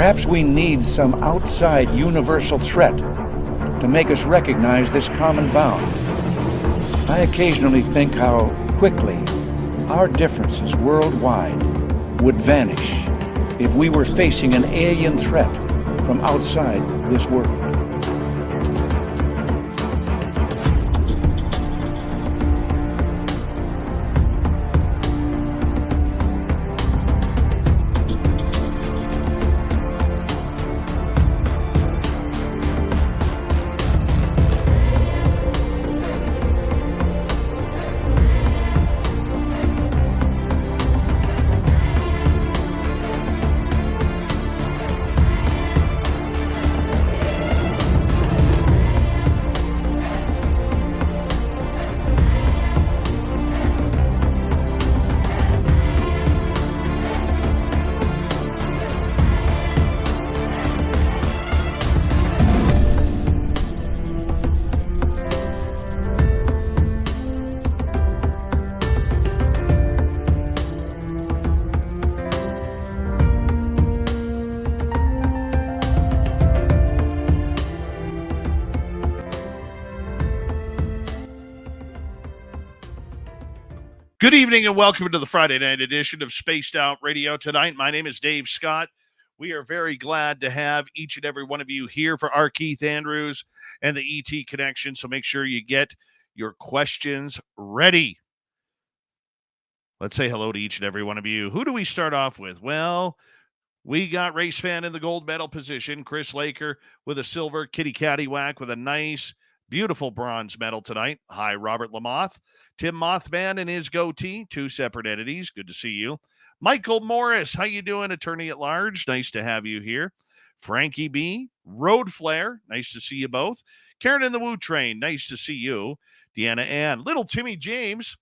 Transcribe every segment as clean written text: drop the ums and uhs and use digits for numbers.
Perhaps we need some outside universal threat to make us recognize this common bound. I occasionally think how quickly our differences worldwide would vanish if we were facing an alien threat from outside this world. Good evening and welcome to the Friday night edition of Spaced Out Radio tonight. My name is Dave Scott. We are very glad to have each and every one of you here for R Keith Andrews and the ET Connection. So make sure you get your questions ready. Let's say hello to each and every one of you. Who do we start off with? Well, we got Race Fan in the gold medal position. Chris Laker with a silver. Kitty Caddywhack with a nice, beautiful bronze medal tonight. Hi, Robert Lamoth. Tim Mothman and his goatee, two separate entities. Good to see you. Michael Morris, how you doing, attorney at large? Nice to have you here. Frankie B, Road Flare, nice to see you both. Karen in the Woo Train, nice to see you. Deanna Ann, little Timmy James.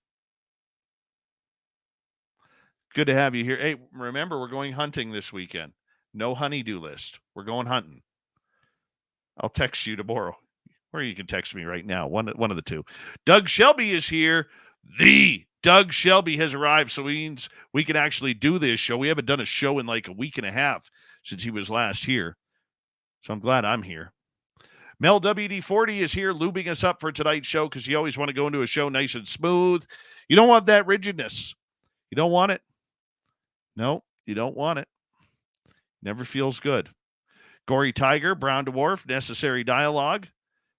Good to have you here. Hey, remember, we're going hunting this weekend. No honey-do list. We're going hunting. I'll text you tomorrow. Or you can text me right now, one of the two. Doug Shelby is here. The Doug Shelby has arrived, so it means we can actually do this show. We haven't done a show in like a week and a half since he was last here. So I'm glad I'm here. Mel WD-40 is here lubing us up for tonight's show because you always want to go into a show nice and smooth. You don't want that rigidness. You don't want it. No, you don't want it. Never feels good. Gory Tiger, Brown Dwarf, Necessary Dialogue.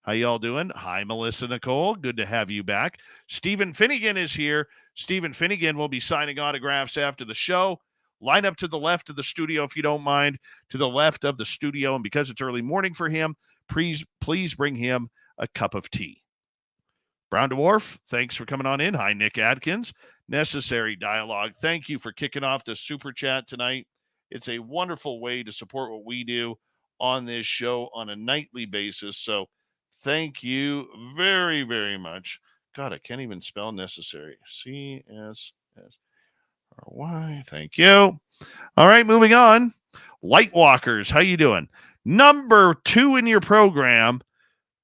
How y'all doing? Hi, Melissa Nicole. Good to have you back. Stephen Finnegan is here. Stephen Finnegan will be signing autographs after the show. Line up to the left of the studio if you don't mind. To the left of the studio. And because it's early morning for him, please bring him a cup of tea. Brown Dwarf, thanks for coming on in. Hi, Nick Adkins. Necessary Dialogue. Thank you for kicking off the super chat tonight. It's a wonderful way to support what we do on this show on a nightly basis. So thank you very, very much. God, I can't even spell necessary. C-S-S-R-Y. Thank you. All right, moving on. Lightwalkers, how you doing? Number 2 in your program,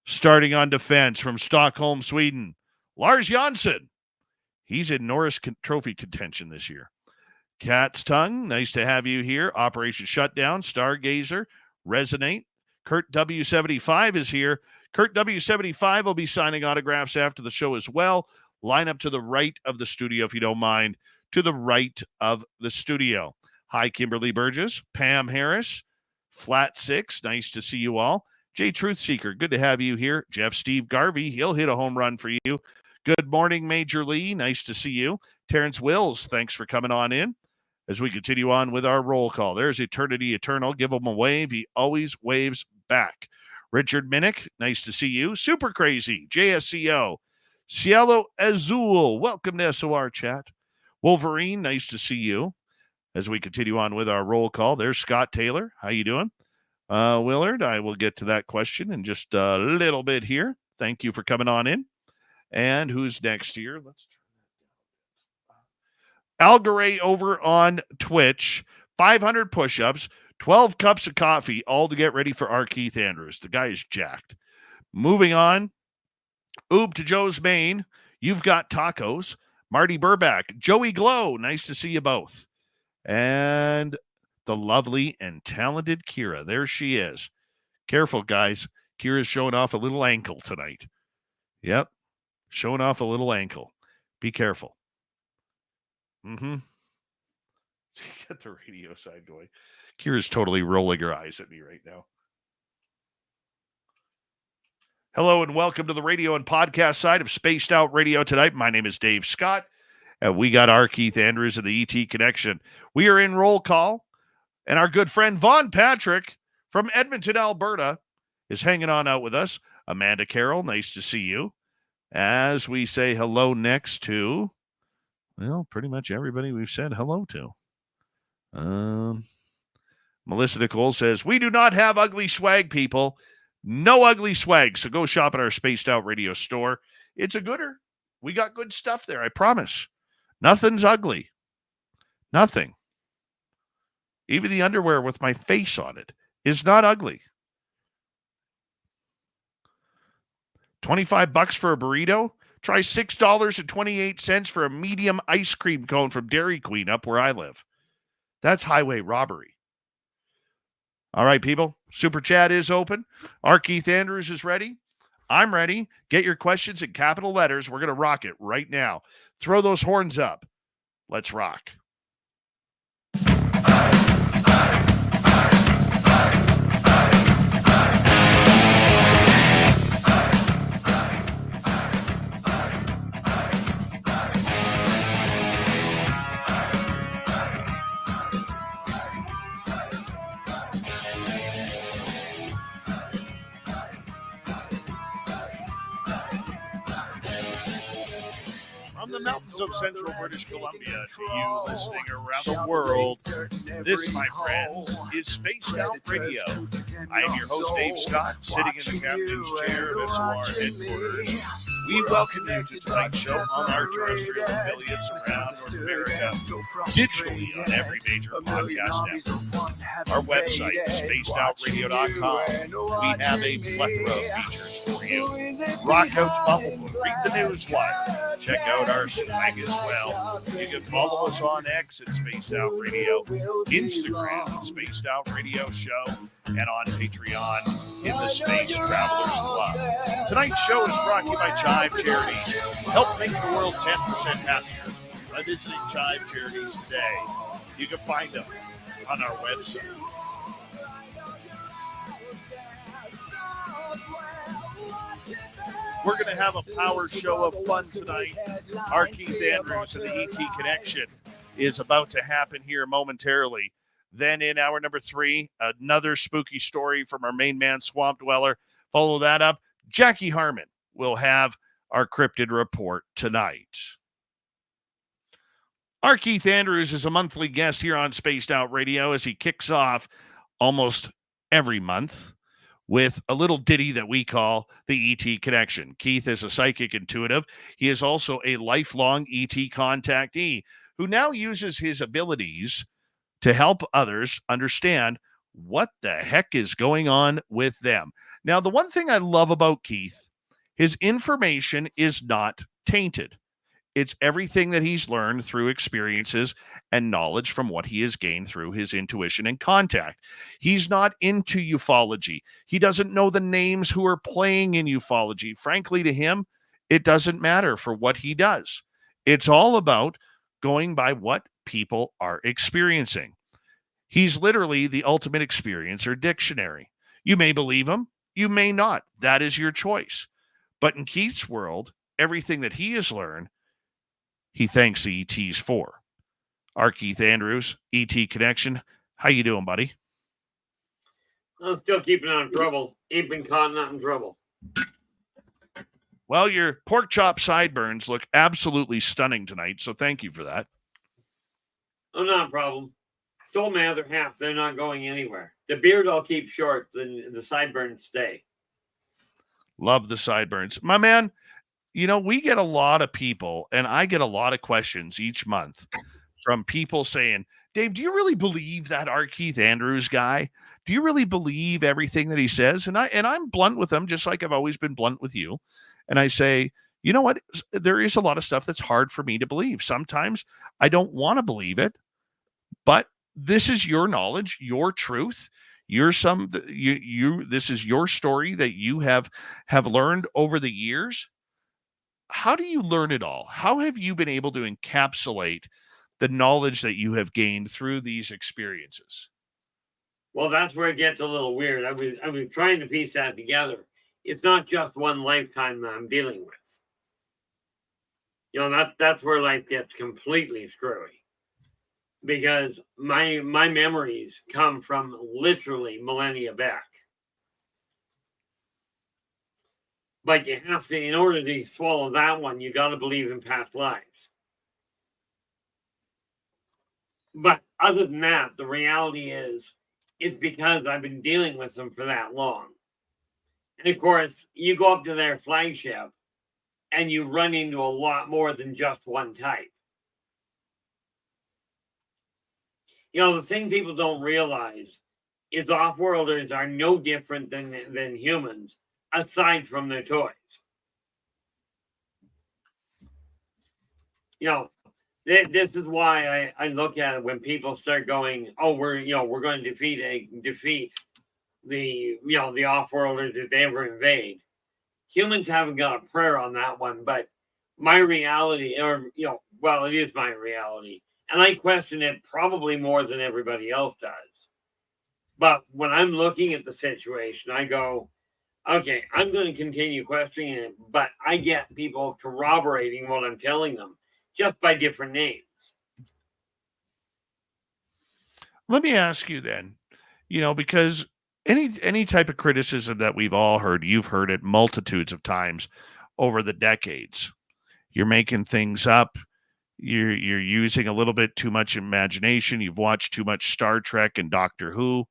starting on defense from Stockholm, Sweden. Lars Jansson. He's in Norris Trophy contention this year. Cat's Tongue, nice to have you here. Operation Shutdown, Stargazer, Resonate. Kurt W75 is here. Kurt W75 will be signing autographs after the show as well. Line up to the right of the studio, if you don't mind. To the right of the studio. Hi, Kimberly Burgess. Pam Harris. Flat 6. Nice to see you all. Jay Truthseeker. Good to have you here. Jeff Steve Garvey. He'll hit a home run for you. Good morning, Major Lee. Nice to see you. Terrence Wills. Thanks for coming on in. As we continue on with our roll call. There's Eternity Eternal. Give him a wave. He always waves back. Richard Minnick, nice to see you. Super Crazy, JSCO. Cielo Azul, welcome to SOR chat. Wolverine, nice to see you. As we continue on with our roll call, there's Scott Taylor. How you doing? Willard, I will get to that question in just a little bit here. Thank you for coming on in. And who's next here? Let's turn that down. Algaray over on Twitch, 500 push-ups. 12 cups of coffee, all to get ready for R Keith Andrews. The guy is jacked. Moving on. Oob to Joe's Maine. You've got tacos. Marty Burback. Joey Glow. Nice to see you both. And the lovely and talented Kira. There she is. Careful, guys. Kira's showing off a little ankle tonight. Yep, showing off a little ankle. Be careful. Get the radio side going. Kira's totally rolling her eyes at me right now. Hello and welcome to the radio and podcast side of Spaced Out Radio tonight. My name is Dave Scott, and we got R Keith Andrews of the ET Connection. We are in roll call, and our good friend Von Patrick from Edmonton, Alberta, is hanging on out with us. Amanda Carroll, nice to see you. As we say hello next to, well, pretty much everybody we've said hello to. Melissa Nicole says, we do not have ugly swag, people. No ugly swag. So go shop at our Spaced Out Radio store. It's a gooder. We got good stuff there, I promise. Nothing's ugly. Nothing. Even the underwear with my face on it is not ugly. $25 for a burrito? Try $6.28 for a medium ice cream cone from Dairy Queen up where I live. That's highway robbery. All right, people. Super Chat is open. R. Keith Andrews is ready. I'm ready. Get your questions in capital letters. We're going to rock it right now. Throw those horns up. Let's rock. From the mountains of central British Columbia to you listening around the world, this, my friends, is Spaced Out Radio. I am your host, Dave Scott, sitting in the captain's chair of SOR headquarters. We welcome you to tonight's show on our terrestrial affiliates around North America, digitally on every major podcast network. Our website is spacedoutradio.com. We have a plethora of features for you. Rock out the bubble, read the newswire, check out our swag as well. You can follow us on X at Spaced Out Radio, Instagram at Spaced Out Radio Show, and on Patreon in the Space Travelers Club. Tonight's show is brought to you by Chive Charities. Help make the world 10% happier by visiting Chive Charities today. You can find them on our website. We're going to have a power show of fun tonight. R. Keith Andrews of the ET Connection is about to happen here momentarily. Then in hour number 3, another spooky story from our main man, Swamp Dweller. Follow that up. Jackie Harmon will have our cryptid report tonight. R. Keith Andrews is a monthly guest here on Spaced Out Radio as he kicks off almost every month with a little ditty that we call the ET Connection. Keith is a psychic intuitive. He is also a lifelong ET Contactee who now uses his abilities to help others understand what the heck is going on with them. Now, the one thing I love about Keith, his information is not tainted. It's everything that he's learned through experiences and knowledge from what he has gained through his intuition and contact. He's not into ufology. He doesn't know the names who are playing in ufology. Frankly, to him, it doesn't matter for what he does. It's all about going by what people are experiencing. He's literally the ultimate experiencer dictionary. You may believe him, you may not. That is your choice. But in Keith's world, everything that he has learned, he thanks the ETs for. R. Keith Andrews, ET Connection. How you doing, buddy? I'm still keeping out of trouble. Ain't been caught not in trouble. Well, your pork chop sideburns look absolutely stunning tonight, so thank you for that. Oh, not a problem. Told my other half they're not going anywhere. The beard I'll keep short, then the sideburns stay. Love the sideburns. My man, you know, we get a lot of people, and I get a lot of questions each month from people saying, Dave, do you really believe that R. Keith Andrews guy? Do you really believe everything that he says? And I'm blunt with them, just like I've always been blunt with you. And I say, you know what? There is a lot of stuff that's hard for me to believe. Sometimes I don't want to believe it, but this is your knowledge, your truth. This is your story that you have learned over the years. How do you learn it all? How have you been able to encapsulate the knowledge that you have gained through these experiences? Well, that's where it gets a little weird. I was trying to piece that together. It's not just one lifetime that I'm dealing with. That's where life gets completely screwy. Because my memories come from literally millennia back. But you have to, in order to swallow that one, you got to believe in past lives. But other than that, the reality is, it's because I've been dealing with them for that long. And of course, you go up to their flagship and you run into a lot more than just one type. The thing people don't realize is off-worlders are no different than humans, aside from their toys. This is why I look at it when people start going, "Oh, we're going to defeat the off-worlders if they ever invade." Humans haven't got a prayer on that one, but my reality, it is my reality, and I question it probably more than everybody else does. But when I'm looking at the situation, I go, okay, I'm going to continue questioning it, but I get people corroborating what I'm telling them just by different names. Let me ask you then, because any type of criticism that we've all heard, you've heard it multitudes of times over the decades. You're making things up. You're using a little bit too much imagination. You've watched too much Star Trek and Doctor Who.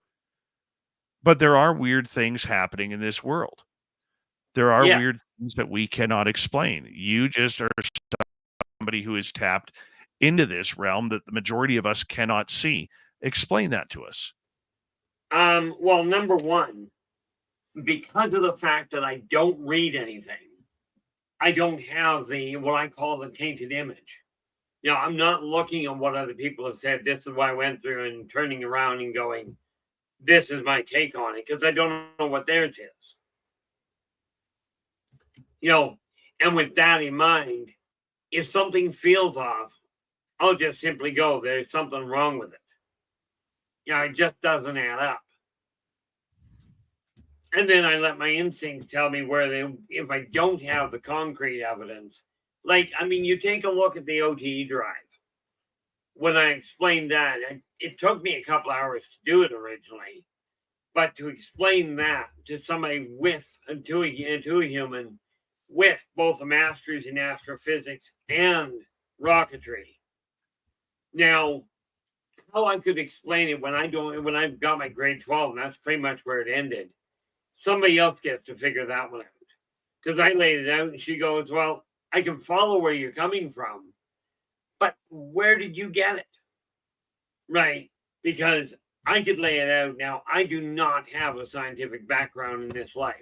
But there are weird things happening in this world. There are weird things that we cannot explain. You just are somebody who is tapped into this realm that the majority of us cannot see. Explain that to us. Well, number one, because of the fact that I don't read anything, I don't have what I call the tainted image. I'm not looking at what other people have said. This is what I went through and turning around and going, this is my take on it, because I don't know what theirs is. And with that in mind, if something feels off, I'll just simply go, there's something wrong with it. It just doesn't add up. And then I let my instincts tell me if I don't have the concrete evidence, you take a look at the OTE drive. When I explained that, it took me a couple hours to do it originally, but to explain that to somebody to a human with both a master's in astrophysics and rocketry. Now, how I could explain it when I've got my grade 12, and that's pretty much where it ended. Somebody else gets to figure that one out. Because I laid it out and she goes, well, I can follow where you're coming from, but where did you get it? Right? Because I could lay it out. Now, I do not have a scientific background in this life.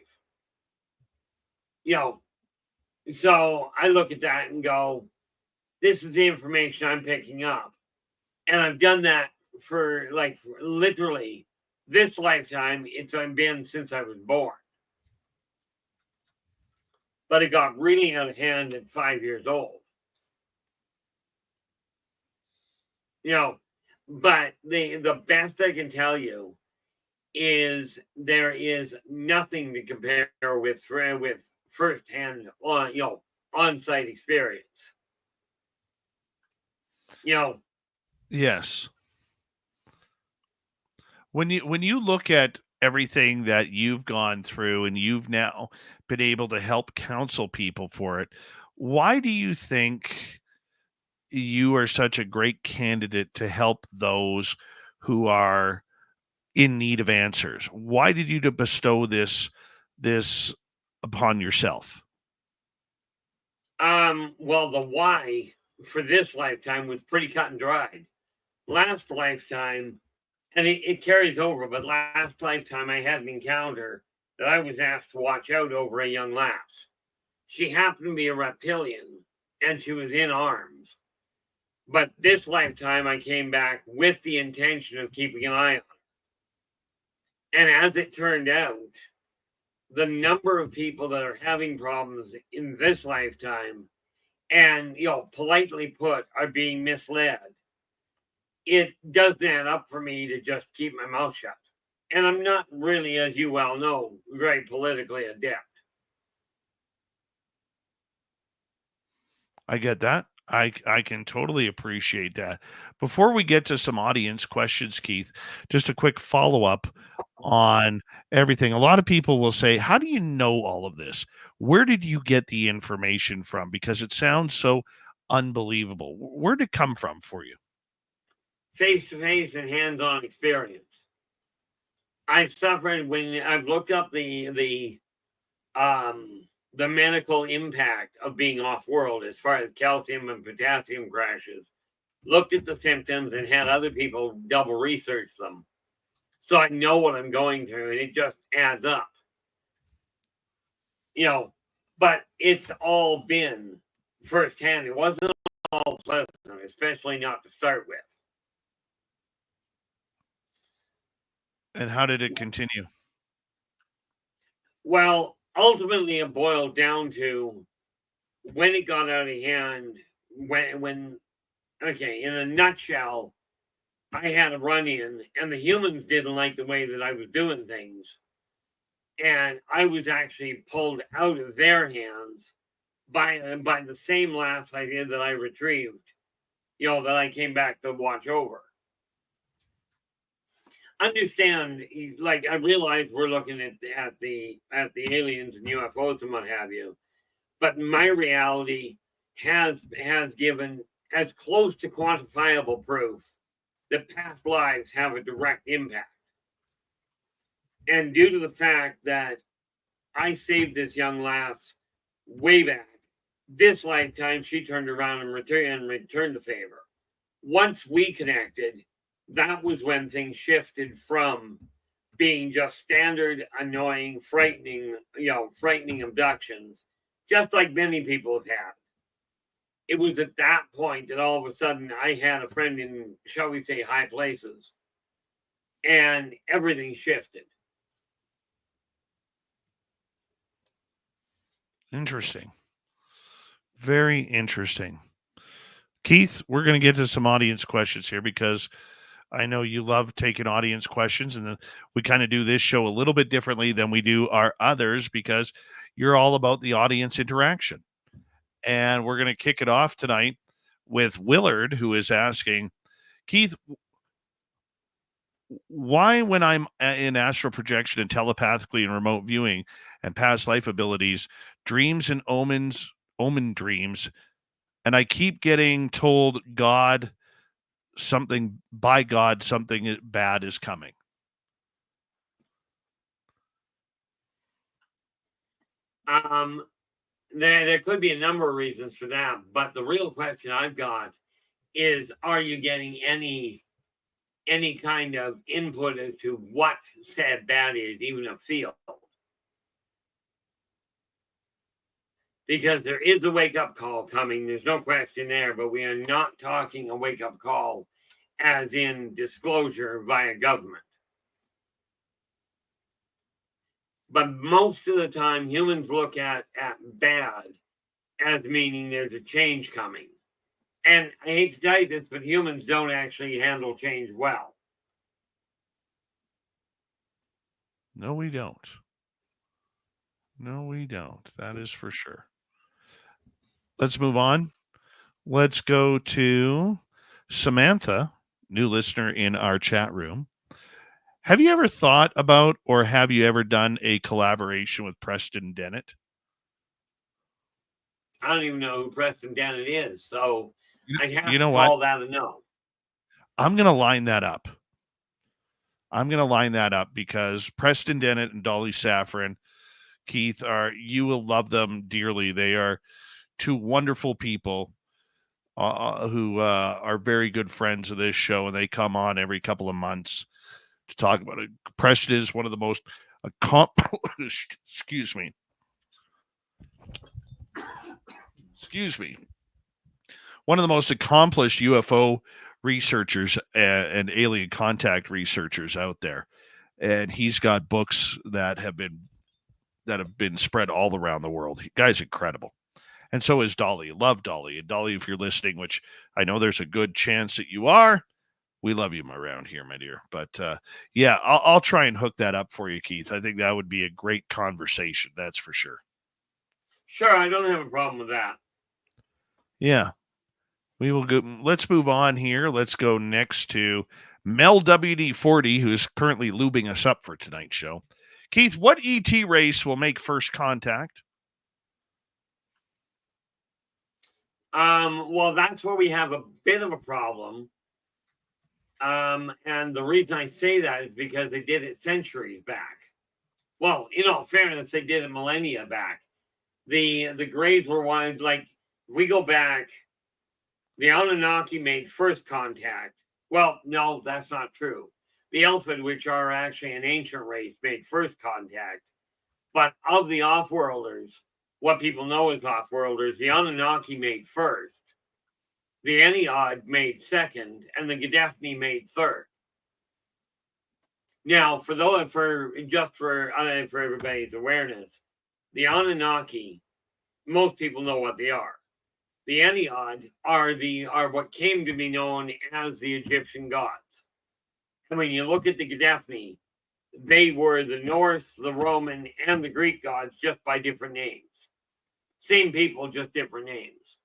So I look at that and go, this is the information I'm picking up. And I've done that for literally this lifetime. It's been since I was born. But it got really out of hand at 5 years old. But the best I can tell you is there is nothing to compare with firsthand on-site experience. Yes. When you look at everything that you've gone through and you've now been able to help counsel people for it, why do you think you are such a great candidate to help those who are in need of answers? Why did you bestow this upon yourself? Well, the why for this lifetime was pretty cut and dried. Last lifetime, and it carries over, but last lifetime I had an encounter that I was asked to watch out over a young lass. She happened to be a reptilian, and she was in arms. But this lifetime, I came back with the intention of keeping an eye on it. And as it turned out, the number of people that are having problems in this lifetime and, politely put, are being misled, it doesn't add up for me to just keep my mouth shut. And I'm not really, as you well know, very politically adept. I get that. I can totally appreciate that. Before we get to some audience questions, Keith, just a quick follow-up on everything. A lot of people will say, how do you know all of this? Where did you get the information from? Because it sounds so unbelievable. Where did it come from for you? Face-to-face and hands-on experience. I've suffered when I've looked up the medical impact of being off-world as far as calcium and potassium crashes. Looked at the symptoms and had other people double research them. So I know what I'm going through, and it just adds up. But it's all been firsthand. It wasn't all pleasant, especially not to start with. And how did it continue? Well, ultimately, it boiled down to when it got out of hand. In a nutshell, I had a run-in, and the humans didn't like the way that I was doing things. And I was actually pulled out of their hands by the same lass I did that I retrieved, that I came back to watch over. Understand, like, I realize we're looking at the aliens and UFOs and what have you, but my reality has given as close to quantifiable proof that past lives have a direct impact. And due to the fact that I saved this young lass way back, this lifetime she turned around and returned the favor. Once we connected, that was when things shifted from being just standard, annoying, frightening abductions, just like many people have had. It was at that point that all of a sudden I had a friend in, shall we say, high places, and everything shifted. Interesting. Very interesting. Keith, we're going to get to some audience questions here because I know you love taking audience questions, and we kind of do this show a little bit differently than we do our others because you're all about the audience interaction. And we're going to kick it off tonight with Willard, who is asking, Keith, why when I'm in astral projection and telepathically and remote viewing and past life abilities, dreams and omen dreams, and I keep getting told something bad is coming? There could be a number of reasons for that, but the real question I've got is, are you getting any kind of input as to what said bad is, even a feel? Because there is a wake-up call coming, there's no question there, but we are not talking a wake-up call as in disclosure via government. But most of the time, humans look at bad as meaning there's a change coming. And I hate to tell you this, but humans don't actually handle change well. No, we don't. No, we don't. That is for sure. Let's move on. Let's go to Samantha, new listener in our chat room. Have you ever thought about, or have you ever done a collaboration with Preston Dennett? I don't even know who Preston Dennett is, so I'd have to call that a no. I'm going to line that up. Because Preston Dennett and Dolly Safran, Keith, you will love them dearly. They are two wonderful people who are very good friends of this show, and they come on every couple of months to talk about it. Preston is one of the most accomplished, excuse me, one of the most accomplished UFO researchers and alien contact researchers out there. And he's got books that have been spread all around the world. Guy's incredible. And so is Dolly. Love Dolly. And Dolly, if you're listening, which I know there's a good chance that you are, we love you around here, my dear. But yeah, I'll try and hook that up for you, Keith. I think that would be a great conversation. That's for sure. Sure, I don't have a problem with that. Yeah. We will go. Let's move on here. Let's go next to Mel WD40, who's currently lubing us up for tonight's show. Keith, what ET race will make first contact? Well, that's where we have a bit of a problem. And the reason I say that is because they did it centuries back. Well, in all fairness, they did it millennia back. The Greys were one, like, if we go back, the Anunnaki made first contact. Well, no, that's not true. The Elfid, which are actually an ancient race, made first contact. But of the Offworlders, what people know as Offworlders, the Anunnaki made first, the Ennead made second, and the Gedefni made third. Now, for everybody's awareness, the Anunnaki, most people know what they are. The Ennead are what came to be known as the Egyptian gods. And when you look at the Gedefni, they were the Norse, the Roman, and the Greek gods, just by different names. Same people, just different names.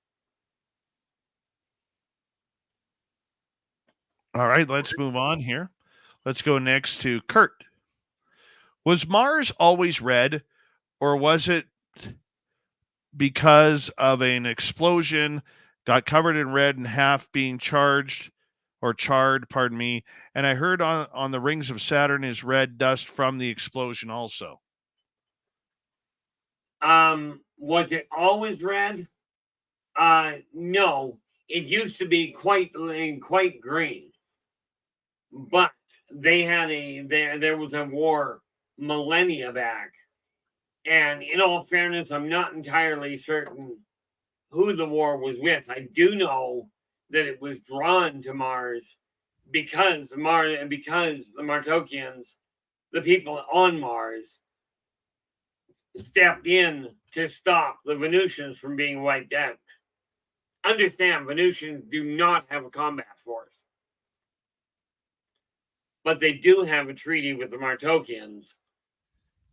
All right, let's move on here. Let's go next to Kurt. Was Mars always red, or was it because of an explosion, got covered in red and half being charred, pardon me, and I heard on the rings of Saturn is red dust from the explosion also. Was it always red? No, it used to be quite green, but they had there was a war millennia back. And in all fairness, I'm not entirely certain who the war was with. I do know that it was drawn to Mars because the Martokians, the people on Mars, stepped in to stop the Venusians from being wiped out. Understand, Venusians do not have a combat force, but they do have a treaty with the Martokians.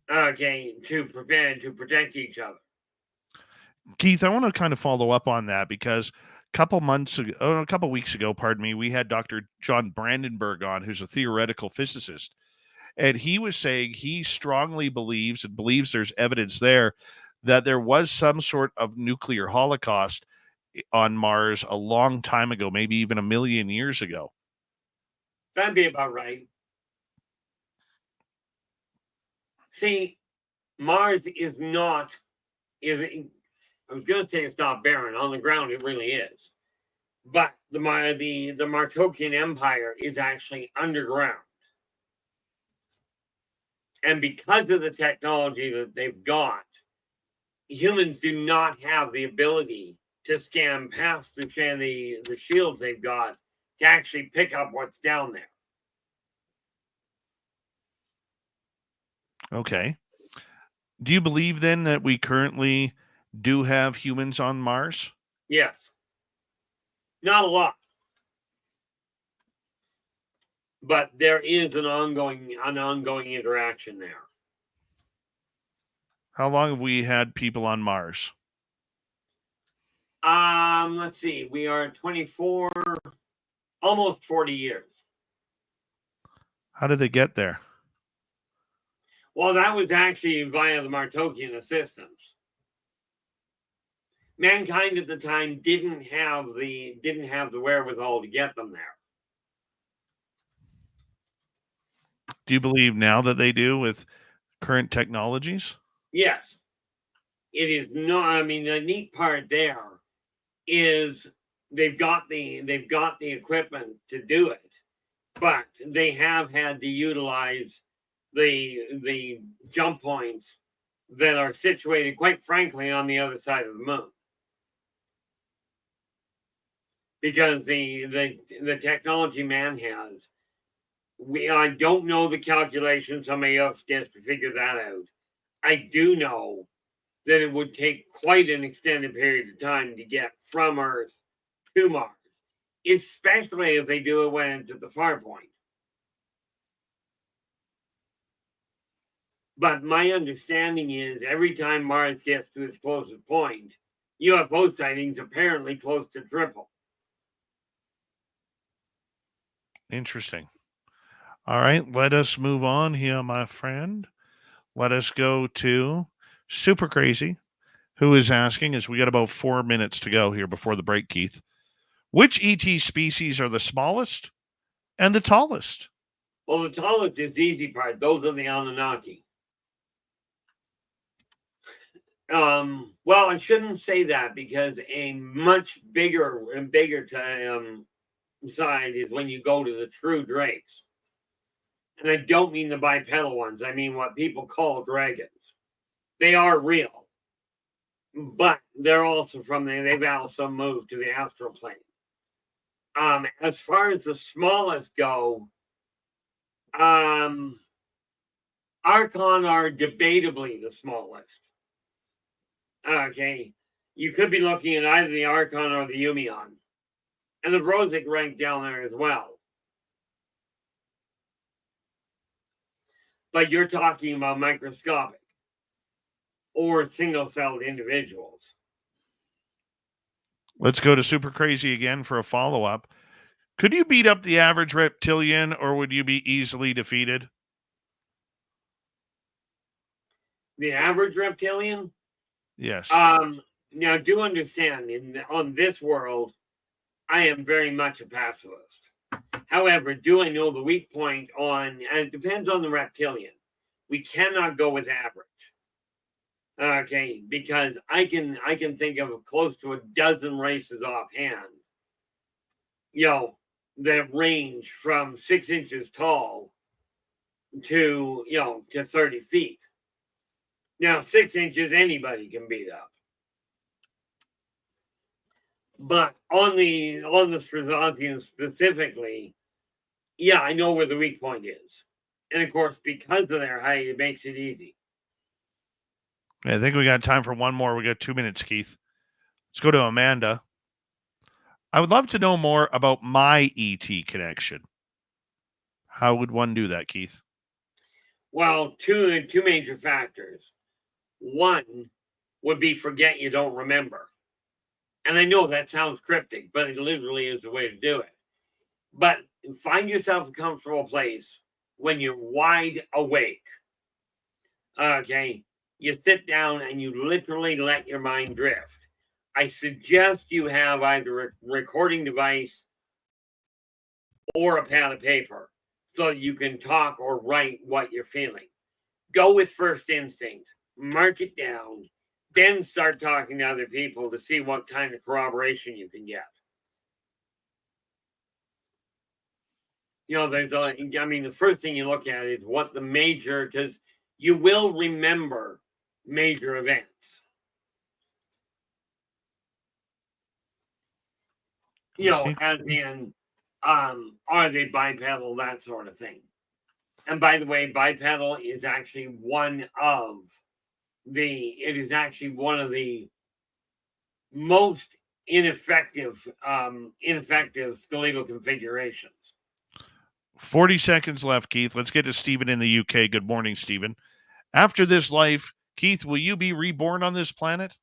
Okay, to protect each other. Keith, I want to kind of follow up on that because a couple weeks ago, we had Dr. John Brandenburg on, who's a theoretical physicist. And he was saying he strongly believes there's evidence there that there was some sort of nuclear holocaust on Mars a long time ago, maybe even 1 million years ago. That'd be about right. See, Mars is not, I was going to say it's not barren. On the ground, it really is. But the Martokian Empire is actually underground. And because of the technology that they've got, humans do not have the ability to scan past the shields they've got to actually pick up what's down there. Okay. Do you believe then that we currently do have humans on Mars? Yes. Not a lot. But there is an ongoing interaction there. How long have we had people on Mars? Let's see. We are 24, almost 40 years. How did they get there? Well, that was actually via the Martokian assistance. Mankind at the time didn't have the wherewithal to get them there. Do you believe now that they do with current technologies? Yes. It is not. I mean, the neat part there is they've got the equipment to do it, but they have had to utilize the jump points that are situated, quite frankly, on the other side of the moon. because the technology man has. I don't know the calculation. Somebody else gets to figure that out. I do know that it would take quite an extended period of time to get from Earth to Mars, especially if they do it when it's at the far point. But my understanding is every time Mars gets to its closest point, UFO sightings apparently close to triple. Interesting. All right, let us move on here, my friend. Let us go to Super Crazy, who is asking, as we got about 4 minutes to go here before the break, Keith, which ET species are the smallest and the tallest? Well, the tallest is the easy part. Those are the Anunnaki. Well, I shouldn't say that because a much bigger side is when you go to the true drakes. And I don't mean the bipedal ones. I mean what people call dragons. They are real. But they're also they've also moved to the astral plane. As far as the smallest go, Archon are debatably the smallest. Okay. You could be looking at either the Archon or the Umion. And the Rosic rank down there as well. But you're talking about microscopic or single-celled individuals. Let's go to Super Crazy again for a follow-up. Could you beat up the average reptilian, or would you be easily defeated? The average reptilian? Yes. Now, do understand, on this world, I am very much a pacifist. However, do I know the weak point and it depends on the reptilian. We cannot go with average. Okay, because I can think of close to a dozen races offhand. That range from 6 inches tall to 30 feet. Now, 6 inches anybody can beat up. But on the Strazosians specifically, yeah, I know where the weak point is. And of course, because of their height, it makes it easy. I think we got time for one more. We got 2 minutes, Keith. Let's go to Amanda. I would love to know more about my ET connection. How would one do that, Keith? Well, two major factors. One would be forget you don't remember. And I know that sounds cryptic, but it literally is the way to do it. But find yourself a comfortable place when you're wide awake. Okay? You sit down and you literally let your mind drift. I suggest you have either a recording device or a pad of paper so that you can talk or write what you're feeling. Go with first instinct. Mark it down. Then start talking to other people to see what kind of corroboration you can get. The first thing you look at is what the major, because you will remember major events. As in, are they bipedal, that sort of thing. And by the way, bipedal is actually one of the most ineffective skeletal configurations. 40 seconds left, Keith. Let's get to Stephen in the UK. Good morning, Stephen. After this life, Keith, will you be reborn on this planet?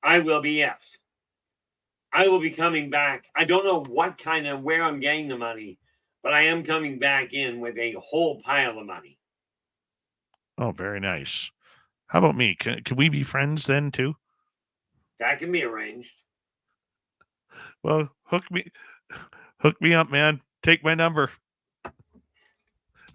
I will be, yes. I will be coming back. I don't know where I'm getting the money, but I am coming back in with a whole pile of money. Oh, very nice. How about me? Can we be friends then, too? That can be arranged. Well, hook me up, man. Take my number.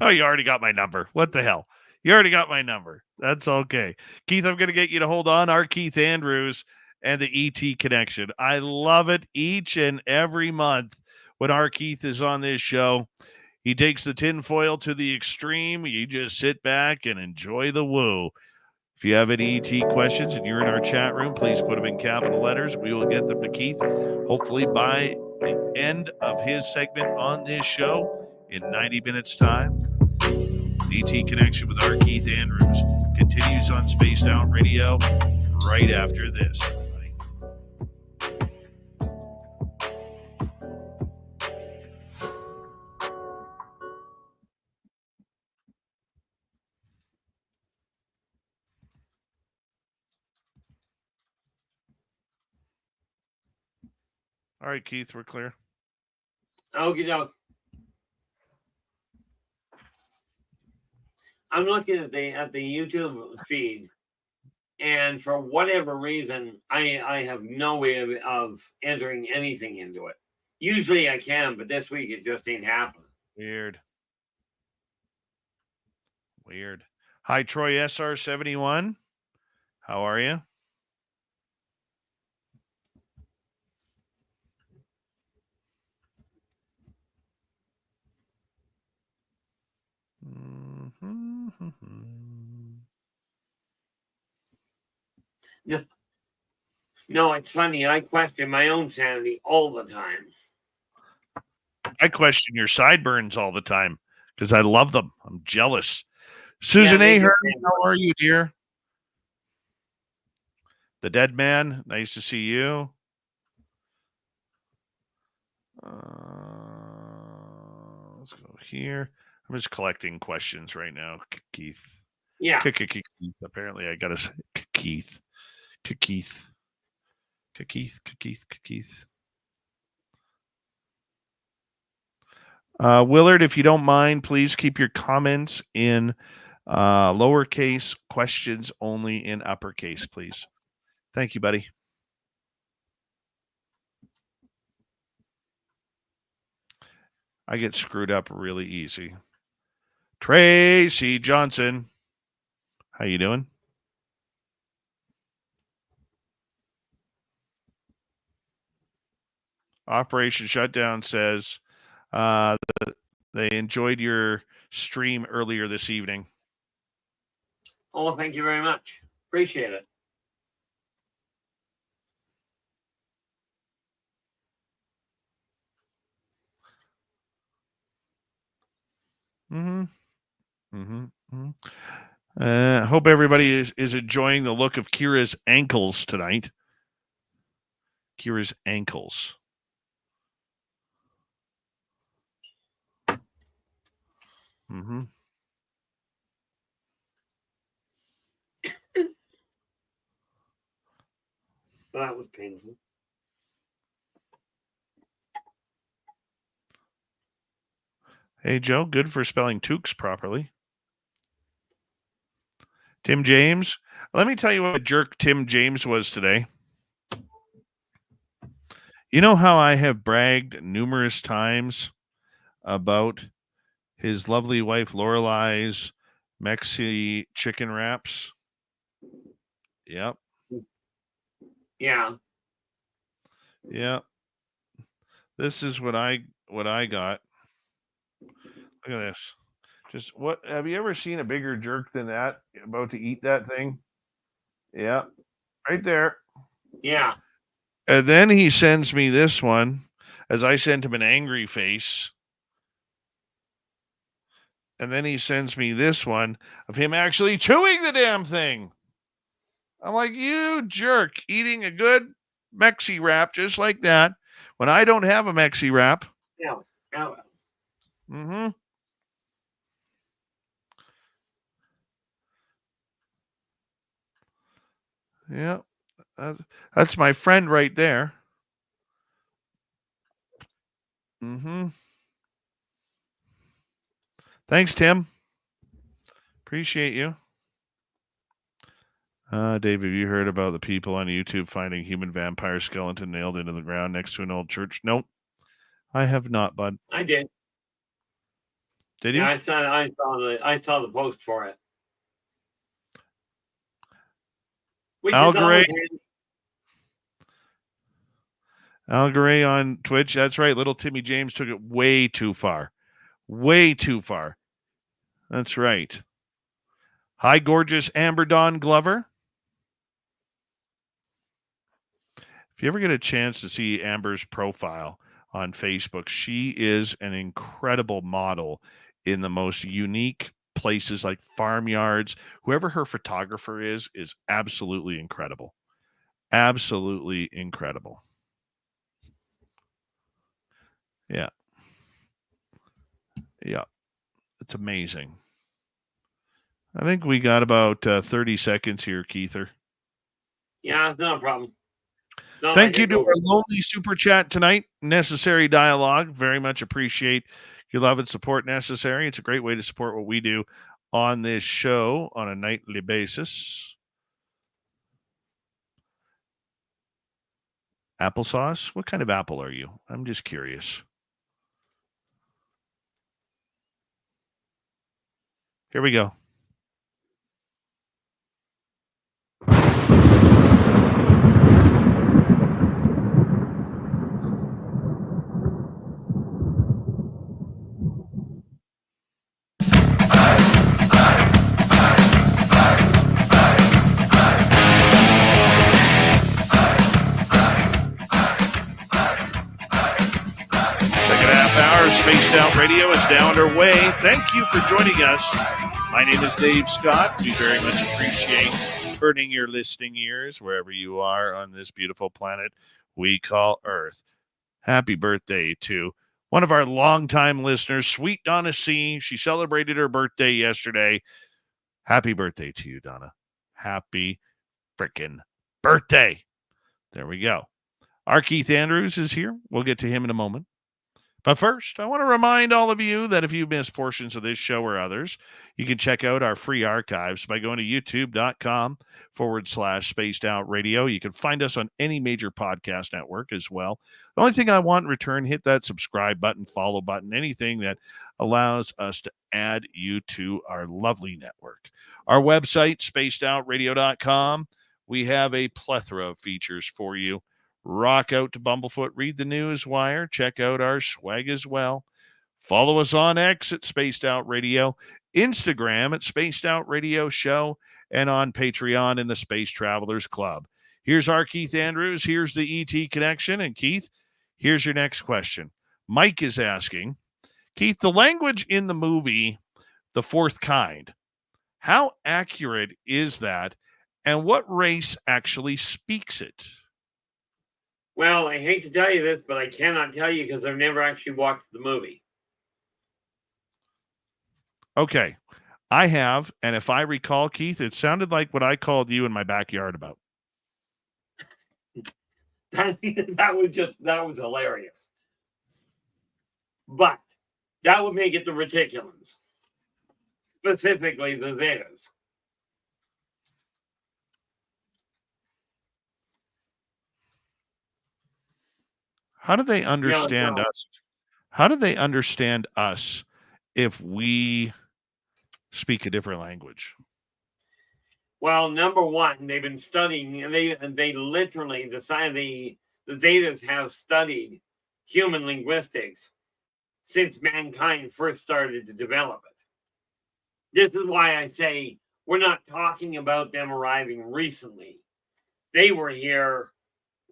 Oh, you already got my number. What the hell? You already got my number. That's okay. Keith, I'm going to get you to hold on. R Keith Andrews and the ET Connection. I love it each and every month when R Keith is on this show. He takes the tinfoil to the extreme. You just sit back and enjoy the woo. If you have any ET questions and you're in our chat room, please put them in capital letters. We will get them to Keith, hopefully by the end of his segment on this show in 90 minutes' time. The ET Connection with R Keith Andrews continues on Spaced Out Radio right after this. All right, Keith, we're clear. Okie doke. I'm looking at the YouTube feed, and for whatever reason, I have no way of entering anything into it. Usually I can, but this week it just ain't happening. Weird. Hi, Troy SR71. How are you? No, it's funny. I question my own sanity all the time. I question your sideburns all the time because I love them. I'm jealous. Susan Ahern, how are you, dear? The Dead Man, nice to see you. Let's go here. I'm just collecting questions right now, Keith. Yeah. Keith. Apparently, I gotta say Keith. Keith. Willard, if you don't mind, please keep your comments in lowercase, questions only in uppercase, please. Thank you, buddy. I get screwed up really easy. Tracy Johnson, how you doing? Operation Shutdown says they enjoyed your stream earlier this evening. Oh, thank you very much. Appreciate it. Hope everybody is enjoying the look of Kira's ankles tonight. Kira's ankles. That was painful. Hey, Joe, good for spelling toques properly. Tim James. Let me tell you what a jerk Tim James was today. You know how I have bragged numerous times about his lovely wife Lorelei's Mexi chicken wraps? Yep. Yeah. This is what I got. Look at this. Just what have you ever seen a bigger jerk than that about to eat that thing? Yeah. Right there. Yeah. And then he sends me this one as I sent him an angry face. And then he sends me this one of him actually chewing the damn thing. I'm like, you jerk, eating a good Mexi wrap just like that when I don't have a Mexi wrap. Yeah. Yeah. That's my friend right there. Thanks, Tim. Appreciate you. Dave, have you heard about the people on YouTube finding human vampire skeleton nailed into the ground next to an old church? Nope. I have not, bud. I did. Did you? Yeah, I saw the post for it. Al Gray on Twitch. That's right. Little Timmy James took it way too far. Way too far. That's right. Hi, gorgeous Amber Dawn Glover. If you ever get a chance to see Amber's profile on Facebook. She is an incredible model in the most unique places like farmyards. Whoever her photographer is absolutely incredible. Absolutely incredible. Yeah. Yeah. It's amazing. I think we got about 30 seconds here, Keither. Yeah, it's not a problem. Thank you to our lonely super chat tonight. Necessary dialogue. Very much appreciate your love and support. Necessary. It's a great way to support what we do on this show on a nightly basis. Applesauce? What kind of apple are you? I'm just curious. Here we go. Spaced Out Radio is now underway. Thank you for joining us. My name is Dave Scott. We very much appreciate earning your listening ears wherever you are on this beautiful planet we call Earth. Happy birthday to one of our longtime listeners, Sweet Donna C. She celebrated her birthday yesterday. Happy birthday to you, Donna. Happy frickin' birthday. There we go. R Keith Andrews is here. We'll get to him in a moment. But first, I want to remind all of you that if you missed portions of this show or others, you can check out our free archives by going to youtube.com/spacedoutradio. You can find us on any major podcast network as well. The only thing I want in return, hit that subscribe button, follow button, anything that allows us to add you to our lovely network. Our website, spacedoutradio.com, we have a plethora of features for you. Rock out to Bumblefoot, read the news wire, check out our swag as well. Follow us on X at Spaced Out Radio, Instagram at Spaced Out Radio Show, and on Patreon in the Space Travelers Club. Here's R Keith Andrews. Here's the ET connection. And Keith, here's your next question. Mike is asking, Keith, the language in the movie, The Fourth Kind, how accurate is that? And what race actually speaks it? Well, I hate to tell you this, but I cannot tell you because I've never actually watched the movie. Okay. I have, and if I recall, Keith, it sounded like what I called you in my backyard about. that was hilarious. But that would make it the reticulans. Specifically the Zetas. How do they understand us? How do they understand us if we speak a different language? Well, number one, they've been studying, and they literally, the Zetas have studied human linguistics since mankind first started to develop it. This is why I say we're not talking about them arriving recently. They were here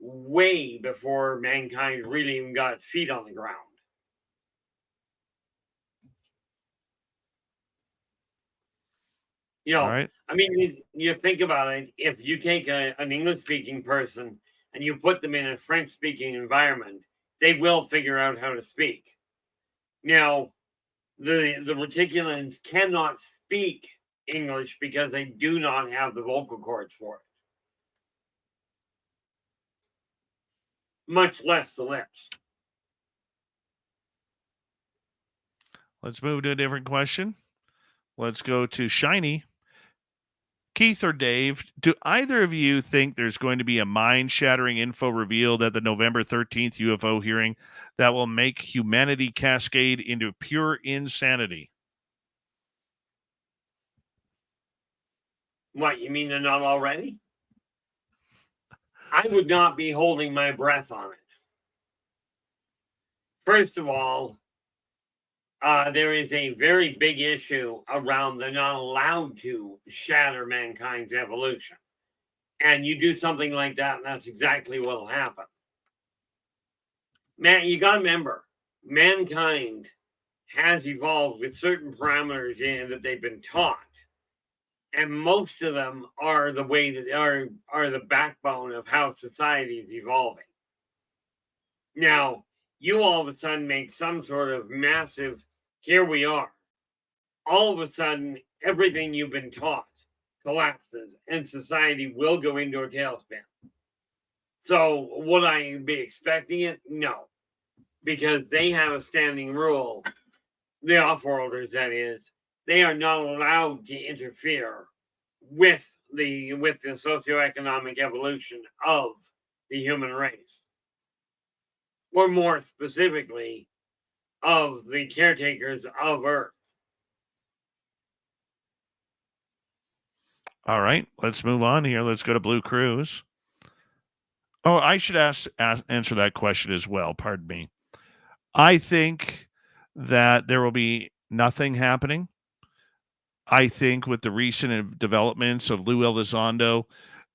way before mankind really even got its feet on the ground. You know, right. I mean, you think about it. If you take an English-speaking person and you put them in a French-speaking environment, they will figure out how to speak. Now, the reticulans cannot speak English because they do not have the vocal cords for it. Much less the lips. Let's move to a different question. Let's go to Shiny. Keith or Dave, do either of you think there's going to be a mind-shattering info revealed at the November 13th UFO hearing that will make humanity cascade into pure insanity? What, you mean they're not already? I would not be holding my breath on it. First of all, there is a very big issue around they're not allowed to shatter mankind's evolution. And you do something like that, and that's exactly what will happen. Man, you got to remember, mankind has evolved with certain parameters in that they've been taught, and most of them are the way that are the backbone of how society is evolving. Now, you all of a sudden make some sort of massive, here we are. All of a sudden, everything you've been taught collapses and society will go into a tailspin. So, would I be expecting it? No, because they have a standing rule, the off-worlders, that is, they are not allowed to interfere with the socioeconomic evolution of the human race, or more specifically, of the caretakers of Earth. All right, let's move on here. Let's go to Blue Cruise. Oh, I should answer that question as well. Pardon me. I think that there will be nothing happening. I think with the recent developments of Lou Elizondo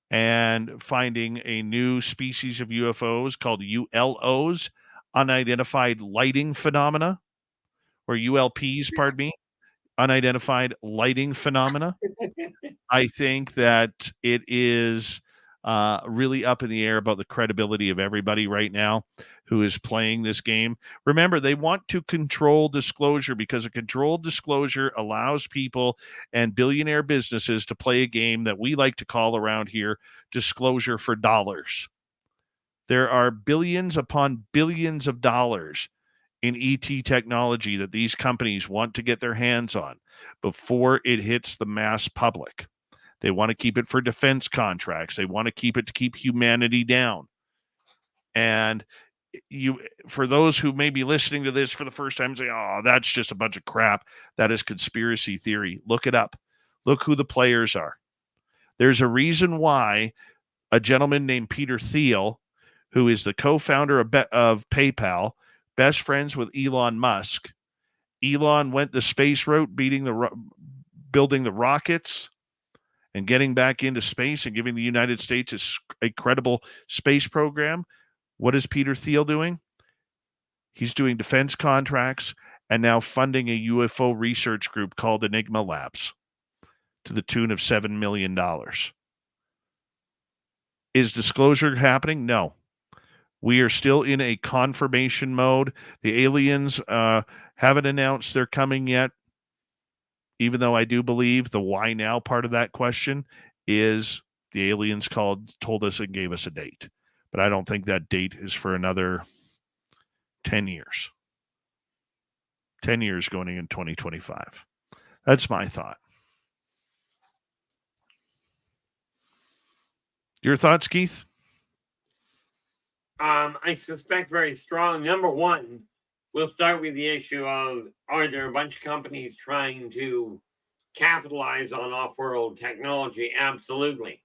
and finding a new species of UFOs called ULOs, unidentified lighting phenomena, or ULPs, pardon me, unidentified lighting phenomena. I think that it is really up in the air about the credibility of everybody right now who is playing this game. Remember, they want to control disclosure because a controlled disclosure allows people and billionaire businesses to play a game that we like to call around here disclosure for dollars. There are billions upon billions of dollars in ET technology that these companies want to get their hands on before it hits the mass public. They want to keep it for defense contracts. They want to keep it to keep humanity down. And for those who may be listening to this for the first time, say, oh, that's just a bunch of crap. That is conspiracy theory. Look it up. Look who the players are. There's a reason why a gentleman named Peter Thiel, who is the co-founder of PayPal, best friends with Elon Musk. Elon went the space route, building the rockets and getting back into space and giving the United States a credible space program. What is Peter Thiel doing? He's doing defense contracts and now funding a UFO research group called Enigma Labs to the tune of $7 million. Is disclosure happening? No. We are still in a confirmation mode. The aliens haven't announced they're coming yet, even though I do believe the why now part of that question is the aliens told us and gave us a date. But I don't think that date is for another 10 years. 10 years going in 2025. That's my thought. Your thoughts, Keith? I suspect very strong. Number one, we'll start with the issue of, are there a bunch of companies trying to capitalize on off-world technology? Absolutely.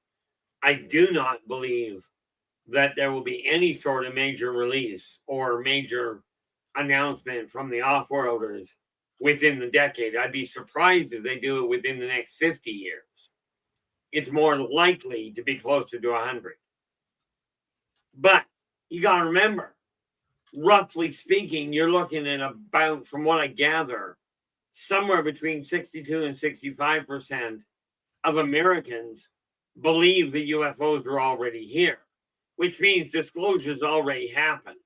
I do not believe that there will be any sort of major release or major announcement from the off-worlders within the decade. I'd be surprised if they do it within the next 50 years. It's more likely to be closer to 100. But you got to remember, roughly speaking, you're looking at about, from what I gather, somewhere between 62 and 65% of Americans believe the UFOs are already here, which means disclosure's already happened.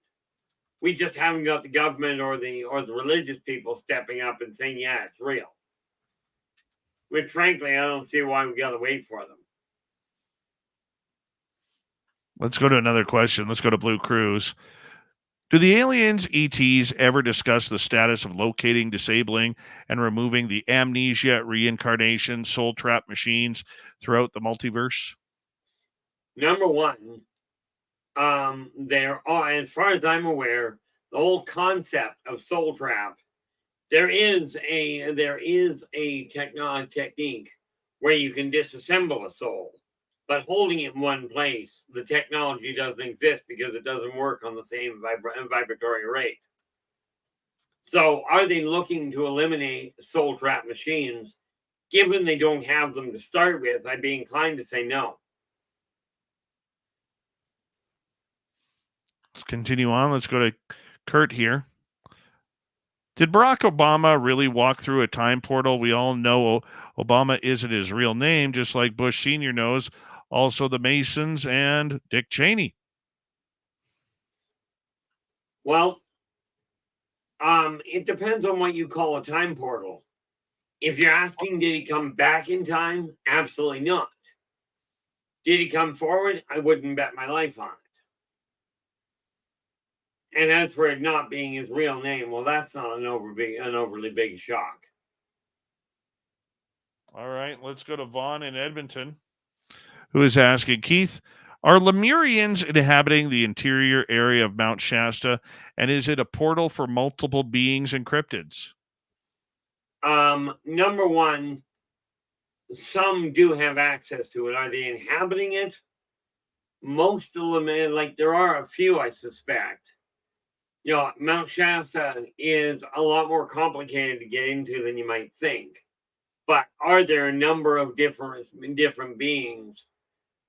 We just haven't got the government or the religious people stepping up and saying, yeah, it's real. Which, frankly, I don't see why we got to wait for them. Let's go to another question. Let's go to Blue Cruise. Do the aliens, ETs, ever discuss the status of locating, disabling, and removing the amnesia, reincarnation, soul trap machines throughout the multiverse? Number one, there are, as far as I'm aware, the whole concept of soul trap, there is a technique where you can disassemble a soul, but holding it in one place, the technology doesn't exist because it doesn't work on the same vibratory rate. So are they looking to eliminate soul trap machines? Given they don't have them to start with, I'd be inclined to say no. continue on. Let's go to Kurt here. Did Barack Obama really walk through a time portal? We all know Obama isn't his real name, just like Bush Sr. knows. Also the Masons and Dick Cheney. Well, it depends on what you call a time portal. If you're asking, did he come back in time? Absolutely not. Did he come forward? I wouldn't bet my life on it. And as for it not being his real name, well, that's not an overly big shock. All right, let's go to Vaughn in Edmonton, who is asking, Keith, are Lemurians inhabiting the interior area of Mount Shasta, and is it a portal for multiple beings and cryptids? Number one, some do have access to it. Are they inhabiting it? Most of them, like there are a few, I suspect. Mount Shasta is a lot more complicated to get into than you might think. But are there a number of different beings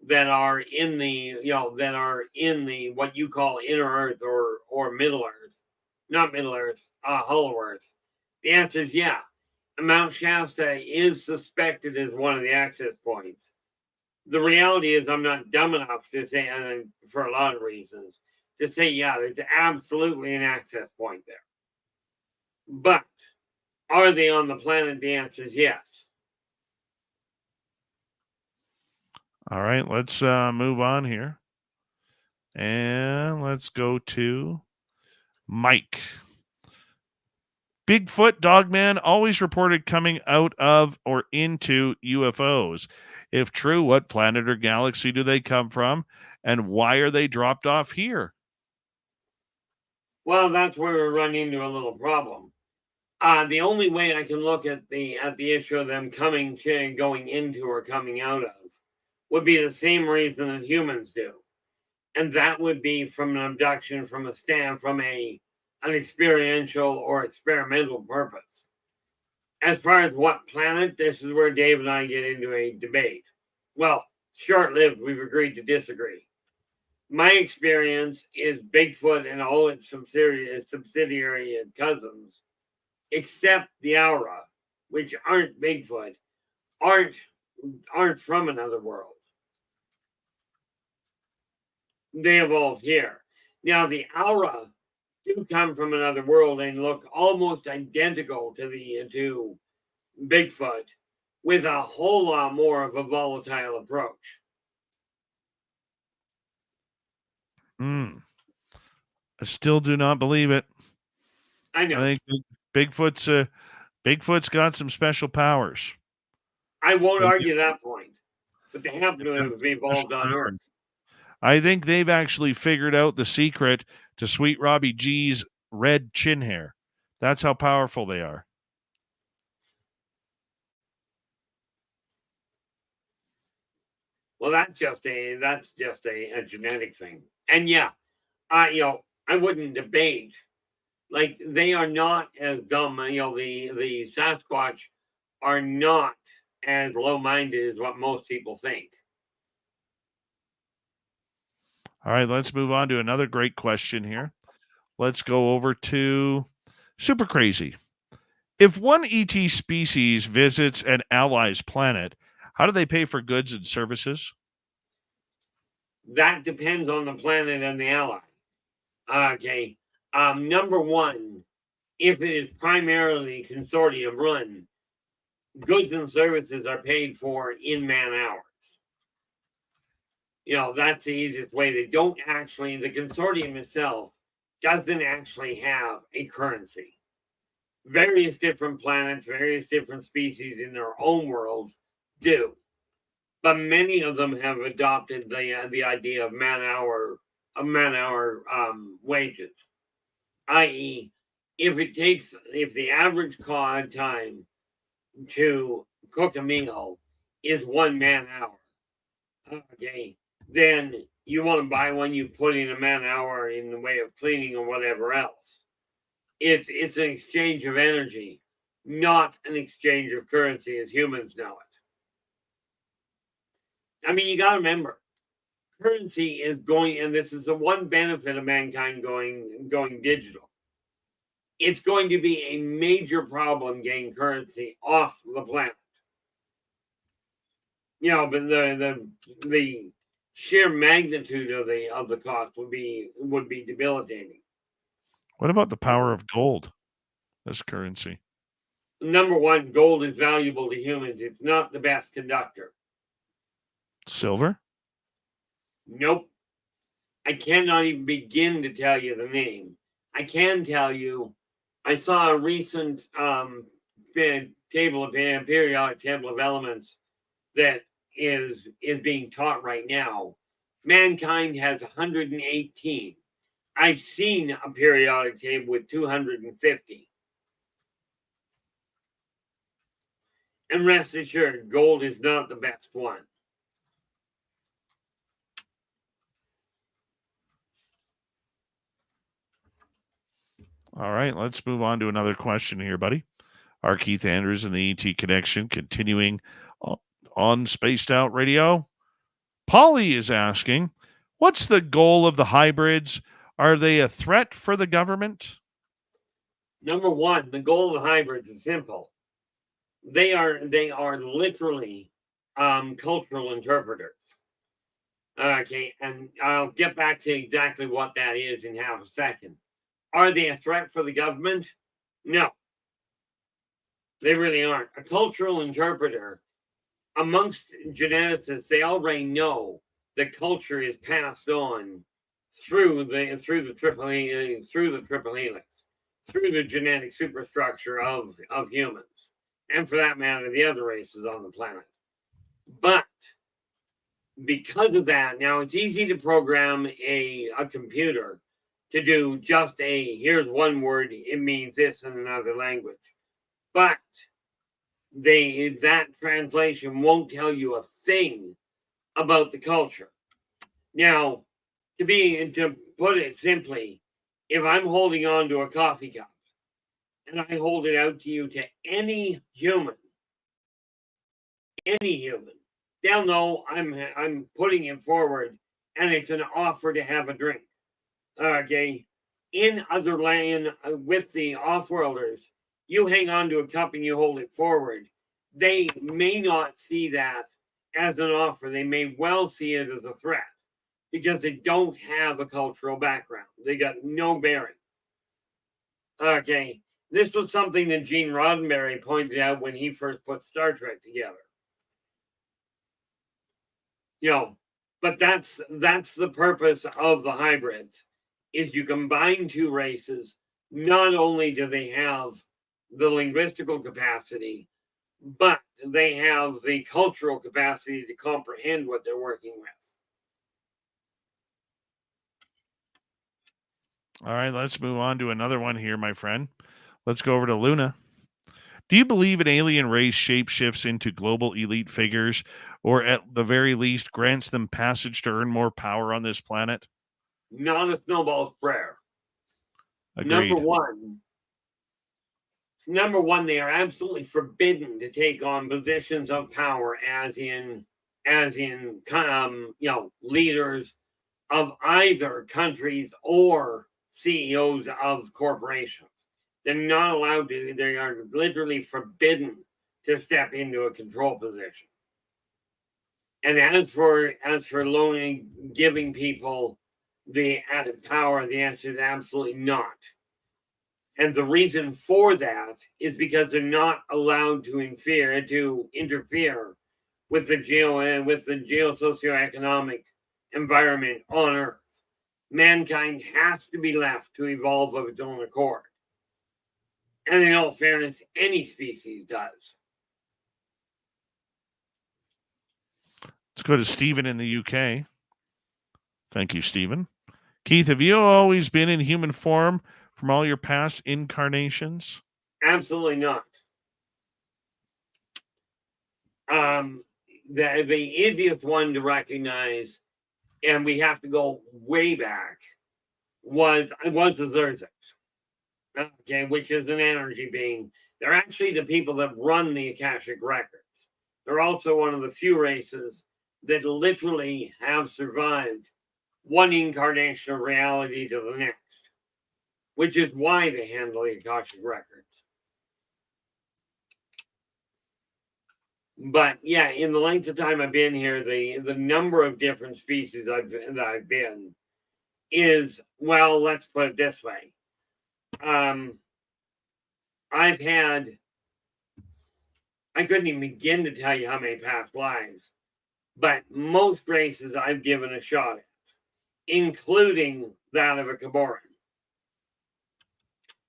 that are in the what you call inner Earth or Middle Earth, not Middle Earth, Hollow Earth? The answer is yeah. Mount Shasta is suspected as one of the access points. The reality is I'm not dumb enough to say, and for a lot of reasons, to say, yeah, there's absolutely an access point there. But are they on the planet? The answer is yes. All right, let's move on here. And let's go to Mike. Bigfoot Dogman always reported coming out of or into UFOs. If true, what planet or galaxy do they come from? And why are they dropped off here? Well, that's where we run into a little problem. The only way I can look at the issue of them going into or coming out of would be the same reason that humans do, and that would be from an abduction, from an experiential or experimental purpose. As far as what planet, this is where Dave and I get into a debate. Well, short-lived. We've agreed to disagree. My experience is Bigfoot and all its subsidiary cousins, except the Aura, which aren't Bigfoot, aren't from another world. They evolved here. Now, the Aura do come from another world and look almost identical to Bigfoot, with a whole lot more of a volatile approach. I still do not believe it. I know. I think Bigfoot's got some special powers. I won't argue that point, but they happen to have evolved on Earth. I think they've actually figured out the secret to Sweet Robbie G's red chin hair. That's how powerful they are. Well, that's just a genetic thing. And yeah, I wouldn't debate. Like, they are not as dumb. The Sasquatch are not as low-minded as what most people think. All right, let's move on to another great question here. Let's go over to Super Crazy. If one ET species visits an ally's planet, how do they pay for goods and services? That depends on the planet and the ally. Okay. Number one, if it is primarily consortium run, goods and services are paid for in man hours. That's the easiest way. The consortium itself doesn't actually have a currency. Various different planets, various different species in their own worlds do. But many of them have adopted the idea of man hour wages. I.e., if the average time to cook a meal is 1 man hour, okay, then you want to buy one, you put in a man hour in the way of cleaning or whatever else. It's an exchange of energy, not an exchange of currency as humans know it. I mean, you got to remember, currency is going, and this is the one benefit of mankind going digital. It's going to be a major problem getting currency off the planet. But the sheer magnitude of the cost would be debilitating. What about the power of gold as currency? Number one, gold is valuable to humans. It's not the best conductor. Silver? Nope. I cannot even begin to tell you the name. I can tell you, I saw a recent periodic table of elements that is being taught right now. Mankind has 118. I've seen a periodic table with 250. And rest assured, gold is not the best one. All right, let's move on to another question here, buddy. R Keith Andrews and the ET Connection, continuing on Spaced Out Radio. Polly is asking, what's the goal of the hybrids? Are they a threat for the government? Number one, the goal of the hybrids is simple. They are literally cultural interpreters. Okay, and I'll get back to exactly what that is in half a second. Are they a threat for the government? No. They really aren't. A cultural interpreter, amongst geneticists, they already know that culture is passed on through the triple helix, through the genetic superstructure of humans, and for that matter, the other races on the planet. But because of that, now it's easy to program a computer to do just here's one word, it means this in another language. But that translation won't tell you a thing about the culture. Now, to put it simply, if I'm holding on to a coffee cup and I hold it out to you, to any human, they'll know I'm putting it forward and it's an offer to have a drink. Okay. In other land, with the off-worlders, you hang on to a cup and you hold it forward. They may not see that as an offer. They may well see it as a threat because they don't have a cultural background. They got no bearing. Okay. This was something that Gene Roddenberry pointed out when he first put Star Trek together. But that's the purpose of the hybrids, is you combine two races. Not only do they have the linguistical capacity, but they have the cultural capacity to comprehend what they're working with. All right, let's move on to another one here, my friend. Let's go over to Luna. Do you believe an alien race shapeshifts into global elite figures, or at the very least grants them passage to earn more power on this planet? Not a snowball's prayer. Agreed. Number one, they are absolutely forbidden to take on positions of power, as in leaders of either countries or CEOs of corporations. They're not allowed to. They are literally forbidden to step into a control position. And as for giving people the added power, the answer is absolutely not. And the reason for that is because they're not allowed to interfere with the geosocioeconomic environment on Earth. Mankind has to be left to evolve of its own accord. And in all fairness, any species does. Let's go to Stephen in the UK. Thank you, Stephen. Keith, have you always been in human form from all your past incarnations? Absolutely not. The easiest one to recognize, and we have to go way back, was the Zerziks. Okay, which is an energy being. They're actually the people that run the Akashic records. They're also one of the few races that literally have survived one incarnation of reality to the next, which is why they handle the Akashic records. But yeah, in the length of time I've been here, the number of different species that I've been is, well, let's put it this way. I've had, I couldn't even begin to tell you how many past lives, but most races I've given a shot at, including that of a Caboran.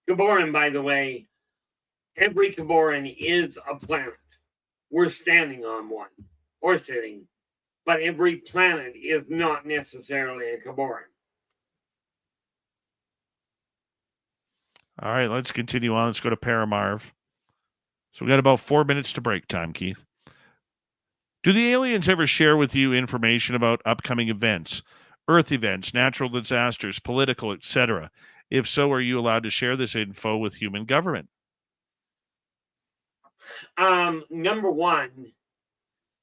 Caboran, by the way, every Caboran is a planet. We're standing on one or sitting, but every planet is not necessarily a Caboran. All right, let's continue on. Let's go to Paramarv. So we got about 4 minutes to break time, Keith. Do the aliens ever share with you information about upcoming events, Earth events, natural disasters, political, etc.? If so, are you allowed to share this info with human government? Number one,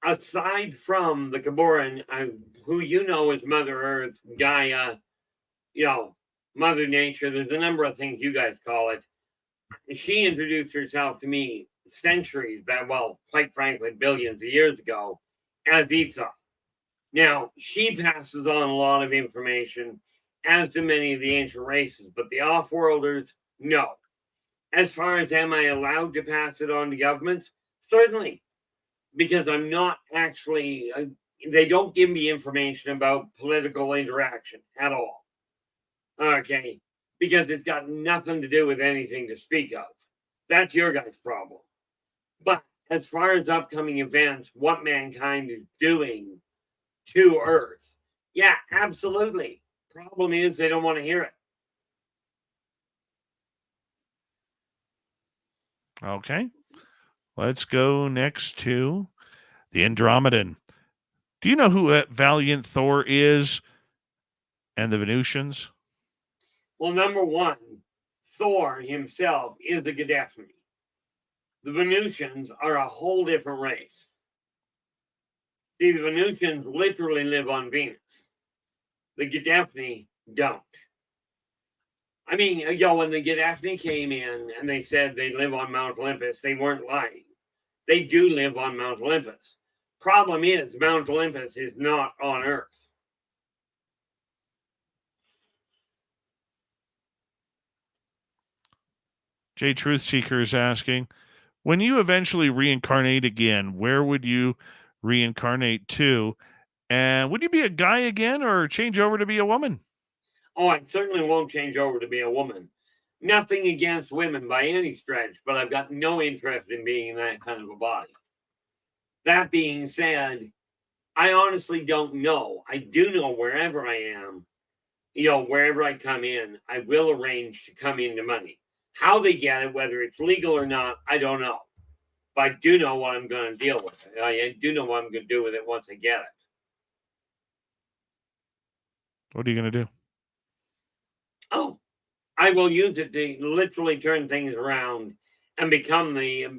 aside from the Caboran, who you know is Mother Earth, Gaia, Mother Nature, there's a number of things you guys call it. She introduced herself to me centuries back, well, quite frankly, billions of years ago, as Esau. Now, she passes on a lot of information, as do many of the ancient races, but the off-worlders, no. As far as am I allowed to pass it on to governments? Certainly, because I'm not actually, they don't give me information about political interaction at all. Okay, because it's got nothing to do with anything to speak of. That's your guys' problem. But as far as upcoming events, what mankind is doing to Earth, yeah, absolutely. Problem is they don't want to hear it. Okay. Let's go next to the Andromedan. Do you know who Valiant Thor is and the Venusians? Well, number one, Thor himself is the Gaddafi. The Venusians are a whole different race. See, the Venusians literally live on Venus. The Gaddafi don't. I mean, when the Gaddafi came in and they said they live on Mount Olympus, they weren't lying. They do live on Mount Olympus. Problem is, Mount Olympus is not on Earth. J Truth Seeker is asking, when you eventually reincarnate again, where would you reincarnate to? And would you be a guy again or change over to be a woman? Oh, I certainly won't change over to be a woman. Nothing against women by any stretch, but I've got no interest in being in that kind of a body. That being said, I honestly don't know. I do know wherever I am, wherever I come in, I will arrange to come into money. How they get it, whether it's legal or not, I don't know. But I do know what I'm going to deal with. I do know what I'm going to do with it once I get it. What are you going to do? Oh, I will use it to literally turn things around and become the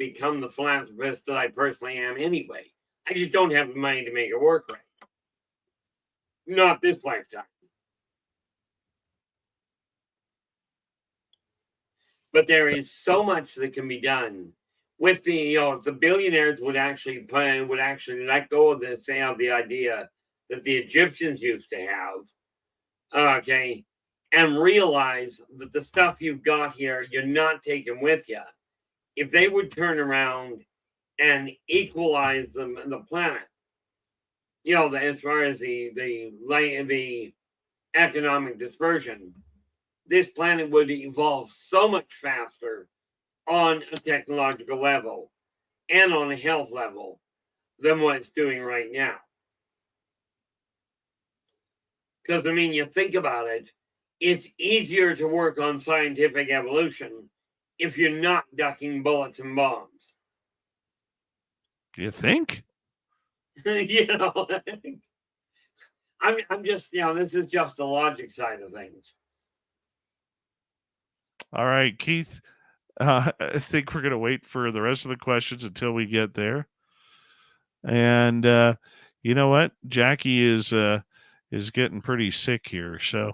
philanthropist that I personally am anyway. I just don't have the money to make it work right. Not this lifetime. But there is so much that can be done with the, if the billionaires would actually let go of the idea that the Egyptians used to have, okay, and realize that the stuff you've got here, you're not taking with you. If they would turn around and equalize the planet, as far as the economic dispersion, this planet would evolve so much faster on a technological level and on a health level than what it's doing right now. Because, you think about it, it's easier to work on scientific evolution if you're not ducking bullets and bombs. Do you think? I'm just, this is just the logic side of things. All right, Keith. I think we're going to wait for the rest of the questions until we get there. And You know what? Jackie is getting pretty sick here, so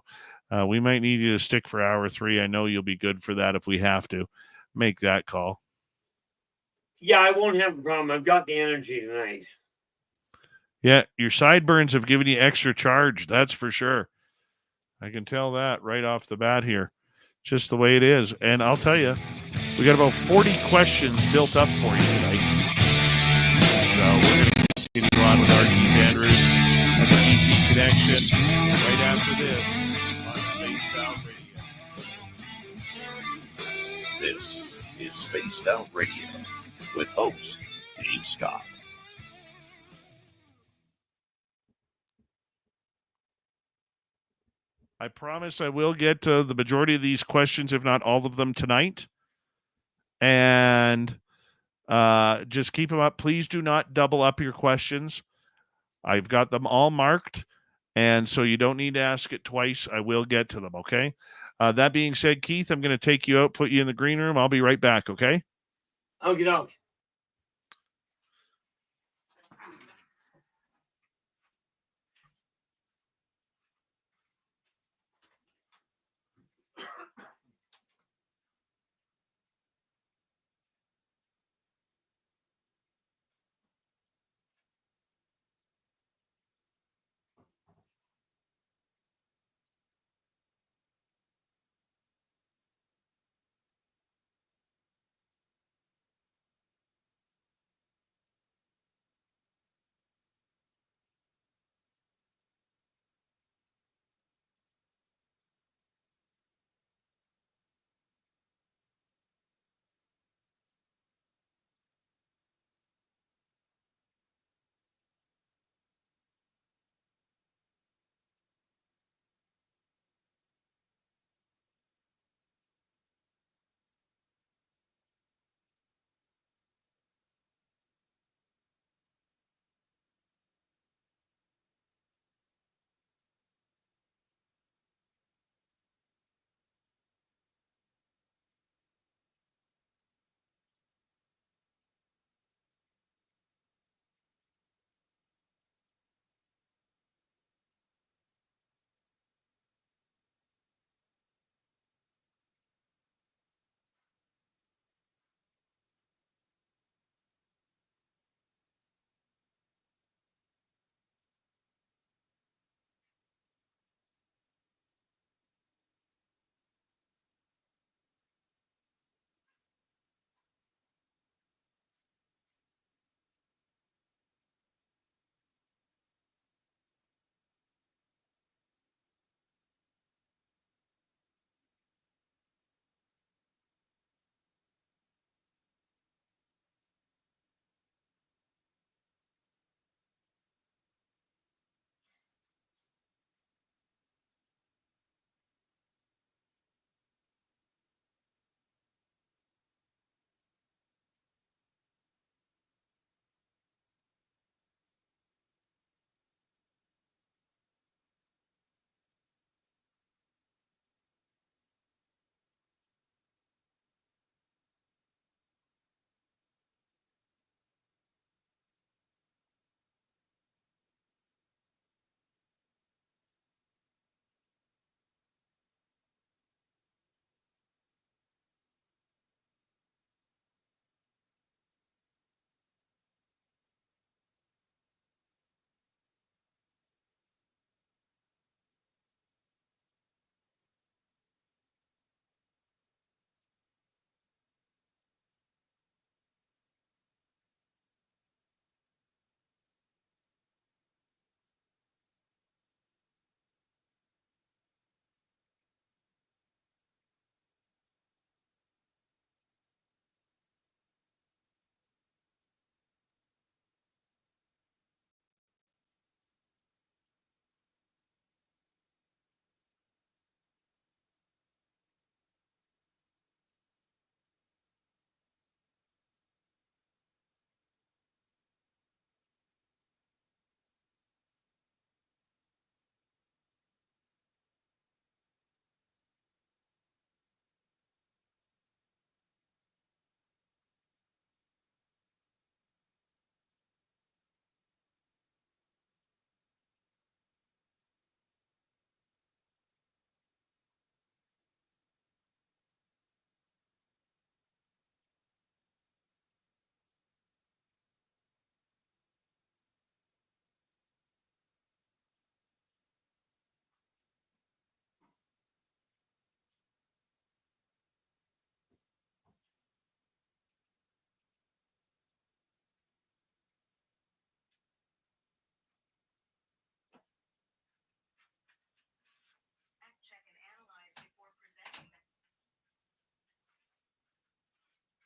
we might need you to stick for hour 3. I know you'll be good for that if we have to make that call. Yeah, I won't have a problem. I've got the energy tonight. Yeah, your sideburns have given you extra charge. That's for sure. I can tell that right off the bat here. Just the way it is. And I'll tell you, we got about 40 questions built up for you tonight. So we're going to continue on with R Keith Andrews and the ET Connection right after this on Spaced Out Radio. This is Spaced Out Radio with host Dave Scott. I promise I will get to the majority of these questions, if not all of them, tonight. And just keep them up. Please do not double up your questions. I've got them all marked, and so you don't need to ask it twice. I will get to them, okay? That being said, Keith, I'm going to take you out, put you in the green room. I'll be right back, okay? Okie doke.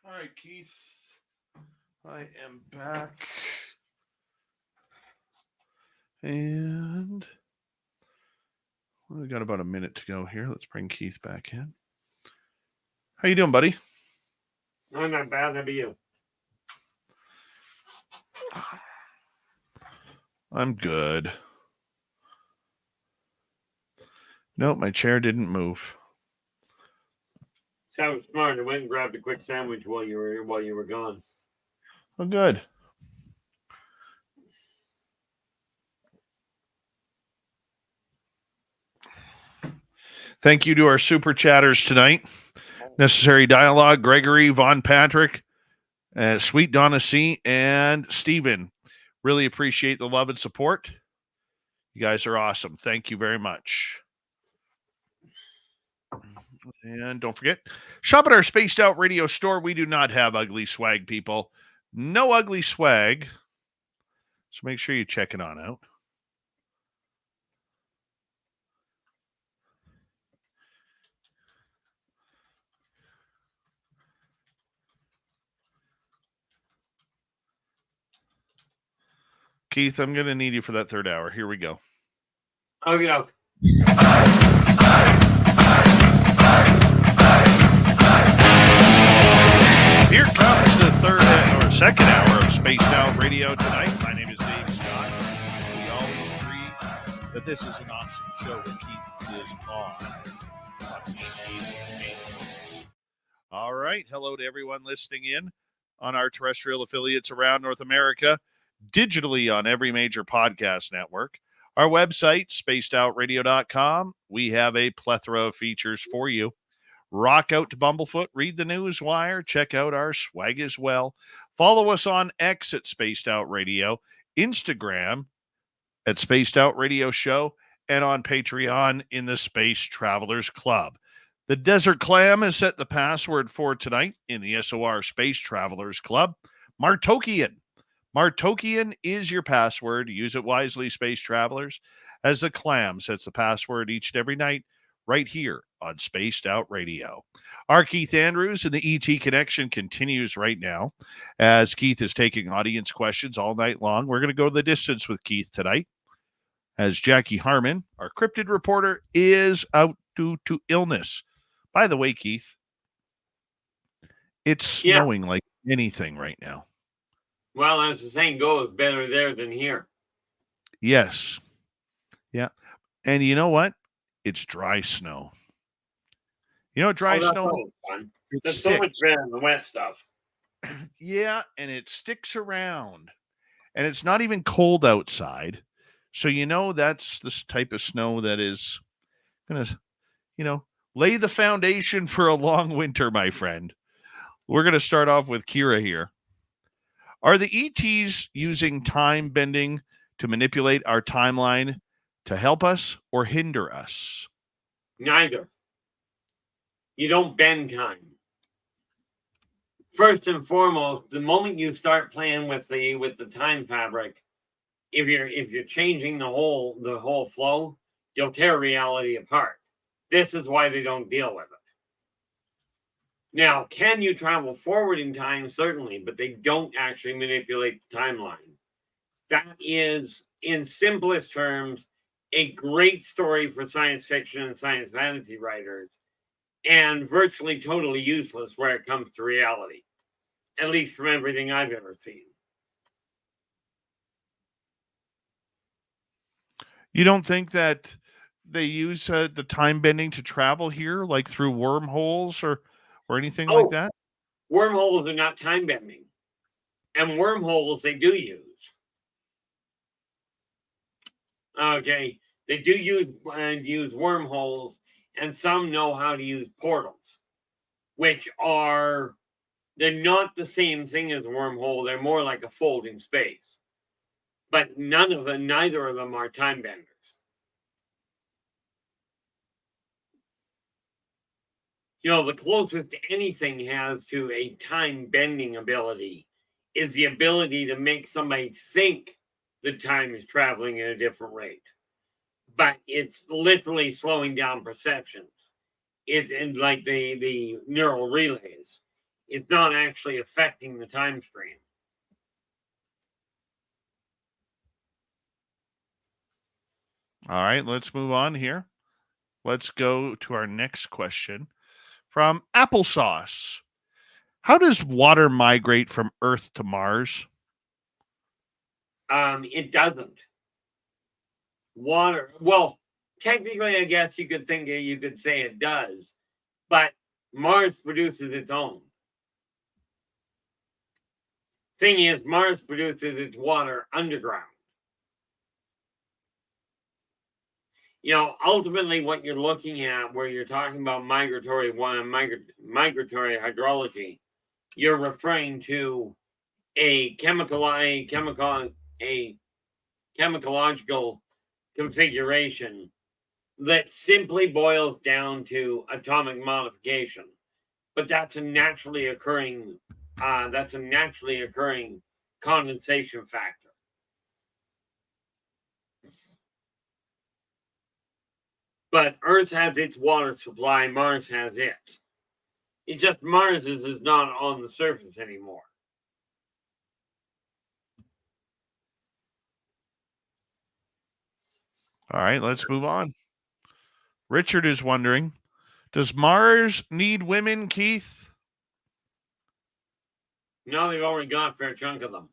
All right, Keith. I am back. And we got about a minute to go here. Let's bring Keith back in. How you doing, buddy? I'm not bad. How about you? I'm good. Nope, my chair didn't move. Sounds smart. I went and grabbed a quick sandwich while you were gone. Oh, good. Thank you to our super chatters tonight. Necessary Dialogue, Gregory, Von Patrick, Sweet Donna C, and Stephen. Really appreciate the love and support. You guys are awesome. Thank you very much. And don't forget, shop at our Spaced Out Radio store. We do not have ugly swag, people. No ugly swag. So make sure you check it on out. Keith, I'm going to need you for that third hour. Here we go. Okay. Here comes the second hour of Spaced Out Radio tonight. My name is Dave Scott. We always agree that this is an awesome show that Keith is on ETs and aliens. All right. Hello to everyone listening in on our terrestrial affiliates around North America, digitally on every major podcast network. Our website, spacedoutradio.com. We have a plethora of features for you. Rock out to Bumblefoot, read the news wire, check out our swag as well. Follow us on X at Spaced Out Radio, Instagram at Spaced Out Radio Show, and on Patreon in the Space Travelers Club. The Desert Clam has set the password for tonight in the SOR Space Travelers Club. Martokian. Martokian is your password. Use it wisely, Space Travelers, as the Clam sets the password each and every night right here on Spaced Out Radio. R Keith Andrews and the ET Connection continues right now as Keith is taking audience questions all night long. We're going to go to the distance with Keith tonight as Jackie Harmon, our cryptid reporter, is out due to illness. By the way, Keith, it's snowing like anything right now. Well, as the saying goes, better there than here. Yes. Yeah. And you know what? It's dry snow. You know, dry snow. Fun. That's so much better than the wet stuff. Yeah, and it sticks around. And it's not even cold outside. So, you know, that's this type of snow that is going to, lay the foundation for a long winter, my friend. We're going to start off with Kira here. Are the ETs using time bending to manipulate our timeline to help us or hinder us? Neither. You don't bend time. First and foremost, the moment you start playing with the time fabric, if you're changing the whole flow, you'll tear reality apart. This is why they don't deal with it. Now, can you travel forward in time? Certainly, but they don't actually manipulate the timeline. That is, in simplest terms, a great story for science fiction and science fantasy writers, and virtually totally useless where it comes to reality, at least from everything I've ever seen. You don't think that they use the time bending to travel here, like through wormholes or anything like that? Wormholes are not time bending, and wormholes they do use. Okay, they do use wormholes, and some know how to use portals, which they're not the same thing as a wormhole. They're more like a folding space, but neither of them are time benders. The closest anything has to a time bending ability is the ability to make somebody think the time is traveling at a different rate. But it's literally slowing down perceptions. It's in like the neural relays. it's not actually affecting the time stream. All right, let's move on here. Let's go to our next question from Applesauce. How does water migrate from Earth to Mars? It doesn't. Water, well, technically, I guess you could say it does, but Mars produces its own. Thing is, Mars produces its water underground. You know, ultimately, what you're looking at, where you're talking about migratory hydrology, you're referring to a chemicalogical configuration that simply boils down to atomic modification. But that's a naturally occurring condensation factor. But Earth has its water supply, Mars has its. It's just Mars is not on the surface anymore. All right, let's move on. Richard is wondering, does Mars need women, Keith? No, they've already got a fair chunk of them.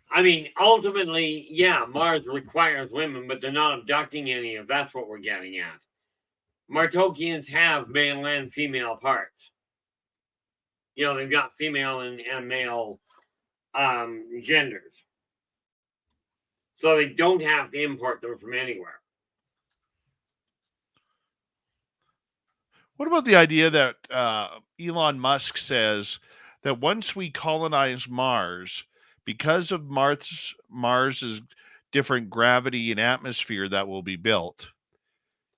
I mean, ultimately, yeah, Mars requires women, but they're not abducting any if that's what we're getting at. Martokians have male and female parts. You know, they've got female and male genders. So they don't have to import them from anywhere. What about the idea that Elon Musk says that once we colonize Mars, because of Mars's different gravity and atmosphere that will be built,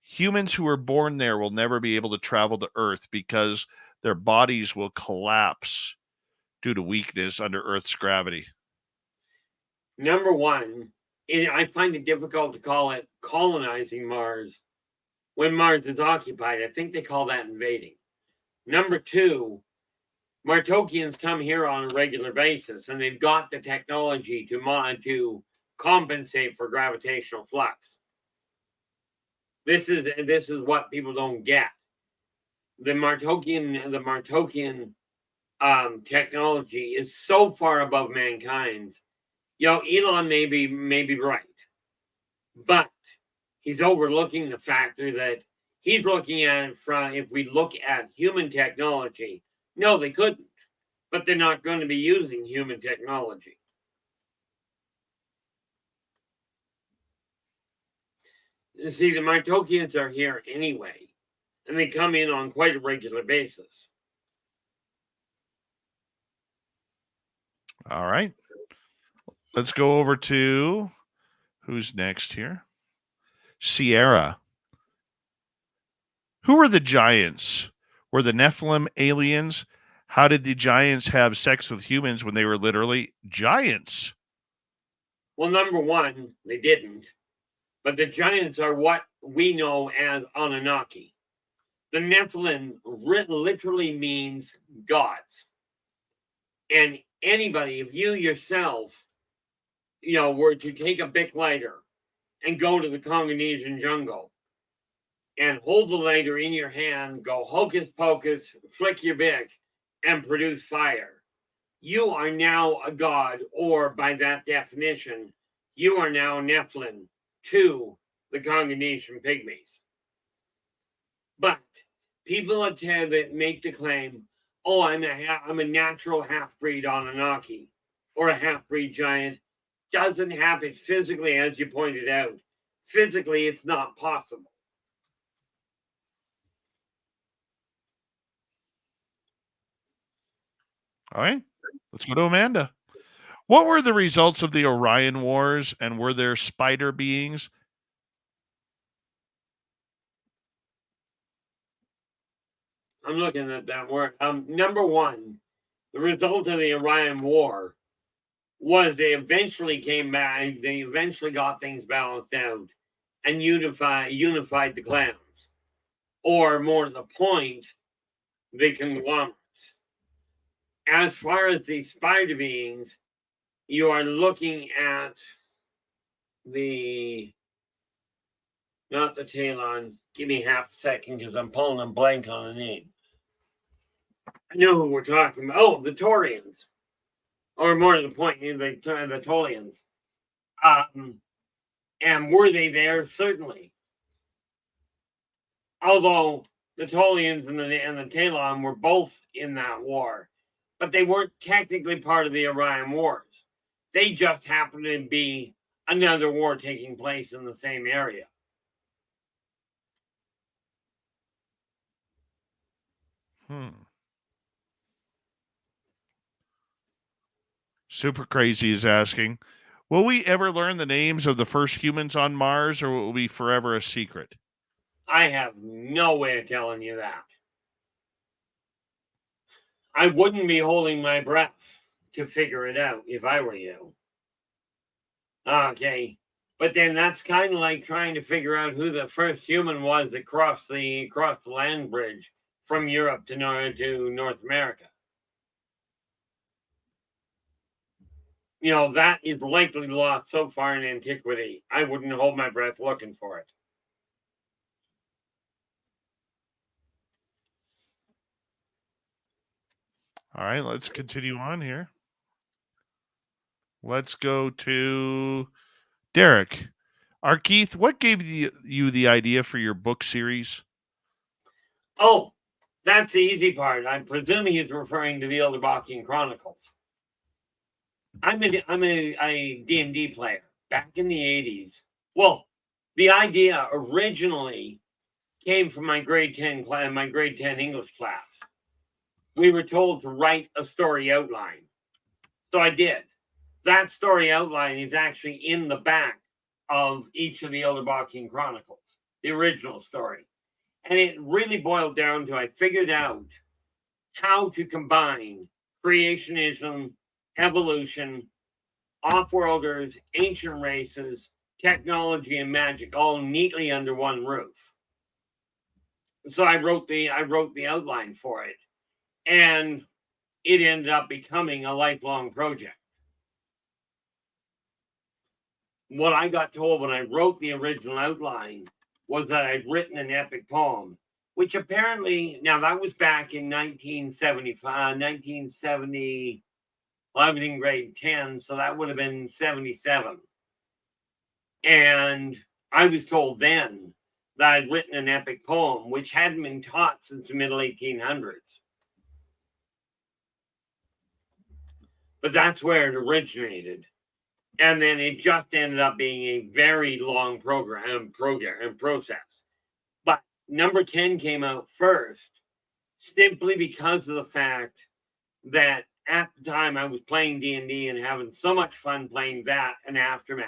humans who are born there will never be able to travel to Earth because their bodies will collapse due to weakness under Earth's gravity? Number one, I find it difficult to call it colonizing Mars when Mars is occupied. I think they call that invading. Number two, Martokians come here on a regular basis, and they've got the technology to compensate for gravitational flux. This is what people don't get. The Martokian technology is so far above mankind's. You know, Elon may be right, but he's overlooking the factor that he's looking at it from, if we look at human technology, no, they couldn't, but they're not going to be using human technology. You see, the Martokians are here anyway, and they come in on quite a regular basis. All right. Let's go over to who's next here. Sierra. Who were the giants? Were the Nephilim aliens? How did the giants have sex with humans when they were literally giants? Well, number one, they didn't. But the giants are what we know as Anunnaki. The Nephilim literally means gods. And anybody, if you yourself, you know, were to take a Bic lighter and go to the Congolesian jungle and hold the lighter in your hand, go hocus pocus, flick your Bic, and produce fire, you are now a god, or by that definition, you are now Nephilim to the Congolesian pygmies. But people that make the claim, oh, I'm a natural half-breed Anunnaki or a half-breed giant, doesn't happen physically, as you pointed out. Physically, it's not possible. All right, let's go to Amanda. What were the results of the Orion Wars, and were there spider beings? I'm looking at that word. Number one, the result of the Orion War was they eventually came back. They eventually got things balanced out and unified the clans. Or more to the point, the conglomerates. As far as the spider beings, you are looking at not the Talon. Give me half a second because I'm pulling a blank on the name. I know who we're talking about. Oh, the Taurians. Or more to the point, the Tolians. And were they there? Certainly. Although the Tolians and the Talon were both in that war, but they weren't technically part of the Orion Wars. They just happened to be another war taking place in the same area. Super Crazy is asking, will we ever learn the names of the first humans on Mars, or will it be forever a secret? I have no way of telling you that. I wouldn't be holding my breath to figure it out if I were you. Okay. But then that's kind of like trying to figure out who the first human was that crossed the land bridge from Europe to North America. You know, that is likely lost so far in antiquity. I wouldn't hold my breath looking for it. All right, let's continue on here. Let's go to Derek. R Keith, what gave you the idea for your book series? Oh, that's the easy part. I presume he's referring to the Elderbachian Chronicles. I'm a D&D player back in the 80s. Well, the idea originally came from my grade 10 English class. We were told to write a story outline. So I did. That story outline is actually in the back of each of the Elderbachian Chronicles, the original story. And it really boiled down to, I figured out how to combine creationism, evolution, off-worlders, ancient races, technology, and magic all neatly under one roof. So I wrote the outline for it, and it ended up becoming a lifelong project. What I got told when I wrote the original outline was that I'd written an epic poem, which apparently, now that was back in 1970. Well, I was in grade 10, so that would have been 77. And I was told then that I'd written an epic poem, which hadn't been taught since the middle 1800s. But that's where it originated. And then it just ended up being a very long process. But number 10 came out first, simply because of the fact that at the time I was playing D&D and having so much fun playing that and Aftermath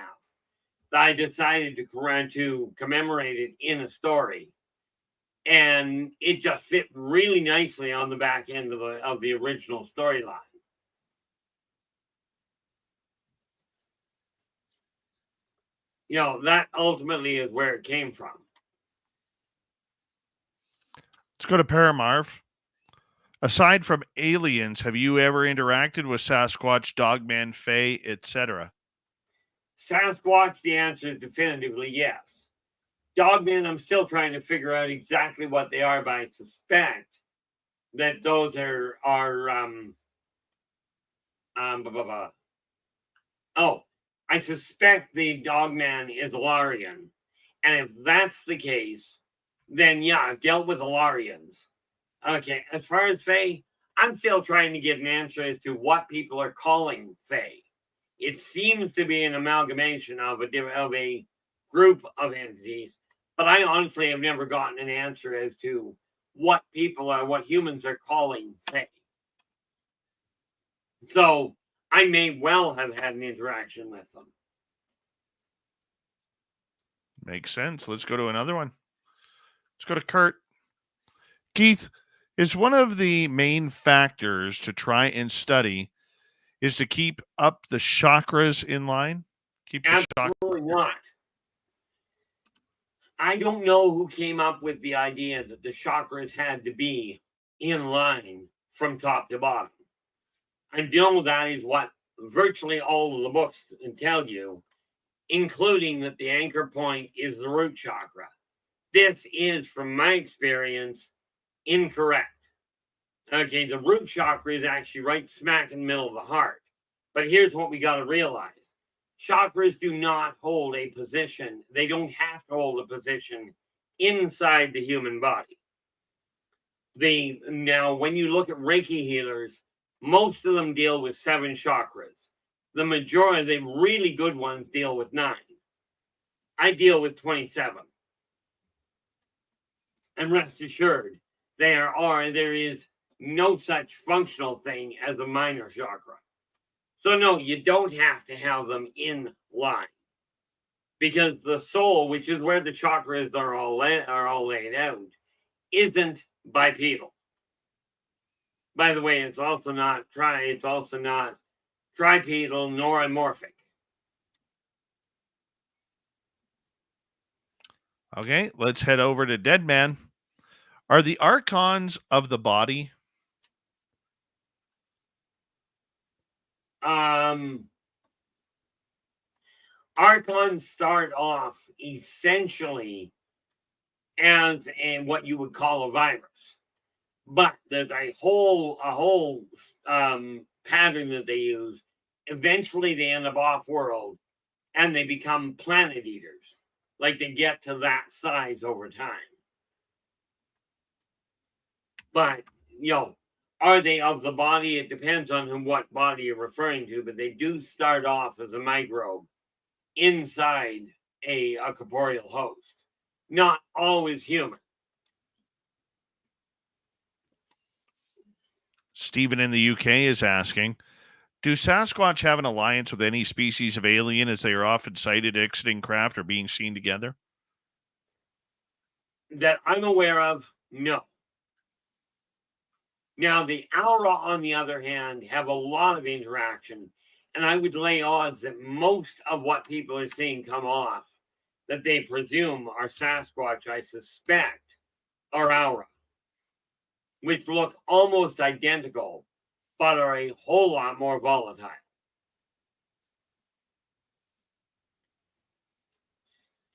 that I decided to commemorate it in a story. And it just fit really nicely on the back end of the original storyline. You know, that ultimately is where it came from. Let's go to Paramarv. Aside from aliens, have you ever interacted with Sasquatch, Dogman, Fae, etc.? Sasquatch, the answer is definitively yes. Dogman, I'm still trying to figure out exactly what they are, but I suspect that those are I suspect the Dogman is Alarian. And if that's the case, then yeah, I've dealt with Alarians. Okay, as far as Fae, I'm still trying to get an answer as to what people are calling Fae. It seems to be an amalgamation of a group of entities, but I honestly have never gotten an answer as to what humans are calling Fae. So I may well have had an interaction with them. Makes sense. Let's go to another one. Let's go to Kurt. Keith, is one of the main factors to try and study is to keep up the chakras in line? Absolutely not. I don't know who came up with the idea that the chakras had to be in line from top to bottom. I know that is what virtually all of the books tell you, including that the anchor point is the root chakra. This is, from my experience, incorrect. Okay, the root chakra is actually right smack in the middle of the heart. But here's what we got to realize. Chakras do not hold a position. They don't have to hold a position inside the human body. Now, when you look at Reiki healers, most of them deal with 7 chakras. The majority, the really good ones, deal with 9. I deal with 27. And rest assured, there is no such functional thing as a minor chakra. So no, you don't have to have them in line. Because the soul, which is where the chakras are all laid out, isn't bipedal. By the way, it's also not tripedal nor amorphic. Okay, let's head over to Dead Man. Are the archons of the body? Archons start off essentially as what you would call a virus, but there's a whole pattern that they use. Eventually, they end up off-world, and they become planet eaters. Like, they get to that size over time. But are they of the body? It depends on what body you're referring to, but they do start off as a microbe inside a corporeal host. Not always human. Stephen in the UK is asking, do Sasquatch have an alliance with any species of alien, as they are often sighted exiting craft or being seen together? That I'm aware of, no. Now, the Aura, on the other hand, have a lot of interaction, and I would lay odds that most of what people are seeing come off, that they presume are Sasquatch, I suspect, are Aura, which look almost identical, but are a whole lot more volatile.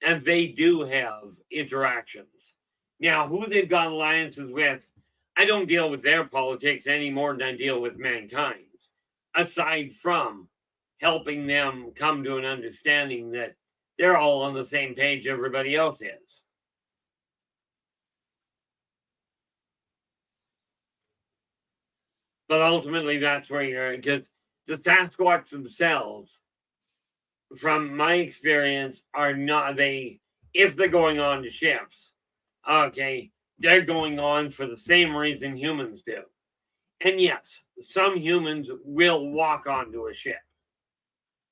And they do have interactions. Now, who they've got alliances with, I don't deal with their politics any more than I deal with mankind's, aside from helping them come to an understanding that they're all on the same page everybody else is. But ultimately, that's where because the Sasquatch themselves, from my experience, are not, if they're going on to ships, okay, they're going on for the same reason humans do. And yes, some humans will walk onto a ship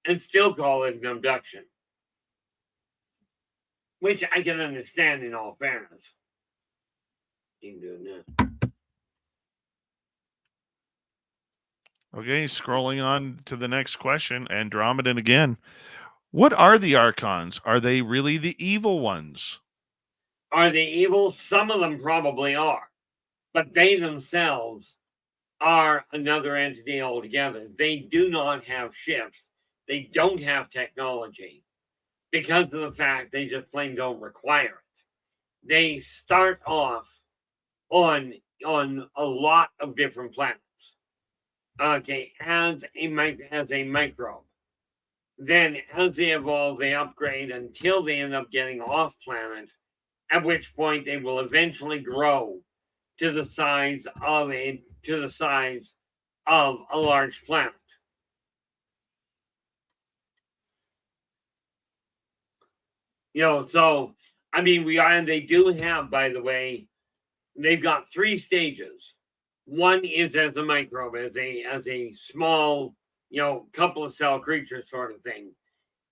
and still call it an abduction, which I can understand in all fairness. You can do it now. Okay, scrolling on to the next question, Andromedan again. What are the archons? Are they really the evil ones? Are they evil? Some of them probably are, but they themselves are another entity altogether. They do not have ships. They don't have technology because of the fact they just plain don't require it. They start off on a lot of different planets. Okay, as a microbe. Then as they evolve, they upgrade until they end up getting off planet, at which point they will eventually grow to the size of a large planet. So I mean, they do have, by the way, they've got 3 stages. One is as a microbe, as a small, couple of cell creature sort of thing.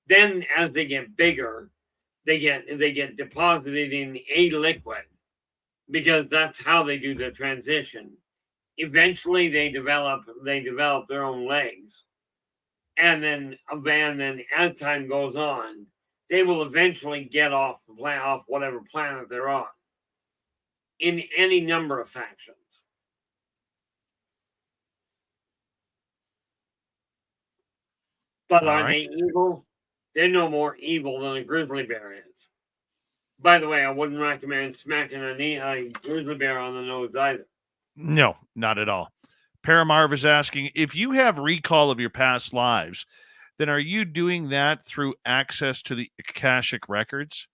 Then as they get bigger, they get deposited in a liquid, because that's how they do the transition. Eventually they develop their own legs. And then as time goes on, they will eventually get off whatever planet they're on, in any number of factions. But All are right. they evil? They're no more evil than a grizzly bear is. By the way, I wouldn't recommend smacking a grizzly bear on the nose either. No, not at all. Paramarv is asking, if you have recall of your past lives, then are you doing that through access to the Akashic records?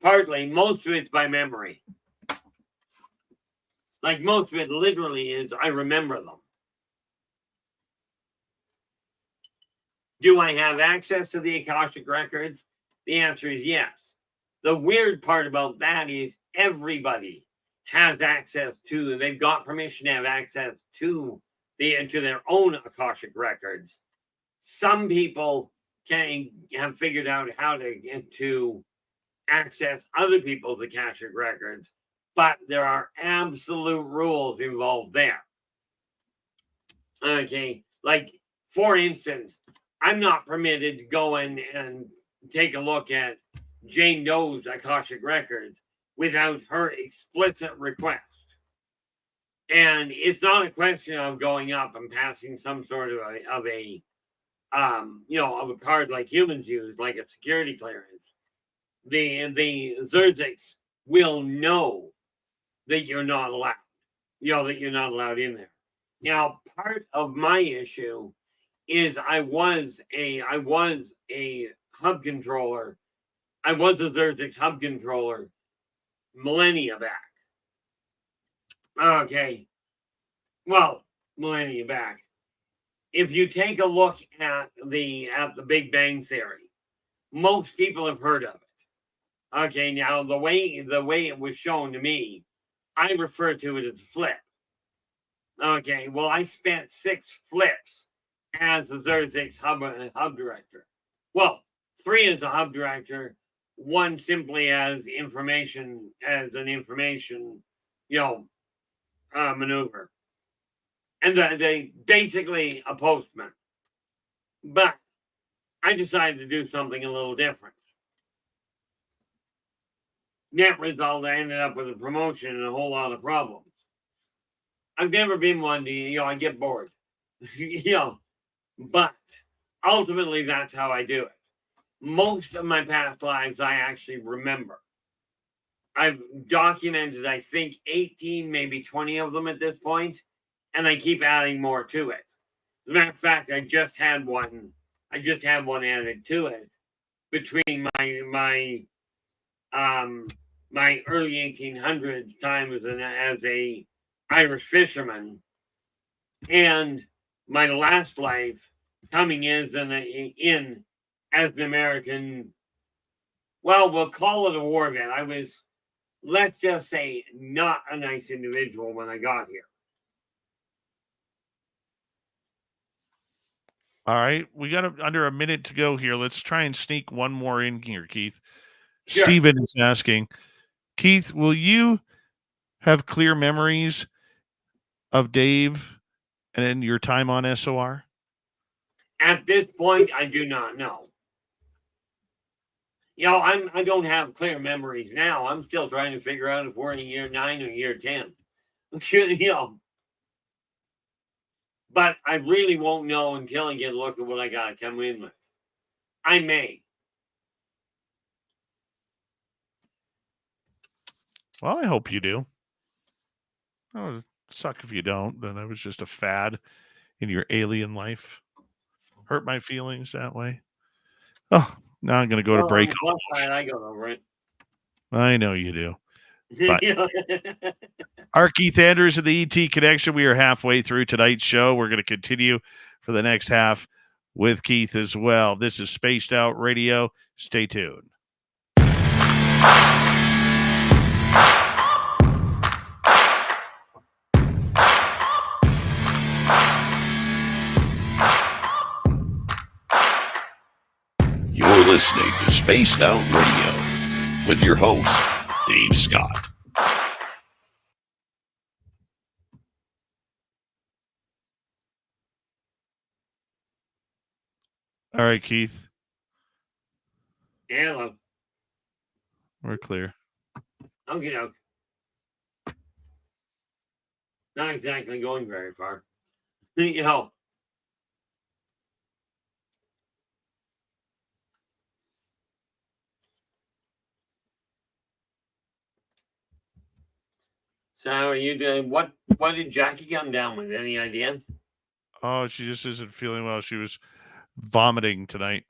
Partly, most of it's by memory. Like most of it literally is, I remember them. Do I have access to the Akashic records? The answer is yes. The weird part about that is everybody has access to, they've got permission to have access to their own Akashic records. Some people have figured out how to get to access other people's Akashic records, but there are absolute rules involved there. Okay, like for instance, I'm not permitted to go in and take a look at Jane Doe's Akashic records without her explicit request. And it's not a question of going up and passing some sort of a card like humans use, like a security clearance. The Zerziks will know that you're not allowed, that you're not allowed in there. Now, part of my issue is I was a hub controller. I was a Zerziks hub controller millennia back. Okay. Well, millennia back. If you take a look at the Big Bang Theory, most people have heard of it. Okay, now the way it was shown to me, I refer to it as a flip. Okay, well, I spent 6 flips as a Zerziks hub director. Well, 3 as a hub director, 1 simply as an information maneuver. And they basically a postman. But I decided to do something a little different. Net result, I ended up with a promotion and a whole lot of problems. I've never been one to, I get bored. But ultimately that's how I do it. Most of my past lives I actually remember. I've documented, I think, 18, maybe 20 of them at this point, and I keep adding more to it. As a matter of fact, I just had one added to it between my early 1800s time as a Irish fisherman and my last life coming in as an American. Well, we'll call it a war vet. I was, let's just say, not a nice individual when I got here. All right. We got under a minute to go here. Let's try and sneak one more in here, Keith. Sure. Stephen is asking, Keith, will you have clear memories of Dave and your time on SOR? At this point, I do not know. I don't have clear memories now. I'm still trying to figure out if we're in year 9 or year 10. But I really won't know until I get a look at what I got to come in with. I may. Well, I hope you do. Oh, it'd suck if you don't, but I was just a fad in your alien life. Hurt my feelings that way. Oh, now I'm going to go to break. I go over it. I know you do. But R Keith Andrews of the ET Connection. We are halfway through tonight's show. We're going to continue for the next half with Keith as well. This is Spaced Out Radio. Stay tuned. You're listening to Spaced Out Radio with your host, Dave Scott. All right, Keith. Hello. We're clear. Okay, doke. Not exactly going very far. So how are you doing? What did Jackie come down with? Any idea? Oh, she just isn't feeling well. She was vomiting tonight.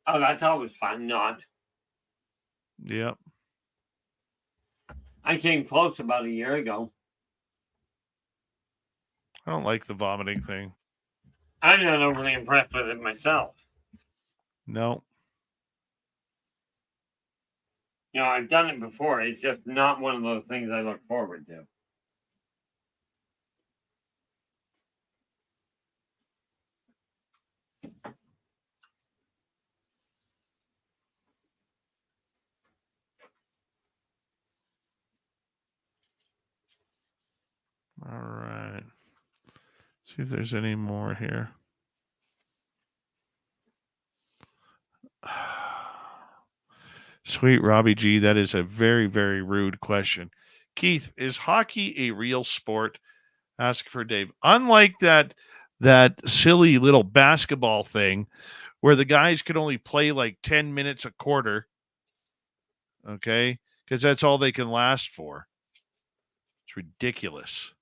Oh, that's always fun. Not. Yep. I came close about a year ago. I don't like the vomiting thing. I'm not overly impressed with it myself. No. You know, I've done it before. It's just not one of those things I look forward to. All right. See if there's any more here. Sweet Robbie G, that is a very, very rude question. Keith, is hockey a real sport? Ask for Dave. Unlike that silly little basketball thing where the guys could only play like 10 minutes a quarter, okay? Because that's all they can last for. It's ridiculous.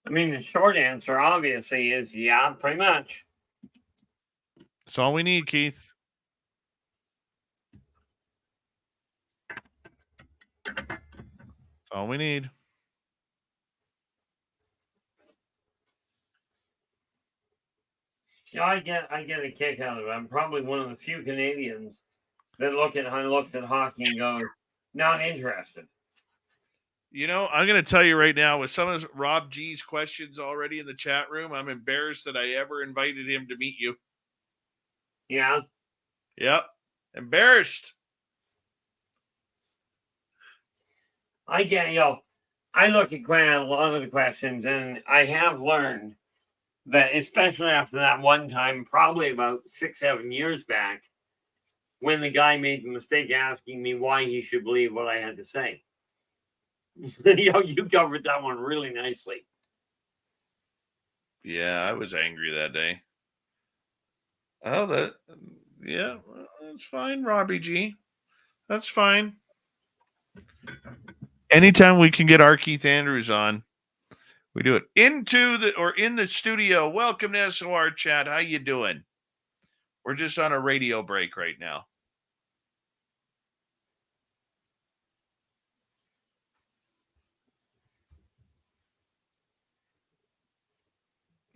I mean, the short answer, obviously, is yeah, pretty much. That's all we need, Keith. That's all we need. Yeah, I get a kick out of it. I'm probably one of the few Canadians that looks at hockey and goes, not interested. You know, I'm going to tell you right now, with some of Rob G's questions already in the chat room, I'm embarrassed that I ever invited him to meet you. Yeah. Yep. Embarrassed. I look at quite a lot of the questions, and I have learned that, especially after that one time, probably about 6-7 years back, when the guy made the mistake asking me why he should believe what I had to say. You covered that one really nicely. Yeah, I was angry that day. Oh, yeah, that's fine, Robbie G. That's fine. Anytime we can get R Keith Andrews on, we do it. In the studio. Welcome to SOR chat. How you doing? We're just on a radio break right now.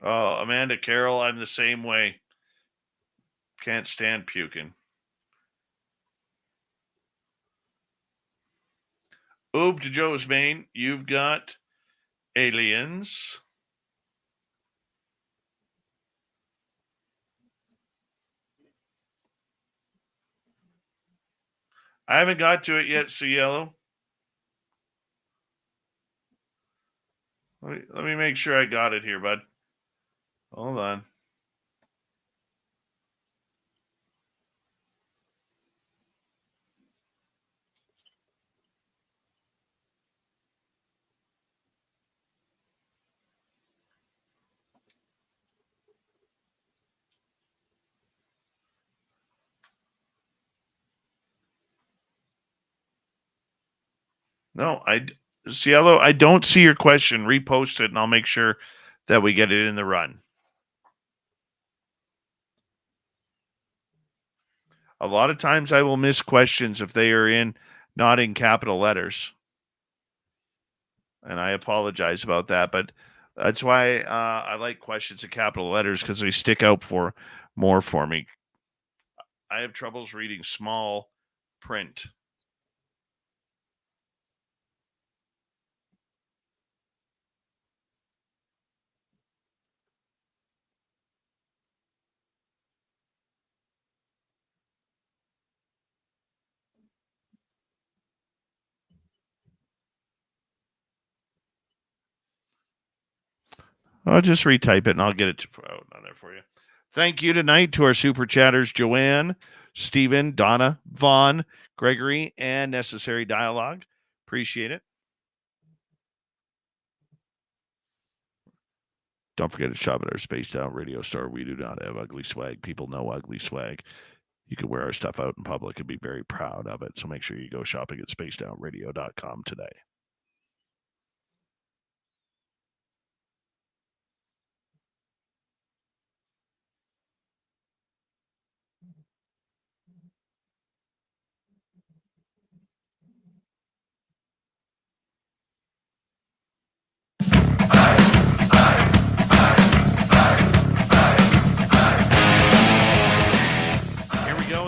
Oh, Amanda Carroll, I'm the same way. Can't stand puking. Oob to Joe's Main, you've got aliens. I haven't got to it yet, Cielo. Let me make sure I got it here, bud. Hold on. No, Cielo, I don't see your question. Repost it, and I'll make sure that we get it in the run. A lot of times I will miss questions if they are not in capital letters. And I apologize about that, but that's why I like questions in capital letters, because they stick out more for me. I have troubles reading small print. I'll just retype it and I'll get it out on there for you. Thank you tonight to our super chatters, Joanne, Stephen, Donna, Vaughn, Gregory, and Necessary Dialogue. Appreciate it. Don't forget to shop at our Spaced Out Radio store. We do not have ugly swag. People know ugly swag. You could wear our stuff out in public and be very proud of it. So make sure you go shopping at spacedoutradio.com today.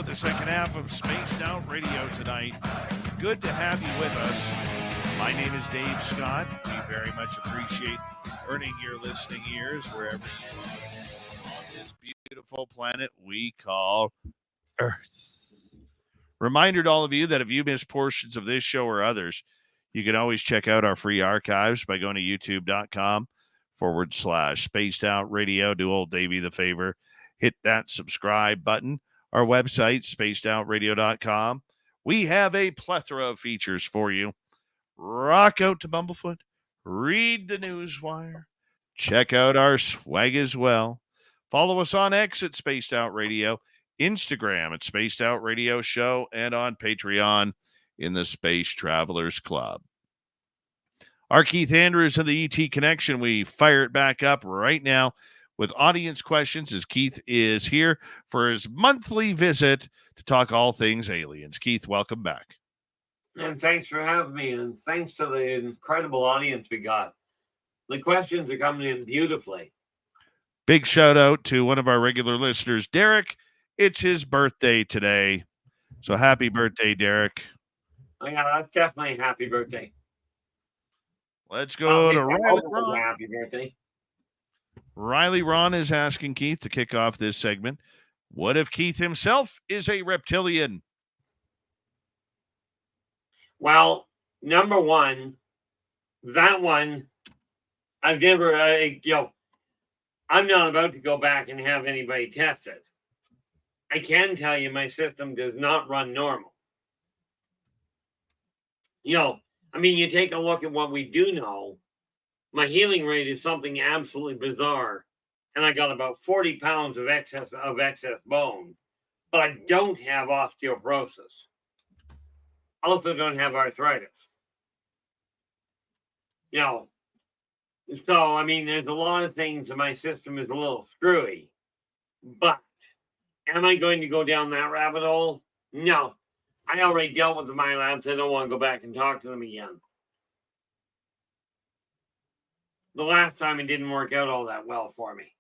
The second half of Spaced Out Radio tonight. Good to have you with us. My name is Dave Scott. We very much appreciate earning your listening ears wherever you are on this beautiful planet we call Earth. Reminder to all of you that if you miss portions of this show or others, you can always check out our free archives by going to youtube.com/Spaced Out Radio. Do old Davey the favor. Hit that subscribe button. Our website, spacedoutradio.com. We have a plethora of features for you. Rock out to Bumblefoot. Read the Newswire. Check out our swag as well. Follow us on X at Spaced Out Radio, Instagram at Spaced Out Radio Show, and on Patreon in the Space Travelers Club. R Keith Andrews of the ET Connection. We fire it back up right now with audience questions as Keith is here for his monthly visit to talk all things aliens. Keith, welcome back. And thanks for having me, and thanks to the incredible audience we got. The questions are coming in beautifully. Big shout out to one of our regular listeners, Derek. It's his birthday today. So happy birthday, Derek. Oh, yeah, that's definitely a happy birthday. Let's go to Riley Ron. Happy birthday. Riley Ron is asking Keith to kick off this segment. What if Keith himself is a reptilian? Well, number one, that one, I've never, I'm not about to go back and have anybody test it. I can tell you my system does not run normal. You take a look at what we do know. My healing rate is something absolutely bizarre. And I got about 40 pounds of excess bone. But I don't have osteoporosis. Also don't have arthritis. So, there's a lot of things that my system is a little screwy. But am I going to go down that rabbit hole? No. I already dealt with the MyLabs. I don't want to go back and talk to them again. The last time it didn't work out all that well for me.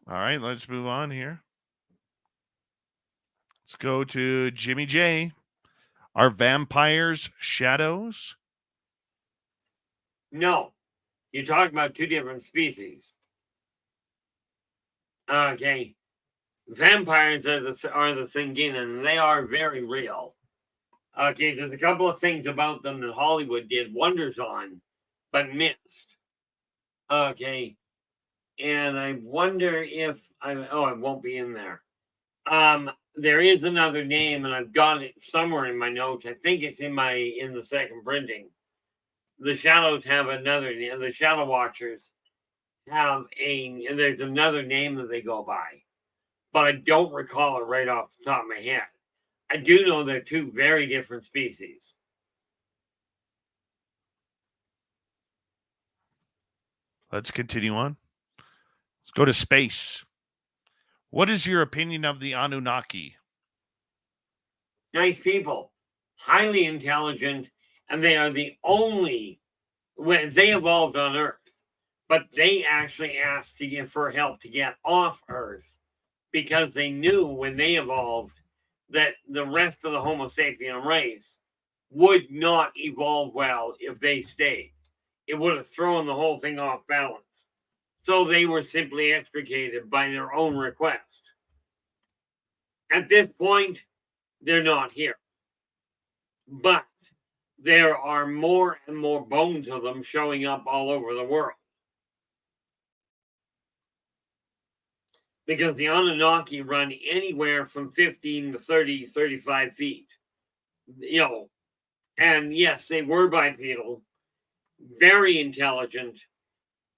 All right, let's move on here. Let's go to Jimmy J. Are vampires shadows? No. You're talking about two different species. Okay. Vampires are the Thingina, and they are very real. Okay, there's a couple of things about them that Hollywood did wonders on, but missed. Okay, and I wonder if it won't be in there. There is another name, and I've got it somewhere in my notes. I think it's in the second printing. The Shadows have another name. The Shadow Watchers have there's another name that they go by, but I don't recall it right off the top of my head. I do know they're two very different species. Let's continue on. Let's go to space. What is your opinion of the Anunnaki? Nice people, highly intelligent, and they are the only, when they evolved on Earth, but they actually asked for help to get off Earth because they knew when they evolved that the rest of the Homo sapien race would not evolve well if they stayed. It would have thrown the whole thing off balance. So they were simply extricated by their own request. At this point, they're not here. But there are more and more bones of them showing up all over the world. Because the Anunnaki run anywhere from 15 to 30, 35 feet. And yes, they were bipedal, very intelligent,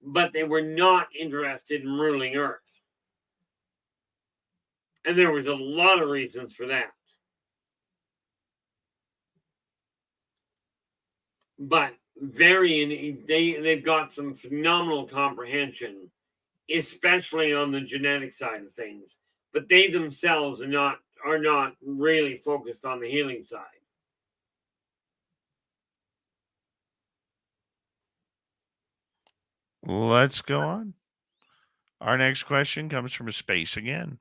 but they were not interested in ruling Earth. And there was a lot of reasons for that. But they've got some phenomenal comprehension, especially on the genetic side of things. But they themselves are not really focused on the healing side. Let's go on. Our next question comes from space again.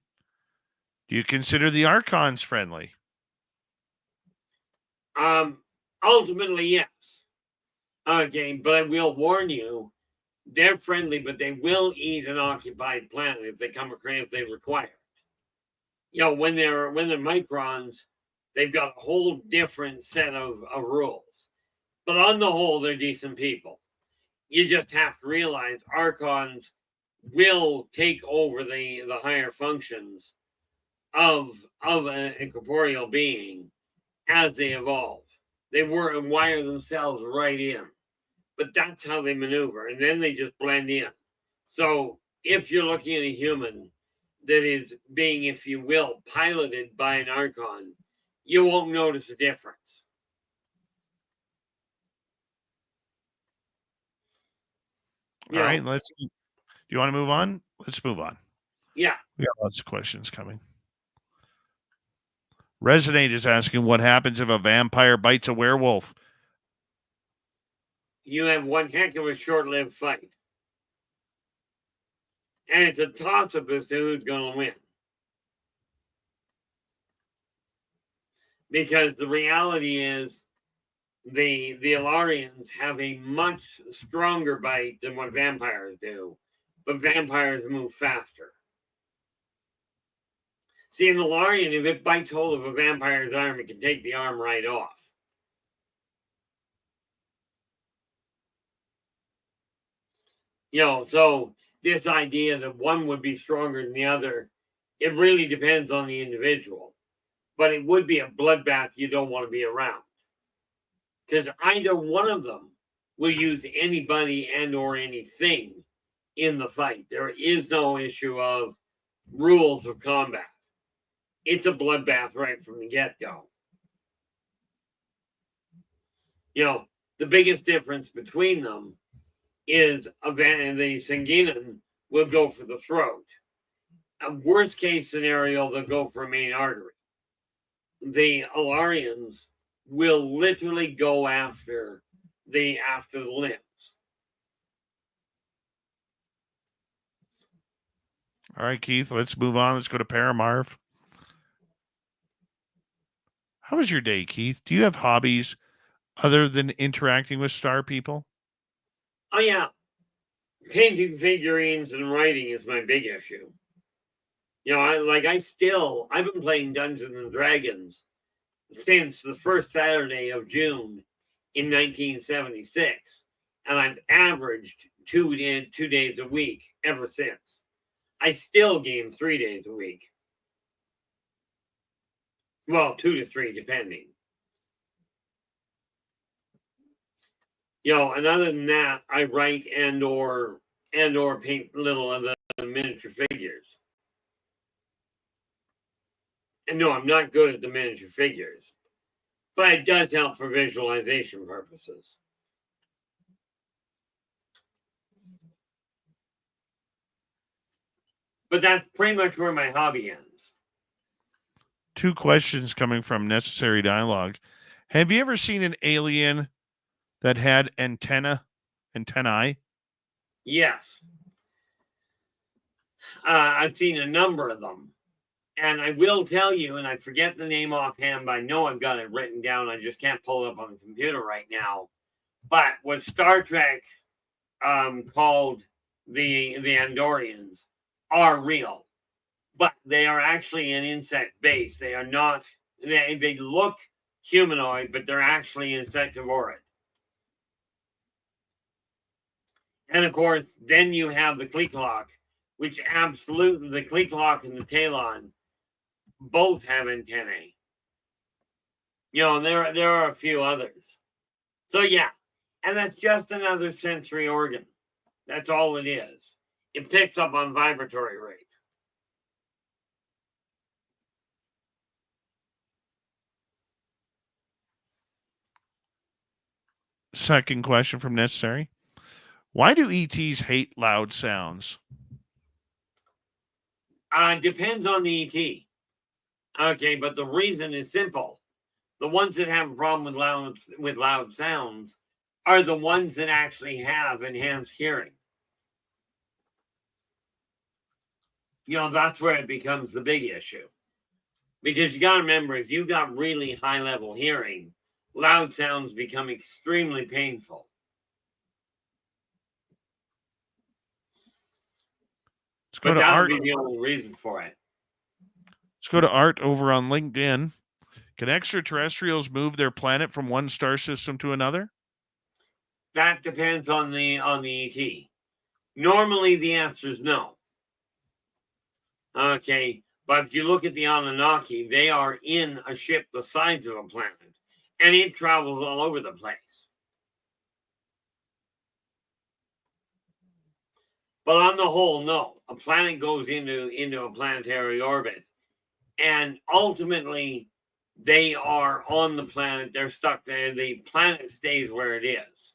Do you consider the Archons friendly? Ultimately, yes. Okay, but I will warn you, they're friendly, but they will eat an occupied planet if they require it. You know, when they're microns, they've got a whole different set of rules. But on the whole, they're decent people. You just have to realize Archons will take over the higher functions of a corporeal being as they evolve. They wire themselves right in. But that's how they maneuver, and then they just blend in. So if you're looking at a human that is being, if you will, piloted by an Archon, you won't notice a difference. All right, do you want to move on? Let's move on. Yeah. We got lots of questions coming. Resonate is asking what happens if a vampire bites a werewolf. You have one heck of a short-lived fight. And it's a toss-up as to who's going to win. Because the reality is the Ilarians have a much stronger bite than what vampires do. But vampires move faster. See, an Ilarian, if it bites hold of a vampire's arm, it can take the arm right off. You know, so this idea that one would be stronger than the other, it really depends on the individual. But it would be a bloodbath you don't want to be around. Because either one of them will use anybody and or anything in the fight. There is no issue of rules of combat. It's a bloodbath right from the get-go. You know, the biggest difference between them is the Sanguinan will go for the throat. A worst case scenario, they'll go for a main artery. The Ilarians will literally go after the limbs. All right, Keith, let's move on. Let's go to Paramarv. How was your day, Keith? Do you have hobbies other than interacting with star people? Oh, yeah. Painting figurines and writing is my big issue. You know, I've been playing Dungeons and Dragons since the first Saturday of June in 1976. And I've averaged two days a week ever since. I still game 3 days a week. Well, 2 to 3, depending. You know, and other than that, I write and or paint little of the miniature figures. And no, I'm not good at the miniature figures, but it does help for visualization purposes. But that's pretty much where my hobby ends. 2 questions coming from Necessary Dialogue. Have you ever seen an alien that had antennae? Yes. I've seen a number of them. And I will tell you, and I forget the name offhand, but I know I've got it written down. I just can't pull it up on the computer right now. But what Star Trek called the Andorians are real. But they are actually an insect base. They are not, they look humanoid, but they're actually insectivorous. And of course, then you have the Kleeklok, which absolutely, the Kleeklok and the Talon both have antennae. You know, there are a few others. So yeah, and that's just another sensory organ. That's all it is. It picks up on vibratory rate. Second question from Necessary. Why do ETs hate loud sounds? Depends on the ET. Okay, but the reason is simple. The ones that have a problem with loud sounds are the ones that actually have enhanced hearing. That's where it becomes the big issue. Because you got to remember, if you got really high level hearing, loud sounds become extremely painful. But that would be the only reason for it. Let's go to Art over on LinkedIn. Can extraterrestrials move their planet from one star system to another? That depends on the ET. Normally, the answer is no. Okay, but if you look at the Anunnaki, they are in a ship the size of a planet, and it travels all over the place. But on the whole, no. A planet goes into a planetary orbit, and ultimately, they are on the planet. They're stuck there. The planet stays where it is.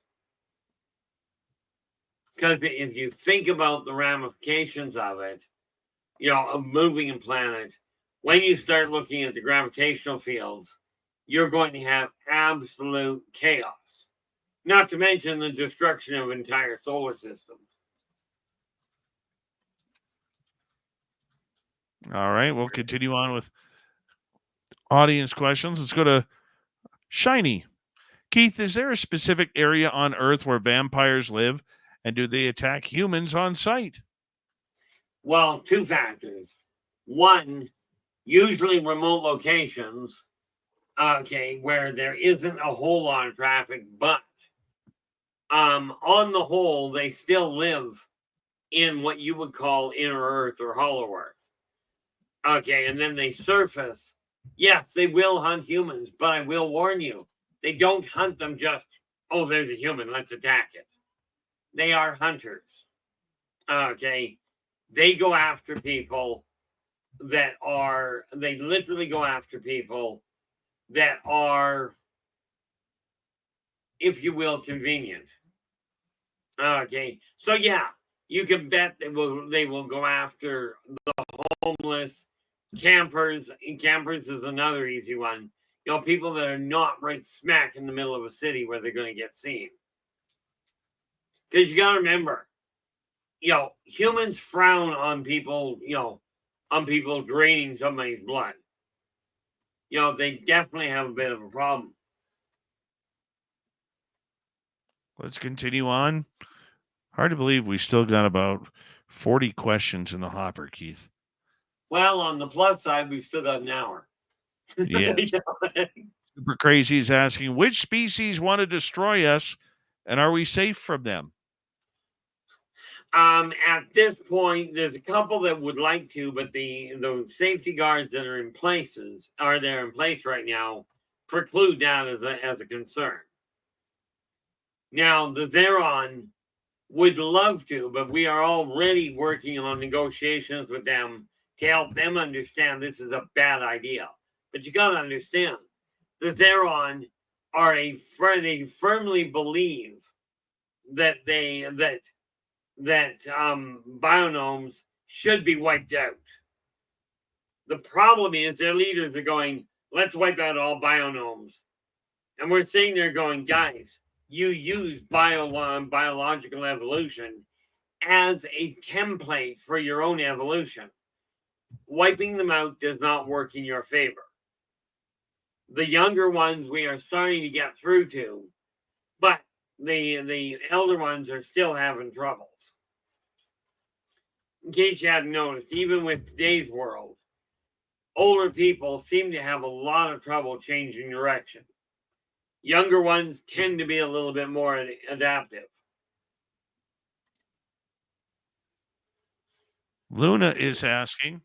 Because if you think about the ramifications of it, of moving a planet, when you start looking at the gravitational fields, you're going to have absolute chaos. Not to mention the destruction of entire solar systems. All right, we'll continue on with audience questions. Let's go to Shiny. Keith, is there a specific area on Earth where vampires live, and do they attack humans on sight? Well, two factors. One, usually remote locations, where there isn't a whole lot of traffic, but on the whole, they still live in what you would call inner Earth or hollow Earth. Okay, and then they surface. Yes, they will hunt humans, but I will warn you, they don't hunt them just, oh, there's a human, let's attack it. They are hunters. Okay, they go after people they literally go after people that are, if you will, convenient. Okay, so yeah, you can bet they will go after the homeless, campers. And campers is another easy one. People that are not right smack in the middle of a city where they're going to get seen. Because you got to remember, humans frown on people, on people draining somebody's blood. They definitely have a bit of a problem. Let's continue on. Hard to believe we still got about 40 questions in the hopper, Keith. Well, on the plus side, we've still got an hour. Yeah. Super Crazy is asking, which species want to destroy us, and are we safe from them? At this point, there's a couple that would like to, but the safety guards that are in place right now preclude that as a concern. Now, the Zeron would love to, but we are already working on negotiations with them to help them understand this is a bad idea. But you got to understand, the Zeron are they firmly believe that bionomes should be wiped out. The problem is their leaders are going, let's wipe out all bionomes. And we're sitting there going, guys, you use biological evolution as a template for your own evolution. Wiping them out does not work in your favor. The younger ones we are starting to get through to, but the elder ones are still having troubles. In case you hadn't noticed, even with today's world, older people seem to have a lot of trouble changing direction. Younger ones tend to be a little bit more adaptive. Luna is asking,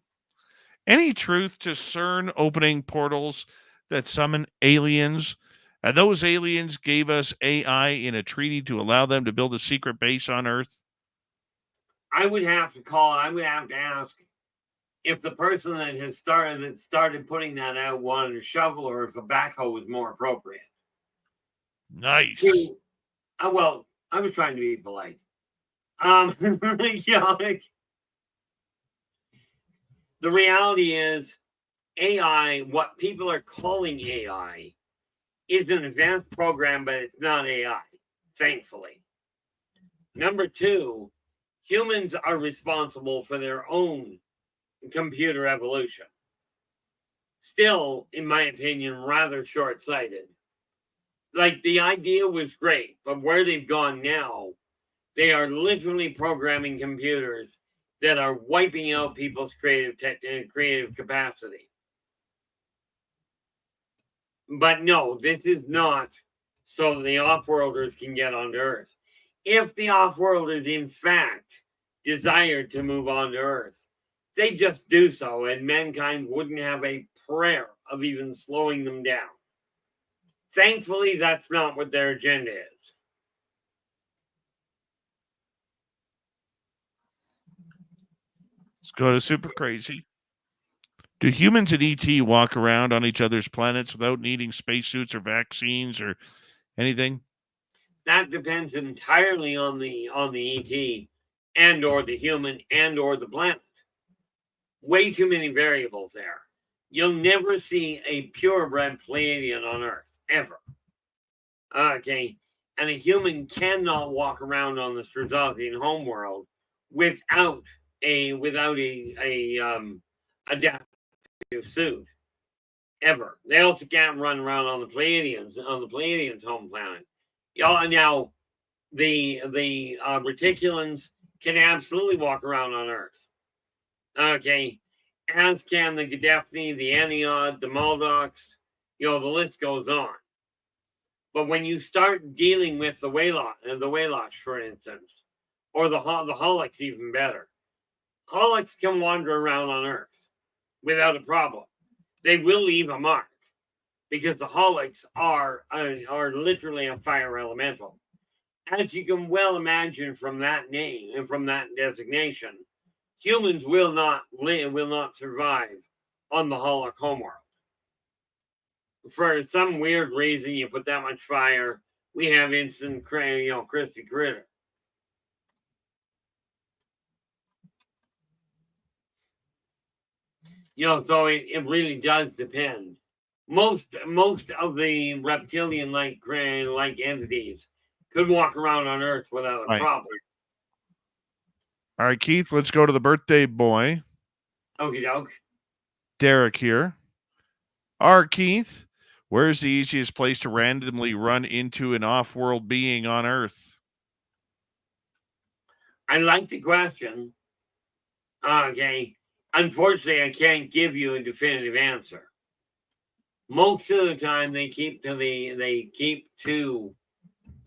any truth to CERN opening portals that summon aliens, and those aliens gave us AI in a treaty to allow them to build a secret base on Earth? I would have to ask if the person that started putting that out wanted a shovel or if a backhoe was more appropriate. Nice. Well, I was trying to be polite. Like, the reality is AI, what people are calling AI, is an advanced program, but it's not AI, thankfully. Number two, humans are responsible for their own computer evolution. Still, in my opinion, rather short-sighted. Like, the idea was great, but where they've gone now, they are literally programming computers that are wiping out people's creative capacity. But no, this is not so the off-worlders can get onto Earth. If the off-worlders, in fact, desired to move on to Earth, they just do so, and mankind wouldn't have a prayer of even slowing them down. Thankfully, that's not what their agenda is. Let's go to Super Crazy. Do humans and ET walk around on each other's planets without needing spacesuits or vaccines or anything? That depends entirely on the ET and or the human and or the planet. Way too many variables there. You'll never see a purebred Pleiadian on Earth, ever. Okay, and a human cannot walk around on the Strazothian homeworld without a adaptive suit, ever. They also can't run around on the Pleiadians' home planet. Now, the Reticulans can absolutely walk around on Earth. Okay, as can the Gadefni, the Aniod, the Maldocs, the list goes on. But when you start dealing with the Waylosh, for instance, or the Holics, even better, Holics can wander around on Earth without a problem. They will leave a mark because the Holics are literally a fire elemental. As you can well imagine from that name and from that designation, humans will not survive on the Holic homeworld. For some weird reason, you put that much fire, we have instant, crispy critter. So it really does depend. Most of the reptilian-like entities could walk around on Earth without a problem. All right, Keith, let's go to the birthday boy. Okie doke. Derek here. R Keith, where's the easiest place to randomly run into an off-world being on Earth? I like the question. Okay. Unfortunately, I can't give you a definitive answer. Most of the time, they keep to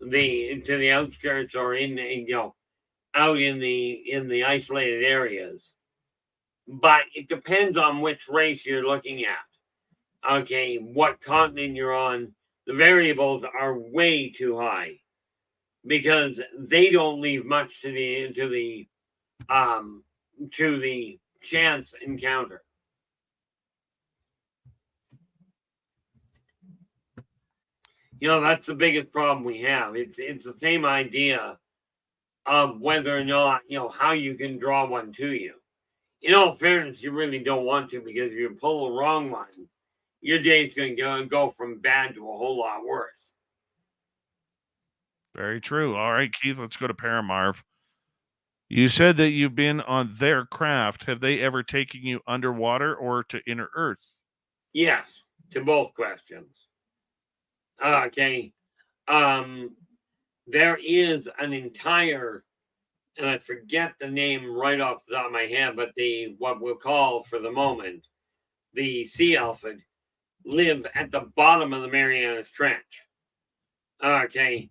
the outskirts or out in the isolated areas. But it depends on which race you're looking at. Okay, what continent you're on. The variables are way too high because they don't leave much to the chance encounter. That's the biggest problem we have. It's the same idea of whether or not, how you can draw one to you. In all fairness, you really don't want to, because if you pull the wrong one, your day's going to go from bad to a whole lot worse. Very true. All right, Keith, let's go to Paramarv. You said that you've been on their craft. Have they ever taken you underwater or to inner Earth? Yes, to both questions. Okay. There is an entire, and I forget the name right off the top of my head, but what we'll call for the moment, the Sea Alphid, live at the bottom of the Marianas Trench. Okay.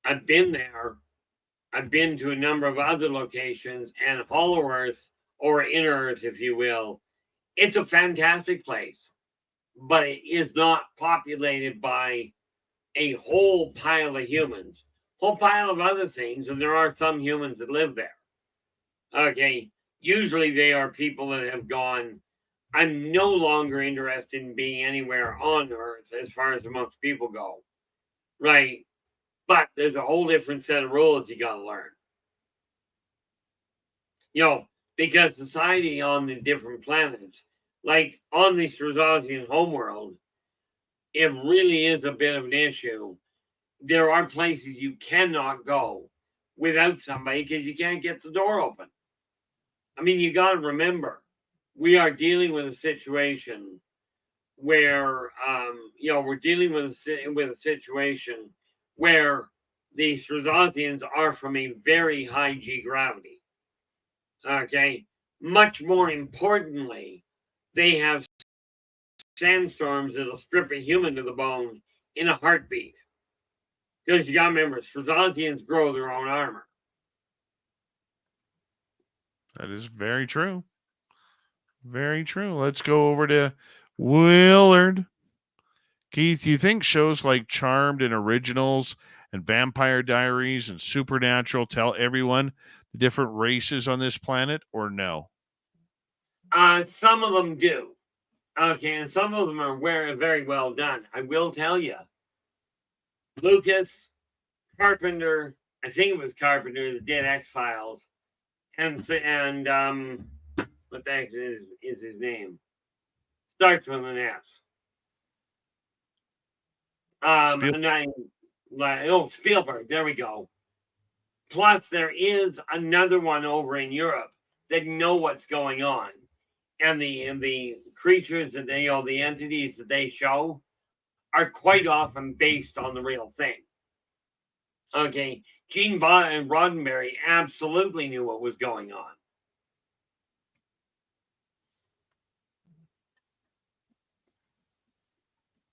I've been there. I've been to a number of other locations, and Hollow Earth, or Inner Earth, if you will, it's a fantastic place, but it is not populated by a whole pile of humans, whole pile of other things, and there are some humans that live there. Okay. Usually they are people that have gone, I'm no longer interested in being anywhere on Earth as far as amongst people go. Right. But there's a whole different set of rules you got to learn. Because society on the different planets, like on the Strazazian homeworld, it really is a bit of an issue. There are places you cannot go without somebody because you can't get the door open. I mean, you got to remember, we are dealing with a situation where, we're dealing with a situation where the Strazazians are from a very high G gravity. Okay. Much more importantly, they have sandstorms that'll strip a human to the bone in a heartbeat. Because you got to remember, Strazazians grow their own armor. That is very true. Very true. Let's go over to Willard. Keith, you think shows like Charmed and Originals and Vampire Diaries and Supernatural tell everyone the different races on this planet, or no? Some of them do. Okay, and some of them are very well done. I will tell you, Lucas, Carpenter, I think it was Carpenter that did X-Files, and what the heck is his name? Starts with an S. Spielberg. There we go. Plus, there is another one over in Europe that know what's going on, and the creatures that the entities that they show are quite often based on the real thing. Okay, Gene Roddenberry absolutely knew what was going on.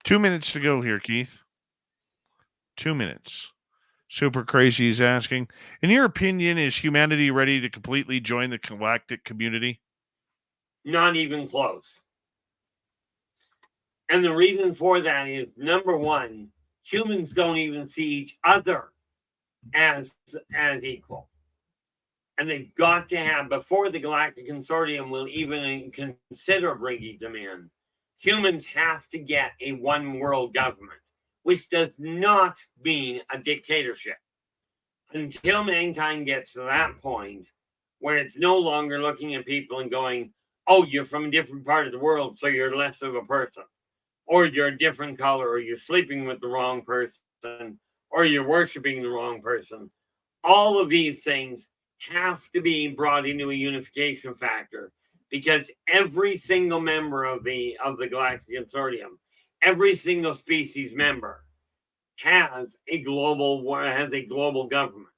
Two minutes to go here, Keith. 2 minutes. Super Crazy is asking, in your opinion, is humanity ready to completely join the galactic community? Not even close. And the reason for that is, number one, humans don't even see each other as equal. And they've got to have, before the Galactic Consortium will even consider bringing them in, humans have to get a one world government, which does not mean a dictatorship. Until mankind gets to that point where it's no longer looking at people and going, oh, you're from a different part of the world, so you're less of a person, or you're a different color, or you're sleeping with the wrong person, or you're worshiping the wrong person. All of these things have to be brought into a unification factor, because every single member of the Galactic Consortium, every single species member has a global government.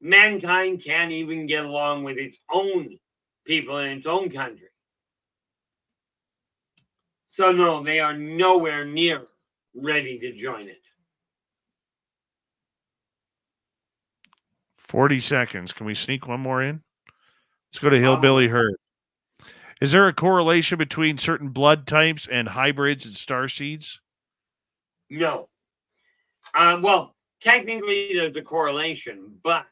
Mankind can't even get along with its own people in its own country. So no, they are nowhere near ready to join it. 40 seconds. Can we sneak one more in? Let's go to Hillbilly Herd. Is there a correlation between certain blood types and hybrids and starseeds? No. Well, technically there's a correlation, but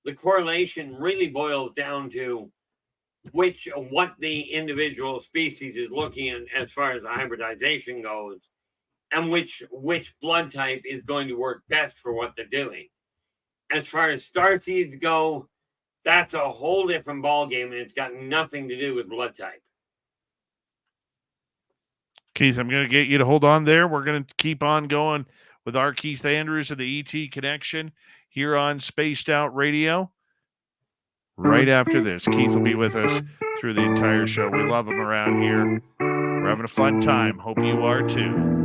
the correlation really boils down to what the individual species is looking at as far as the hybridization goes, and which blood type is going to work best for what they're doing. As far as starseeds go, that's a whole different ballgame, and it's got nothing to do with blood type. Keith, I'm going to get you to hold on there. We're going to keep on going with R Keith Andrews of the ET Connection here on Spaced Out Radio. Right after this, Keith will be with us through the entire show. We love him around here. We're having a fun time. Hope you are too.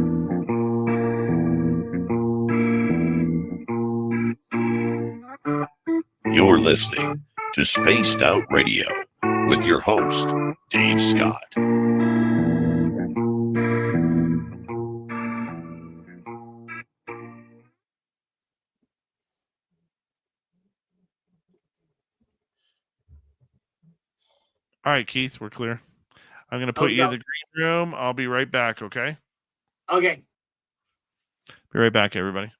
You're listening to Spaced Out Radio with your host, Dave Scott. All right, Keith, we're clear. I'm going to put you in the green room. I'll be right back, okay? Okay. Be right back, everybody.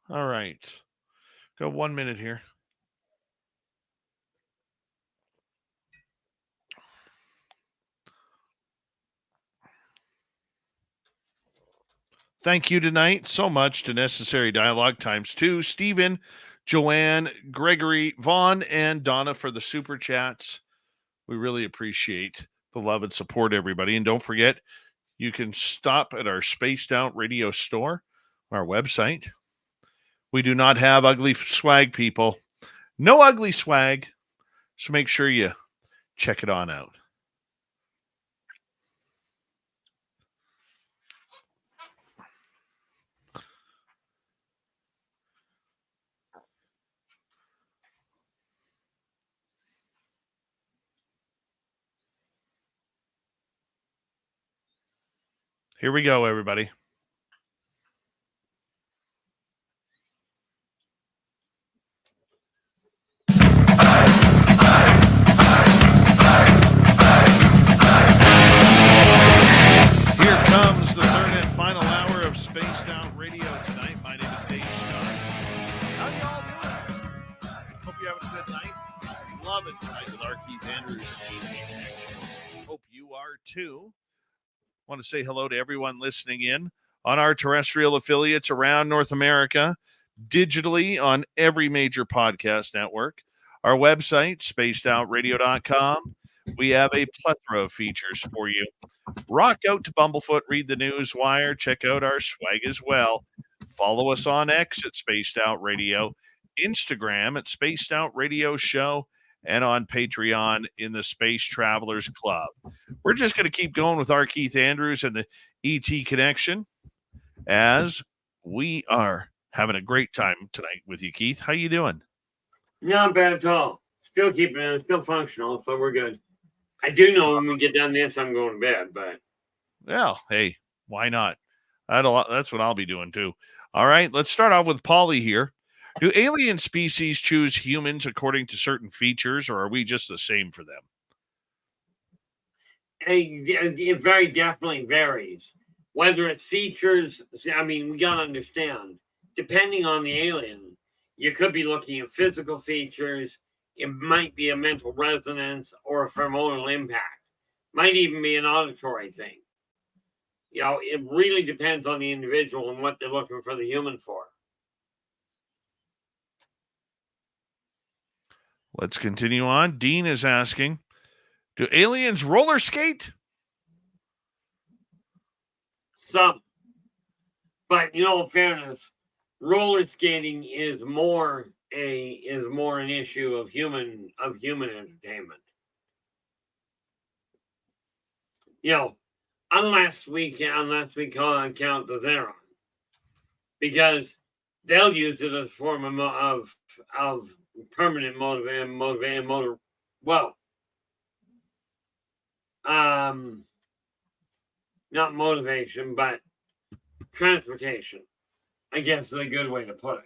All right. Got 1 minute here. Thank you tonight so much to Necessary Dialogue ×2, Stephen, Joanne, Gregory, Vaughn, and Donna for the super chats. We really appreciate the love and support, everybody. And don't forget, you can stop at our Spaced Out Radio store, our website. We do not have ugly swag, people. No ugly swag. So make sure you check it on out. Here we go, everybody. Here comes the third and final hour of Spaced Out Radio tonight. My name is Dave Scott. How y'all doing? Hope you're having a good night. Love it tonight with R Keith Andrews and ET Contactee. Hope you are too. Want to say hello to everyone listening in on our terrestrial affiliates around North America, digitally on every major podcast network. Our website, spacedoutradio.com. We have a plethora of features for you. Rock out to Bumblefoot, read the news wire, check out our swag as well. Follow us on X at Spaced Out Radio, Instagram at Spaced Out Radio Show, and on Patreon in the Space Travelers Club. We're just going to keep going with R Keith Andrews and the ET Connection as we are having a great time tonight with you, Keith. How you doing? Not bad at all. Still keeping it, still functional, so we're good. I do know when we get done this, I'm going to bed, but. Well, hey, why not? That's what I'll be doing too. All right, let's start off with Polly here. Do alien species choose humans according to certain features, or are we just the same for them? It very definitely varies. Whether it's features, I mean, we got to understand, depending on the alien, you could be looking at physical features. It might be a mental resonance or a hormonal impact. Might even be an auditory thing. You know, it really depends on the individual and what they're looking for the human for. Let's continue on. Dean is asking, do aliens roller skate? Some. But, you know, in fairness, roller skating is more an issue of human entertainment. You know, unless we count the Zeron, because they'll use it as a form of permanent motor. Well, not motivation, but transportation, I guess is a good way to put it.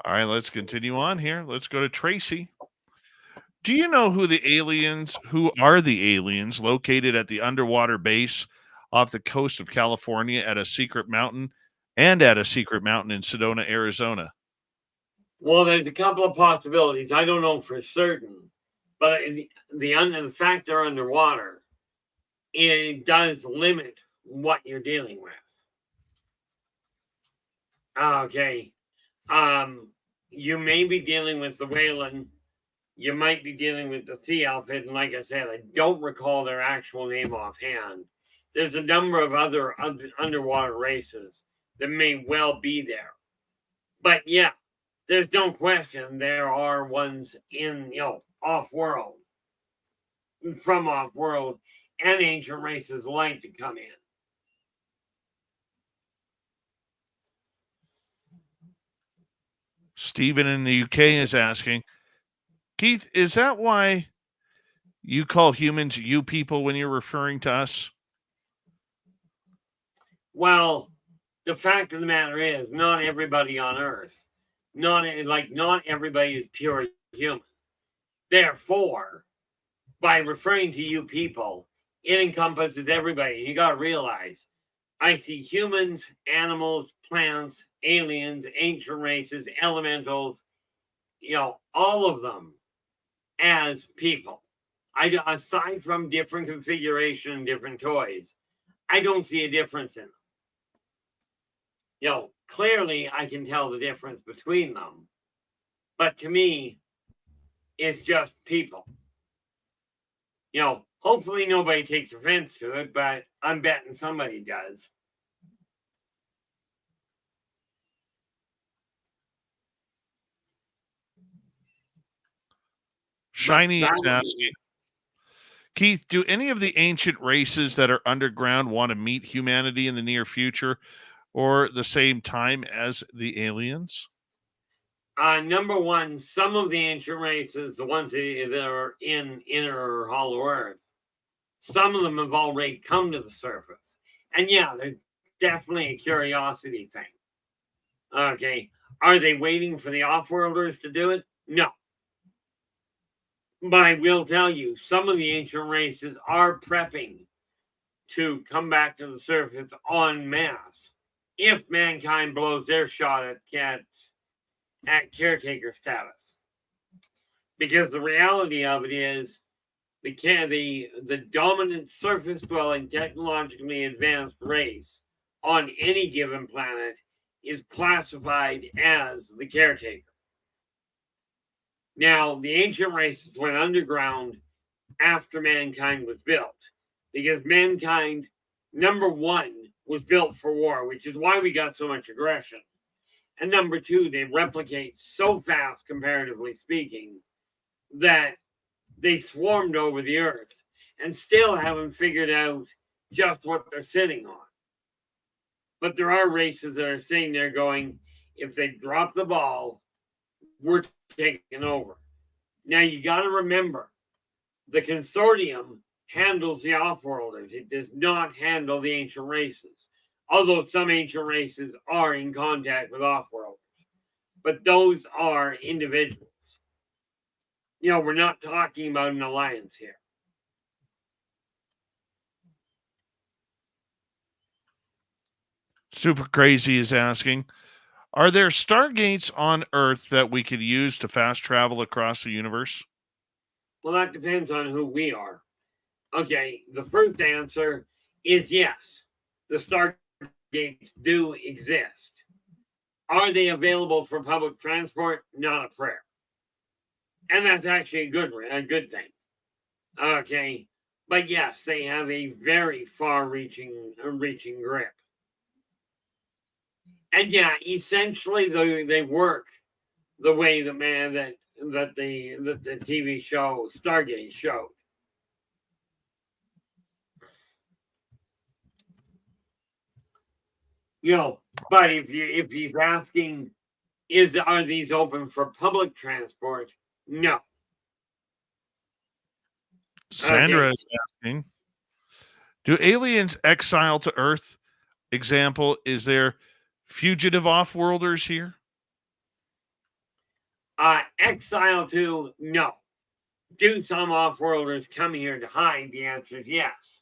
All right, let's continue on here. Let's go to Tracy. Do you know who are the aliens located at the underwater base off the coast of California at a secret mountain in Sedona, Arizona? Well, there's a couple of possibilities. I don't know for certain, but the fact they're underwater, it does limit what you're dealing with. Okay. You may be dealing with the Whalen. You might be dealing with the sea outfit. And like I said, I don't recall their actual name offhand. There's a number of other underwater races that may well be there. But yeah, there's no question there are ones in, off-world, from off-world, and ancient races like to come in. Stephen in the UK is asking, Keith, is that why you call humans you people when you're referring to us? Well, the fact of the matter is, not everybody on Earth, not everybody is pure human. Therefore, by referring to you people, it encompasses everybody. You got to realize, I see humans, animals, plants, aliens, ancient races, elementals, all of them as people. Aside from different configuration and different toys, I don't see a difference in them. Clearly I can tell the difference between them, but to me, it's just people. Hopefully nobody takes offense to it, but I'm betting somebody does. Shiny is asking, Keith, do any of the ancient races that are underground want to meet humanity in the near future or the same time as the aliens? Number one, some of the ancient races, the ones that are in inner or hollow earth, some of them have already come to the surface. And yeah, there's definitely a curiosity thing. Okay. Are they waiting for the offworlders to do it? No. But I will tell you, some of the ancient races are prepping to come back to the surface en masse if mankind blows their shot at caretaker status. Because the reality of it is, the dominant surface-dwelling, technologically advanced race on any given planet is classified as the caretaker. Now, the ancient races went underground after mankind was built, because mankind, number one, was built for war, which is why we got so much aggression. And number two, they replicate so fast, comparatively speaking, that they swarmed over the earth and still haven't figured out just what they're sitting on. But there are races that are sitting there going, if they drop the ball, we're taking over. Now, you got to remember, the consortium handles the offworlders. It does not handle the ancient races, although some ancient races are in contact with offworlders. But those are individuals. We're not talking about an alliance here. Super Crazy is asking, are there stargates on Earth that we could use to fast travel across the universe? Well, that depends on who we are. Okay, the first answer is yes. The stargates do exist. Are they available for public transport? Not a prayer. And that's actually a good thing. Okay, but yes, they have a very far-reaching grip. And yeah, essentially they work the way that the TV show Stargate showed. But if he's asking, are these open for public transport? No. Sandra is asking, do aliens exile to Earth? Example, is there fugitive offworlders here? Exile to, no. Do some offworlders come here to hide? The answer is yes.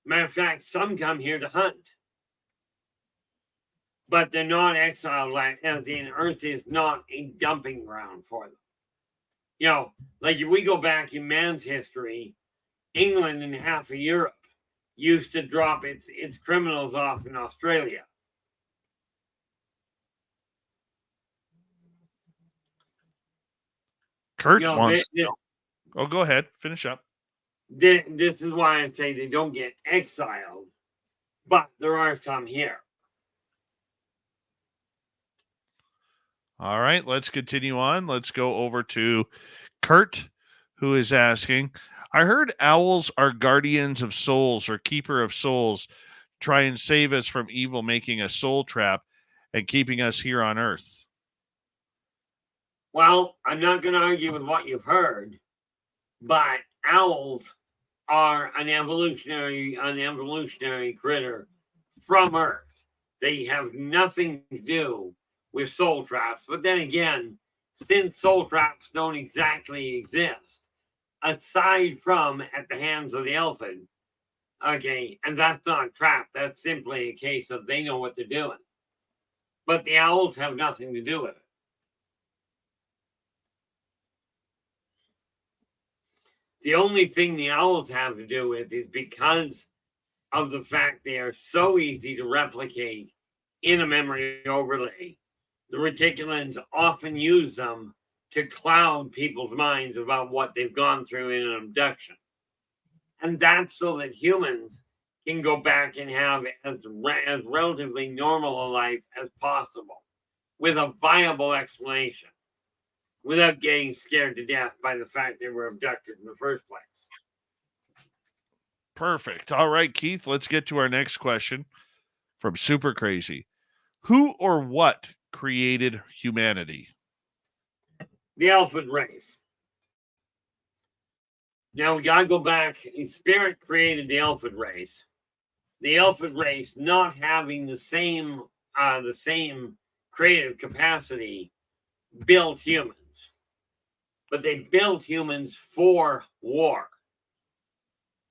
Matter of fact, some come here to hunt. But they're not exiled, as in Earth is not a dumping ground for them. Like if we go back in man's history, England and half of Europe used to drop its criminals off in Australia. Kurt wants to know. Go ahead. Finish up. This is why I say they don't get exiled, but there are some here. All right, let's continue on. Let's go over to Kurt, who is asking, I heard owls are guardians of souls or keeper of souls, try and save us from evil, making a soul trap and keeping us here on Earth. Well, I'm not going to argue with what you've heard, but owls are an evolutionary critter from Earth. They have nothing to do with soul traps. But then again, since soul traps don't exactly exist, aside from at the hands of the elephant. Okay, and that's not a trap. That's simply a case of they know what they're doing. But the owls have nothing to do with it. The only thing the owls have to do with is because of the fact they are so easy to replicate in a memory overlay. The reticulans often use them to cloud people's minds about what they've gone through in an abduction. And that's so that humans can go back and have as relatively normal a life as possible with a viable explanation without getting scared to death by the fact they were abducted in the first place. Perfect. All right, Keith, let's get to our next question from Super Crazy. Who or what created humanity? The elephant race. Now we gotta go back. Spirit created the elephant race. The elephant race not having the same creative capacity built humans. But they built humans for war.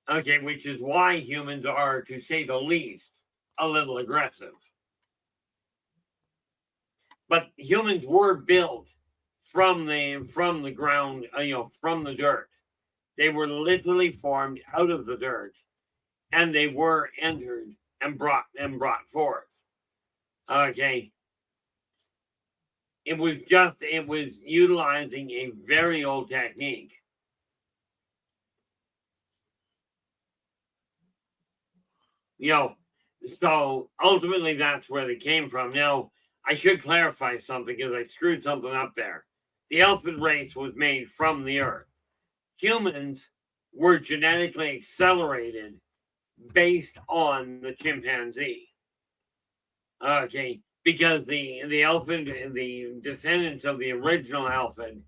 Okay, which is why humans are, to say the least, a little aggressive. But humans were built from the ground, from the dirt. They were literally formed out of the dirt, and they were entered and brought forth. Okay. It was utilizing a very old technique. So ultimately that's where they came from. Now, I should clarify something because I screwed something up there. The elephant race was made from the earth. Humans were genetically accelerated based on the chimpanzee. Okay. Because the elephant, the descendants of the original elephant,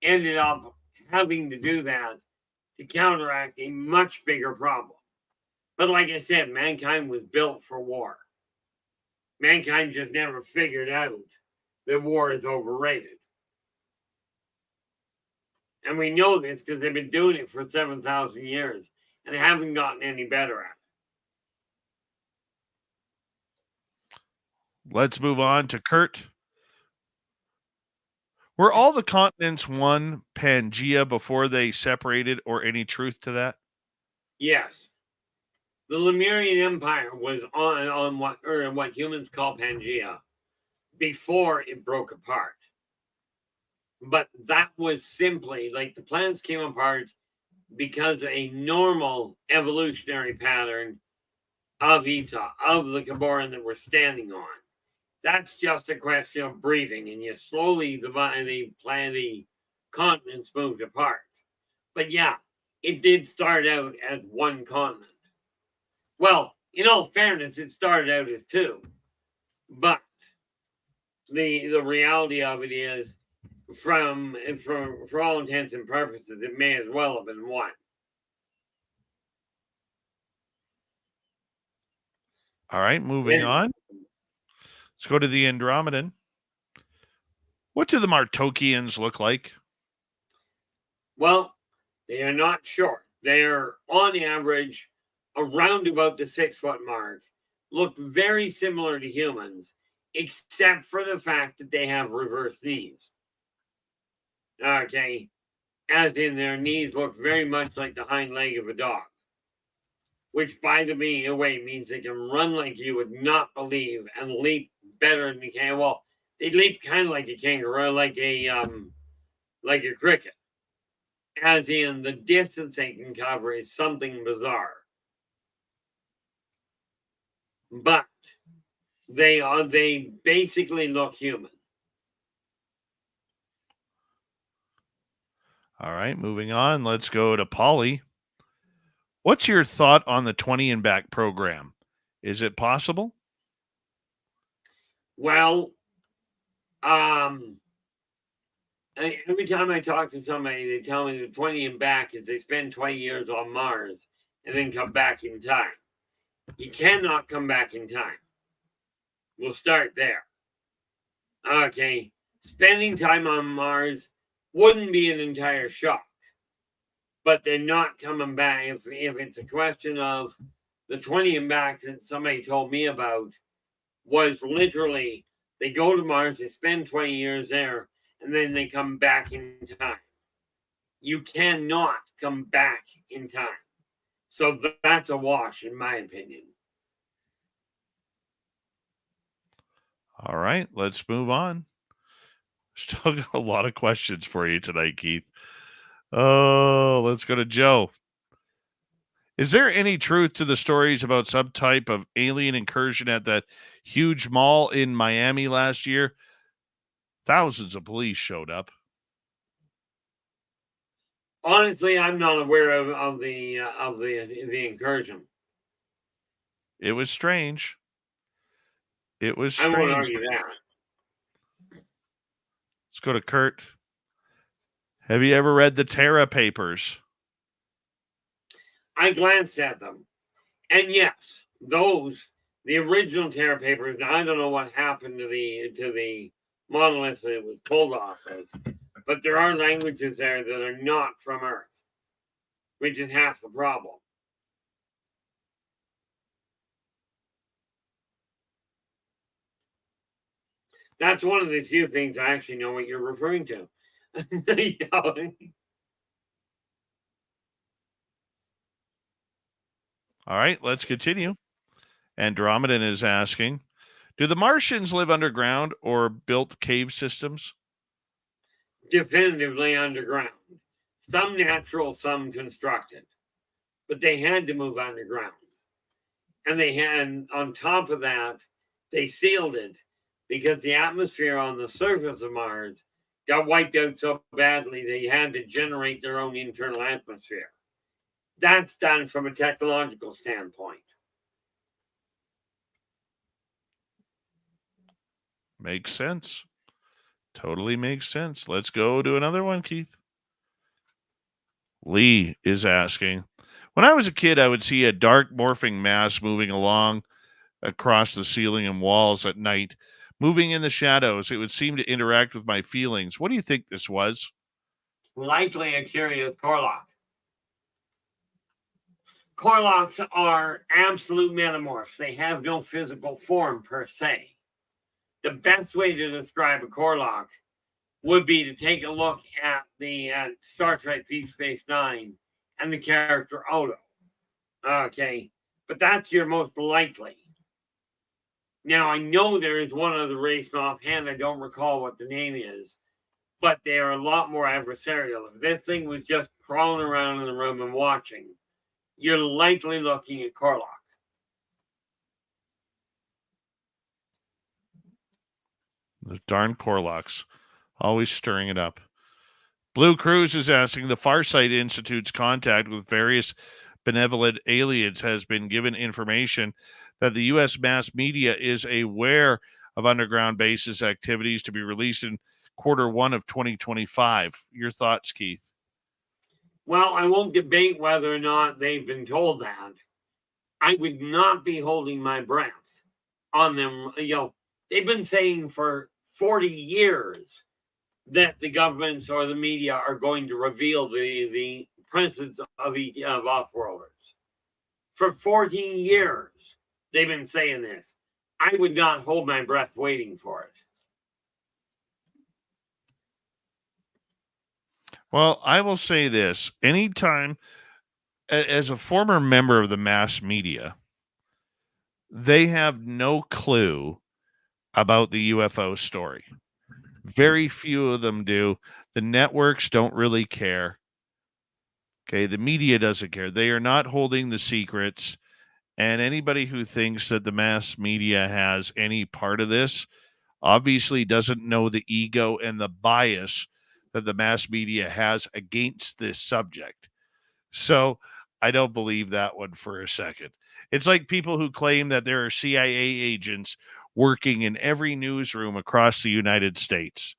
ended up having to do that to counteract a much bigger problem. But like I said, mankind was built for war. Mankind just never figured out that war is overrated. And we know this because they've been doing it for 7,000 years and haven't gotten any better at it. Let's move on to Kurt. Were all the continents one Pangea before they separated, or any truth to that? Yes. The Lemurian Empire was on what humans call Pangea before it broke apart. But that was simply like the planets came apart because a normal evolutionary pattern of ETA, of the Caboran that we're standing on. That's just a question of breathing, and you slowly the continents moved apart. But yeah, it did start out as one continent. Well, in all fairness, it started out as two. But the reality of it is, for all intents and purposes, it may as well have been one. All right, moving on. Let's go to the Andromedan. What do the Martokians look like? Well, they are not short. They are, on average, around about the 6 foot mark, look very similar to humans, except for the fact that they have reverse knees. Okay, as in their knees look very much like the hind leg of a dog, which, by the way, means they can run like you would not believe and leap better than you can. Well, they leap kind of like a kangaroo, like a cricket. As in, the distance they can cover is something bizarre. But they basically look human. All right, moving on. Let's go to Polly. What's your thought on the 20 and back program? Is it possible? Well, every time I talk to somebody, they tell me the 20 and back is they spend 20 years on Mars and then come back in time. You cannot come back in time. We'll start there. Okay. Spending time on Mars wouldn't be an entire shock. but they're not coming back. If it's a question of the 20 and back that somebody told me about, was literally they go to Mars, they spend 20 years there, and then they come back in time. You cannot come back in time. So that's a wash, in my opinion. All right, let's move on. Still got a lot of questions for you tonight, Keith. Oh, let's go to Joe. Is there any truth to the stories about some type of alien incursion at that huge mall in Miami last year? Thousands of police showed up. Honestly, I'm not aware of the incursion. It was strange. It was I won't strange. argue that. Let's go to Kurt. Have you ever read the Terra Papers? I glanced at them. And yes, the original Terra Papers, now I don't know what happened to the monolith that it was pulled off of, but there are languages there that are not from Earth, which is half the problem. That's one of the few things I actually know what you're referring to. All right, let's continue. Andromedan is asking, do the Martians live underground or built cave systems? Definitively underground. Some natural, some constructed. But they had to move underground. And they had, on top of that, they sealed it because the atmosphere on the surface of Mars got wiped out so badly they had to generate their own internal atmosphere. That's done from a technological standpoint. Makes sense. Totally makes sense. Let's go to another one, Keith. Lee is asking, when I was a kid, I would see a dark morphing mass moving along across the ceiling and walls at night, moving in the shadows. It would seem to interact with my feelings. What do you think this was? Likely a curious Corlock. Corlocks are absolute metamorphs. They have no physical form per se. The best way to describe a Corlock would be to take a look at the Star Trek Deep Space Nine and the character Odo. Okay, but that's your most likely. Now, I know there is one other race offhand. I don't recall what the name is, but they are a lot more adversarial. If this thing was just crawling around in the room and watching, you're likely looking at Corlock. Those darn Corlocks, always stirring it up. Blue Cruz is asking, the Farsight Institute's contact with various benevolent aliens has been given information that the U.S. mass media is aware of underground bases activities to be released in Q1 of 2025. Your thoughts, Keith? Well, I won't debate whether or not they've been told that. I would not be holding my breath on them. You know, they've been saying for 40 years that the governments or the media are going to reveal the presence of off-worlders. For 14 years, they've been saying this. I would not hold my breath waiting for it. Well, I will say this. Anytime, as a former member of the mass media, they have no clue about the UFO story. Very few of them do. The networks don't really care. Okay, the media doesn't care. They are not holding the secrets. And anybody who thinks that the mass media has any part of this obviously doesn't know the ego and the bias that the mass media has against this subject. So I don't believe that one for a second. It's like people who claim that there are CIA agents working in every newsroom across the United States.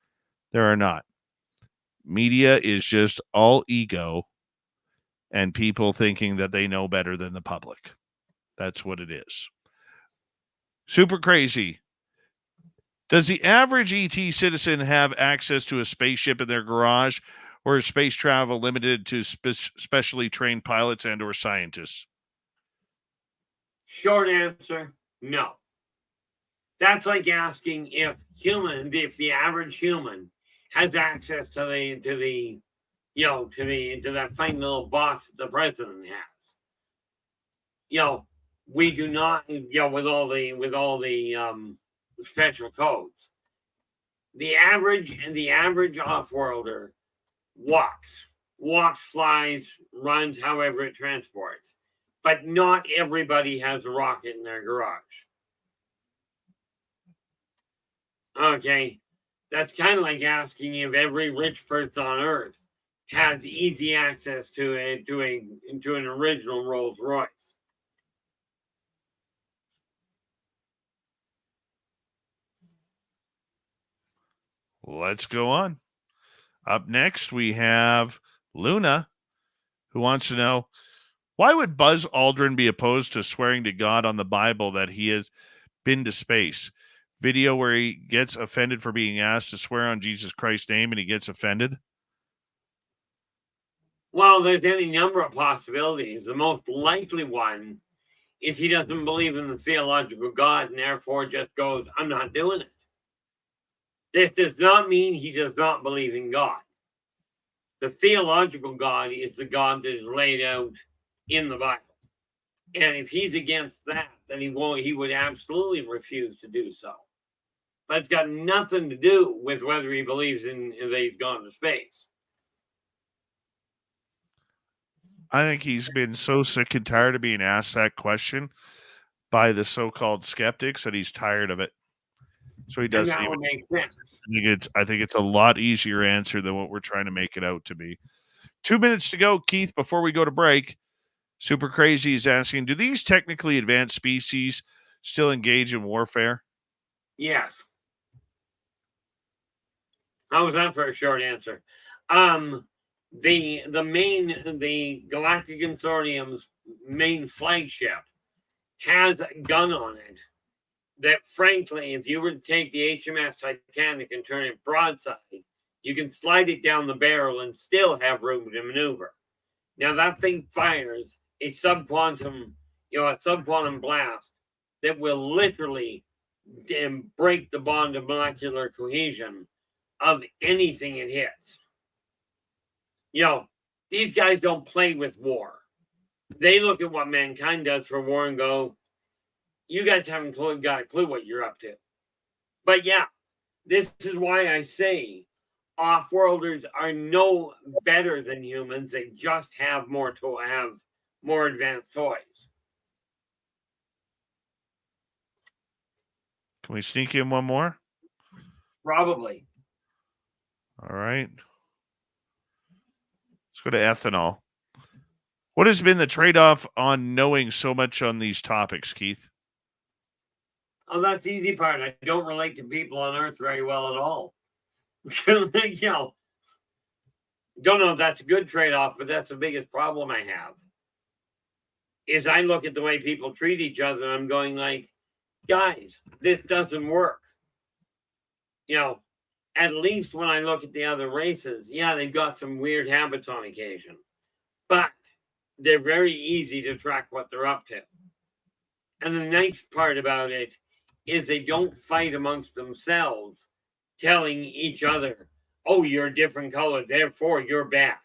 There are not. Media is just all ego and people thinking that they know better than the public. That's what it is. Super crazy. Does the average ET citizen have access to a spaceship in their garage, Or is space travel limited to specially trained pilots and or scientists? Short answer, no. That's like asking if the average human has access to that fine little box that the president has. We do not, with all the special codes. The average off-worlder walks, flies, runs, however it transports. But not everybody has a rocket in their garage. Okay, that's kind of like asking if every rich person on Earth has easy access to an original Rolls Royce. Let's go on. Up next, we have Luna, who wants to know, why would Buzz Aldrin be opposed to swearing to God on the Bible that he has been to space? Video where he gets offended for being asked to swear on Jesus Christ's name and he gets offended? Well, there's any number of possibilities. The most likely one is he doesn't believe in the theological God and therefore just goes, I'm not doing it. This does not mean he does not believe in God. The theological God is the God that is laid out in the Bible. And if he's against that, then he would absolutely refuse to do so. But it's got nothing to do with whether he believes that he's gone to space. I think he's been so sick and tired of being asked that question by the so-called skeptics that he's tired of it. So he doesn't even make sense. I think it's a lot easier answer than what we're trying to make it out to be. 2 minutes to go, Keith, before we go to break. Super Crazy is asking, do these technically advanced species still engage in warfare? Yes. How was that for a short answer? The Galactic Consortium's main flagship has a gun on it that, frankly, if you were to take the HMS Titanic and turn it broadside, you can slide it down the barrel and still have room to maneuver. Now, that thing fires a subquantum blast that will literally break the bond of molecular cohesion of anything it hits. These guys don't play with war. They look at what mankind does for war and go, you guys haven't got a clue what you're up to. But yeah, this is why I say off-worlders are no better than humans. They just have more advanced toys. Can we sneak in one more? Probably. All right. Let's go to ethanol. What has been the trade-off on knowing so much on these topics, Keith? Oh, that's the easy part. I don't relate to people on Earth very well at all. Don't know if that's a good trade-off, but that's the biggest problem I have. Is I look at the way people treat each other and I'm going like, guys, this doesn't work. At least when I look at the other races, yeah, they've got some weird habits on occasion, but they're very easy to track what they're up to. And the nice part about it is they don't fight amongst themselves, telling each other, oh, you're a different color, therefore you're bad.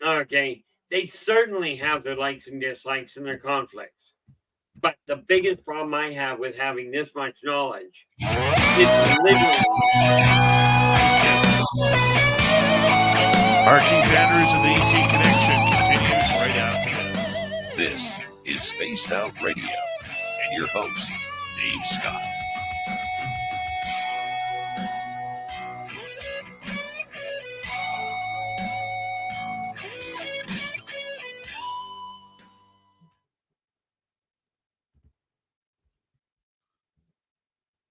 Okay, they certainly have their likes and dislikes and their conflicts. But the biggest problem I have with having this much knowledge is literally... R Keith Andrews of the ET Connection continues right after this. This is Spaced Out Radio and your host, Dave Scott.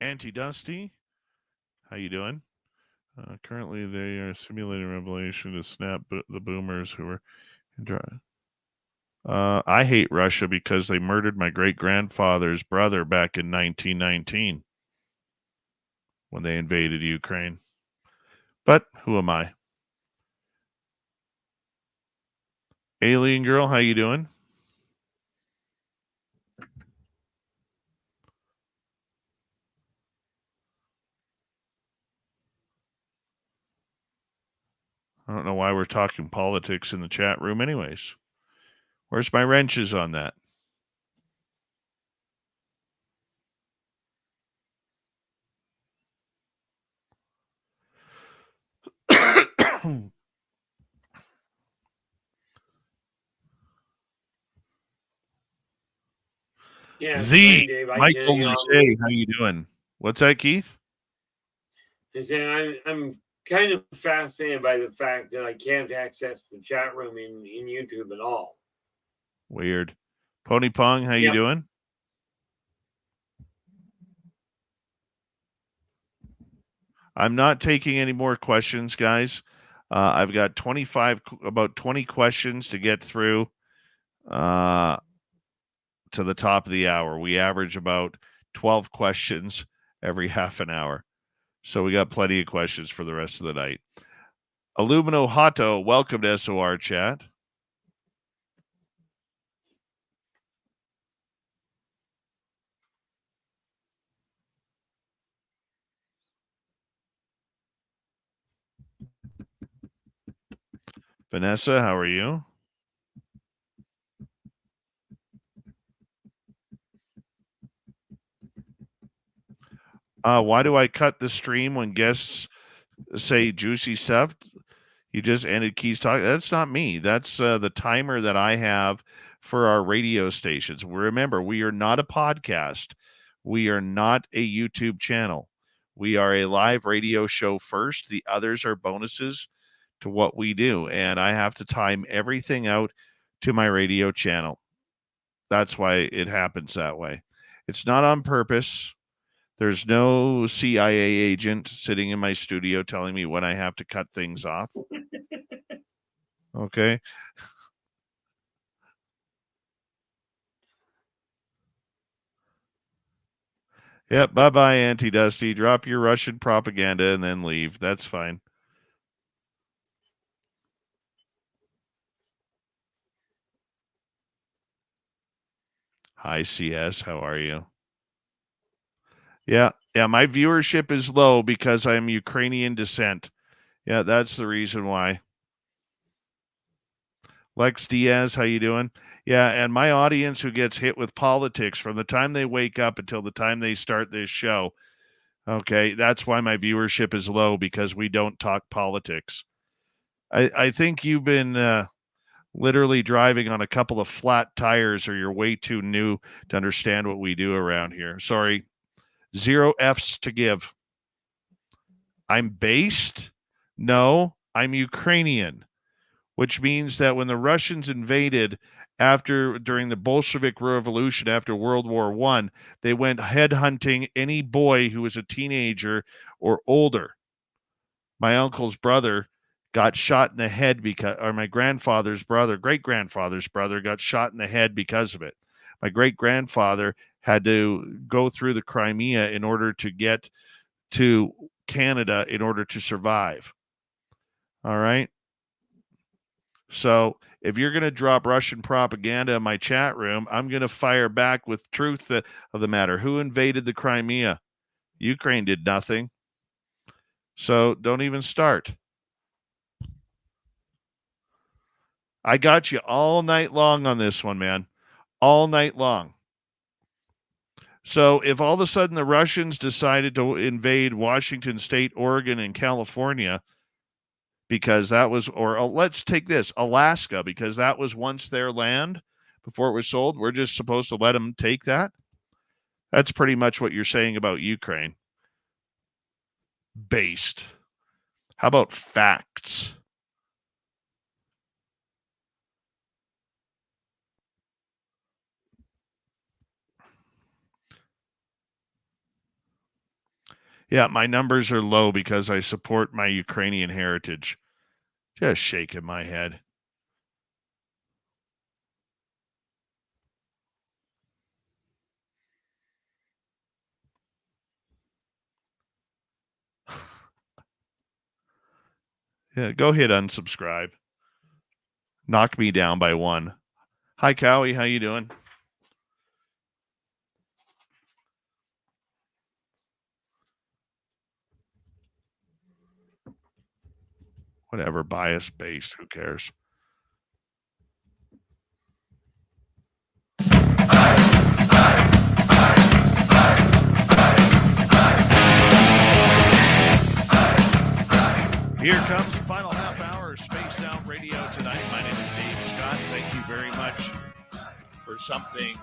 Auntie Dusty, how you doing? Currently, they are simulating revelation to snap the boomers who were in I hate Russia because they murdered my great-grandfather's brother back in 1919 when they invaded Ukraine. But who am I? Alien girl, how you doing? I don't know why we're talking politics in the chat room anyways. Where's my wrenches on that? Yeah, The fine, Dave. I Michael can. Lachey, how you doing? What's that, Keith? I'm kind of fascinated by the fact that I can't access the chat room in YouTube at all. Weird. Pony Pong, how you doing? I'm not taking any more questions, guys. I've got about 20 questions to get through to the top of the hour. We average about 12 questions every half an hour. So we got plenty of questions for the rest of the night. Illumino Hato, welcome to SOR chat. Vanessa, how are you? Why do I cut the stream when guests say juicy stuff? You just ended Keith's talk. That's not me. That's the timer that I have for our radio stations. Remember, we are not a podcast. We are not a YouTube channel. We are a live radio show first. The others are bonuses to what we do. And I have to time everything out to my radio channel. That's why it happens that way. It's not on purpose. There's no CIA agent sitting in my studio telling me when I have to cut things off. Okay. Yep. Bye-bye, Auntie Dusty. Drop your Russian propaganda and then leave. That's fine. Hi, CS. How are you? Yeah. My viewership is low because I'm Ukrainian descent. Yeah, that's the reason why. Lex Diaz, how you doing? Yeah, and my audience who gets hit with politics from the time they wake up until the time they start this show, okay, that's why my viewership is low, because we don't talk politics. I think you've been literally driving on a couple of flat tires, or you're way too new to understand what we do around here. Sorry. 0 F's to give. I'm based? No, I'm Ukrainian, which means that when the Russians invaded during the Bolshevik Revolution after World War I, they went headhunting any boy who was a teenager or older. My uncle's brother got shot in the head or my grandfather's brother, great-grandfather's brother, got shot in the head because of it. My great-grandfather had to go through the Crimea in order to get to Canada in order to survive. All right. So if you're going to drop Russian propaganda in my chat room, I'm going to fire back with truth of the matter. Who invaded the Crimea? Ukraine did nothing. So don't even start. I got you all night long on this one, man. All night long. So if all of a sudden the Russians decided to invade Washington State, Oregon, and California, because that was, or let's take this, Alaska, because that was once their land before it was sold, we're just supposed to let them take that? That's pretty much what you're saying about Ukraine. Based. How about facts? Yeah, my numbers are low because I support my Ukrainian heritage. Just shaking my head. Yeah, go hit unsubscribe. knocked me down by one. Hi, Cowie. How you doing? Whatever, bias-based. Who cares? Here comes the final half hour of Spaced Out Radio tonight. My name is Dave Scott. Thank you very much for something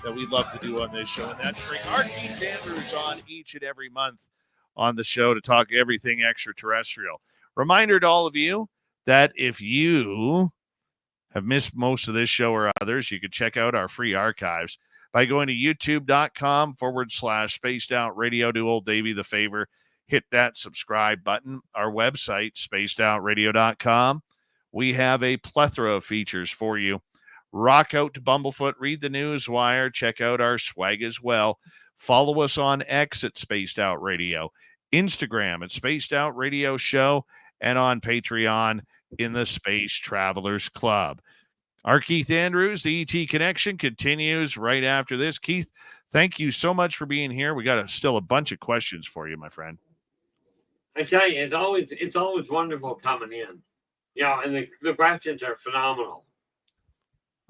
that we love to do on this show, and that's bring R Keith Andrews on each and every month on the show to talk everything extraterrestrial. Reminder to all of you that if you have missed most of this show or others, you can check out our free archives by going to youtube.com/spacedoutradio. Do old Davey the favor. Hit that subscribe button. Our website, spacedoutradio.com. We have a plethora of features for you. Rock out to Bumblefoot, read the news wire, check out our swag as well. Follow us on X at Spaced Out Radio, Instagram at Spaced Out Radio Show, and on Patreon in the Space Travelers Club. Our Keith Andrews, the ET Connection, continues right after this. Keith, thank you so much for being here. We got still a bunch of questions for you, my friend. I tell you, it's always wonderful coming in. And the questions are phenomenal.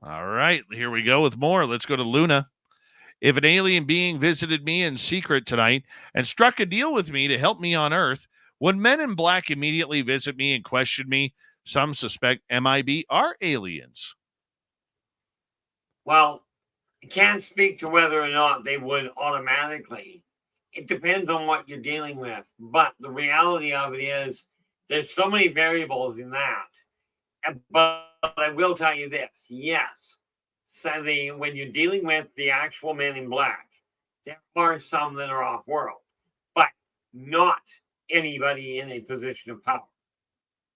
All right, here we go with more. Let's go to Luna. If an alien being visited me in secret tonight and struck a deal with me to help me on Earth, would Men in Black immediately visit me and question me? Some suspect MIB are aliens. Well, I can't speak to whether or not they would automatically. It depends on what you're dealing with. But the reality of it is there's so many variables in that. But I will tell you this. Yes. So when you're dealing with the actual Men in Black, there are some that are off-world. But not anybody in a position of power.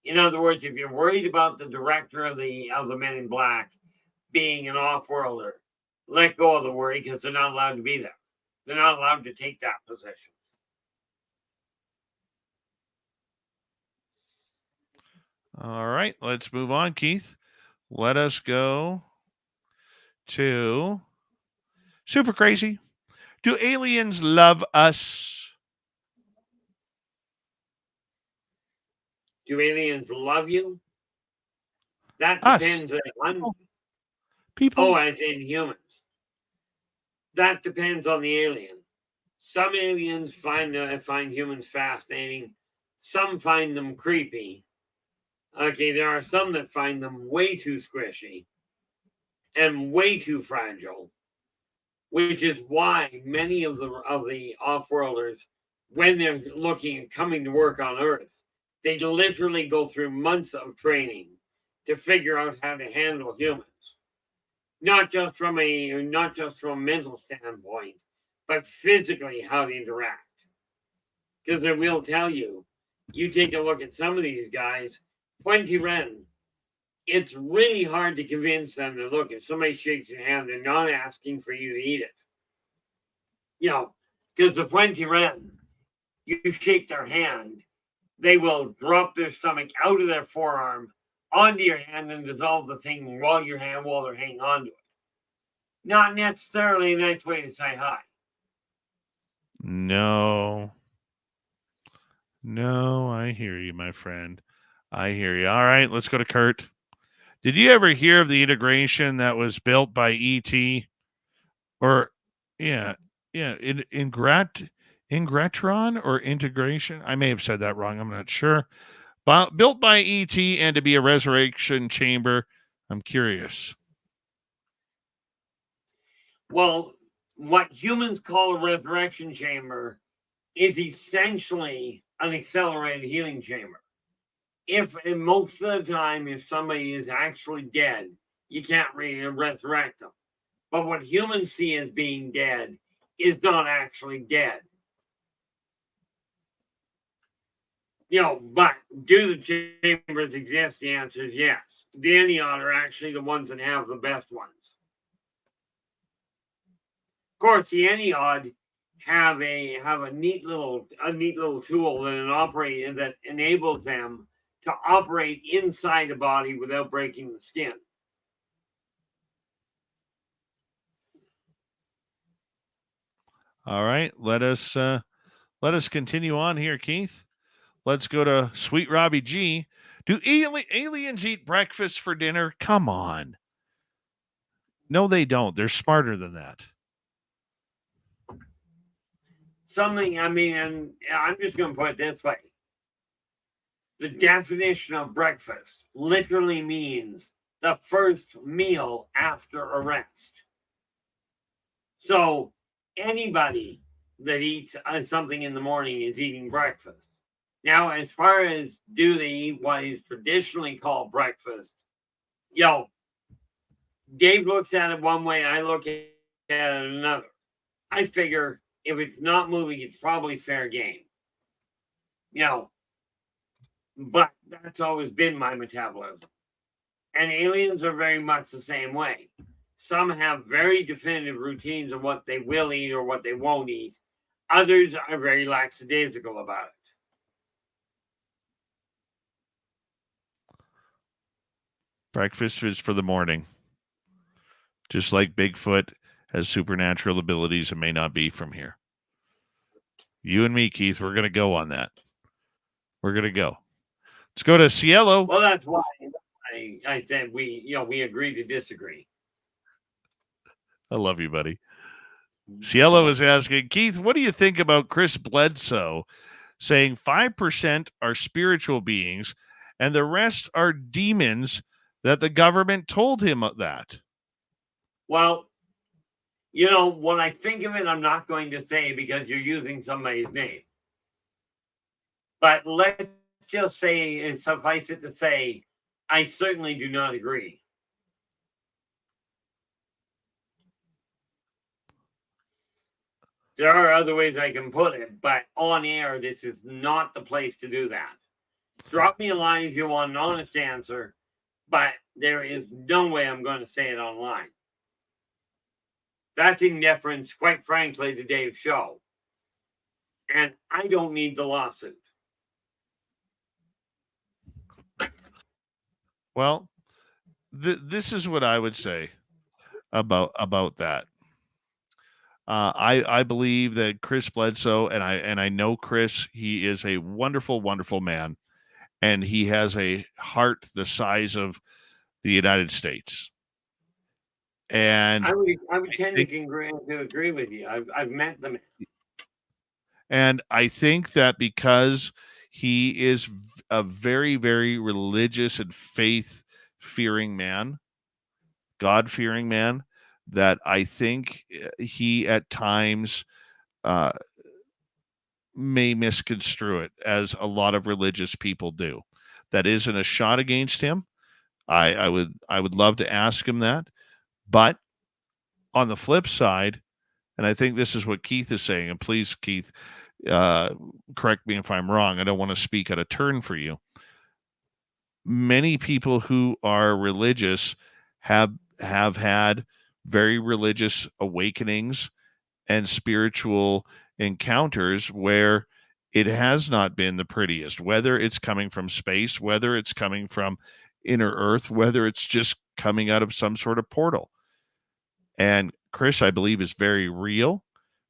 In other words, if you're worried about the director of the Men in Black being an off-worlder, let go of the worry because they're not allowed to be there. They're not allowed to take that position. All right, let's move on, Keith. Let us go to Super Crazy. Do aliens love us? Do aliens love you? That Us. depends on People. Oh, as in humans. That depends on the alien. Some aliens find humans fascinating. Some find them creepy. Okay, there are some that find them way too squishy and way too fragile, which is why many of the off-worlders, when they're looking at coming to work on Earth, they literally go through months of training to figure out how to handle humans. Not just from a mental standpoint, but physically how to interact. Because I will tell you, you take a look at some of these guys, 20 Ren, it's really hard to convince them that, look, if somebody shakes your hand, they're not asking for you to eat it. Because the 20 Ren, you shake their hand, they will drop their stomach out of their forearm onto your hand and dissolve the thing while they're hanging on to it. Not necessarily a nice way to say hi. No, I hear you, my friend. I hear you. All right, let's go to Kurt. Did you ever hear of the integration that was built by ET? Or, Ingratron or integration? I may have said that wrong. I'm not sure. But built by ET and to be a resurrection chamber. I'm curious. Well, what humans call a resurrection chamber is essentially an accelerated healing chamber. And most of the time, if somebody is actually dead, you can't resurrect them. But what humans see as being dead is not actually dead. But do the chambers exist? The answer is yes. The Eniod are actually the ones that have the best ones. Of course, the Eniod have a neat little tool that enables them to operate inside a body without breaking the skin. All right, let us continue on here, Keith. Let's go to Sweet Robbie G. Do aliens eat breakfast for dinner? Come on. No, they don't. They're smarter than that. Something, I mean, and I'm just going to put it this way. The definition of breakfast literally means the first meal after a rest. So anybody that eats something in the morning is eating breakfast. Now, as far as do they eat what is traditionally called breakfast, Dave looks at it one way, I look at it another. I figure if it's not moving, it's probably fair game. But that's always been my metabolism. And aliens are very much the same way. Some have very definitive routines of what they will eat or what they won't eat. Others are very lackadaisical about it. Breakfast is for the morning. Just like Bigfoot has supernatural abilities and may not be from here. You and me, Keith, we're going to go on that. We're going to go. Let's go to Cielo. Well, that's why I said we agree to disagree. I love you, buddy. Cielo is asking, Keith, what do you think about Chris Bledsoe saying 5% are spiritual beings and the rest are demons that the government told him that? Well, when I think of it, I'm not going to say because you're using somebody's name. But let's just say, and suffice it to say, I certainly do not agree. There are other ways I can put it, but on air, this is not the place to do that. Drop me a line if you want an honest answer, but there is no way I'm going to say it online. That's in deference, quite frankly, to Dave's show. And I don't need the lawsuit. Well, this is what I would say about that. I believe that Chris Bledsoe, and I know Chris, he is a wonderful, wonderful man, and he has a heart the size of the United States. And I would tend to agree with you. I've met them. And I think that because he is a very, very religious and faith-fearing man, God-fearing man, that I think he at times may misconstrue it, as a lot of religious people do. That isn't a shot against him. I would love to ask him that. But on the flip side, and I think this is what Keith is saying, and please, Keith, correct me if I'm wrong. I don't want to speak out of turn for you. Many people who are religious have had very religious awakenings and spiritual encounters where it has not been the prettiest, whether it's coming from space, whether it's coming from inner Earth, whether it's just coming out of some sort of portal. And Chris, I believe, is very real,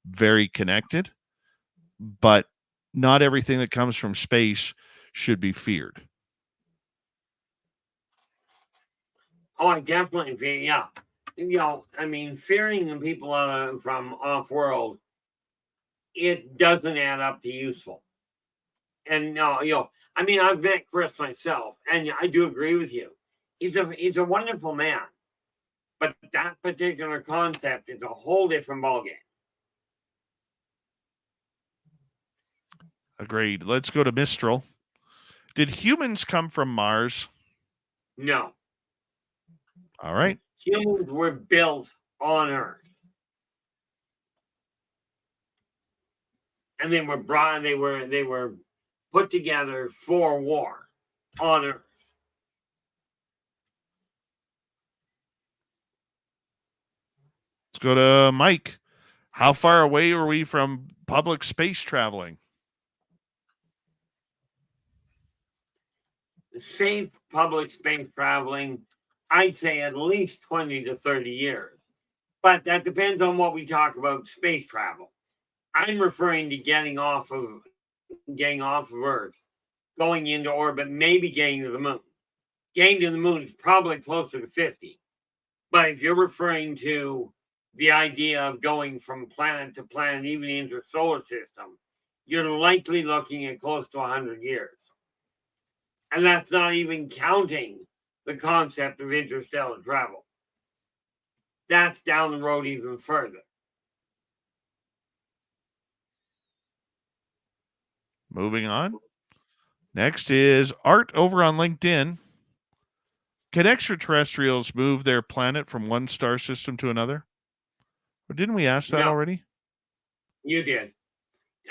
very connected, but not everything that comes from space should be feared. Oh, I definitely feel, yeah. Fearing the people from off-world, it doesn't add up to useful. And I've met Chris myself, and I do agree with you. He's a wonderful man, but that particular concept is a whole different ballgame. Agreed. Let's go to Mistral. Did humans come from Mars? No. All right. Humans were built on Earth. And they were put together for war on Earth. Let's go to Mike. How far away are we from public space traveling? safe public space traveling, I'd say at least 20 to 30 years. But that depends on what we talk about space travel. I'm referring to getting off of Earth, going into orbit, maybe getting to the moon. Getting to the moon is probably closer to 50. But if you're referring to the idea of going from planet to planet, even into the solar system, you're likely looking at close to 100 years. And that's not even counting the concept of interstellar travel. That's down the road even further. Moving on. Next is Art over on LinkedIn. Can extraterrestrials move their planet from one star system to another? Or didn't we ask that already? You did.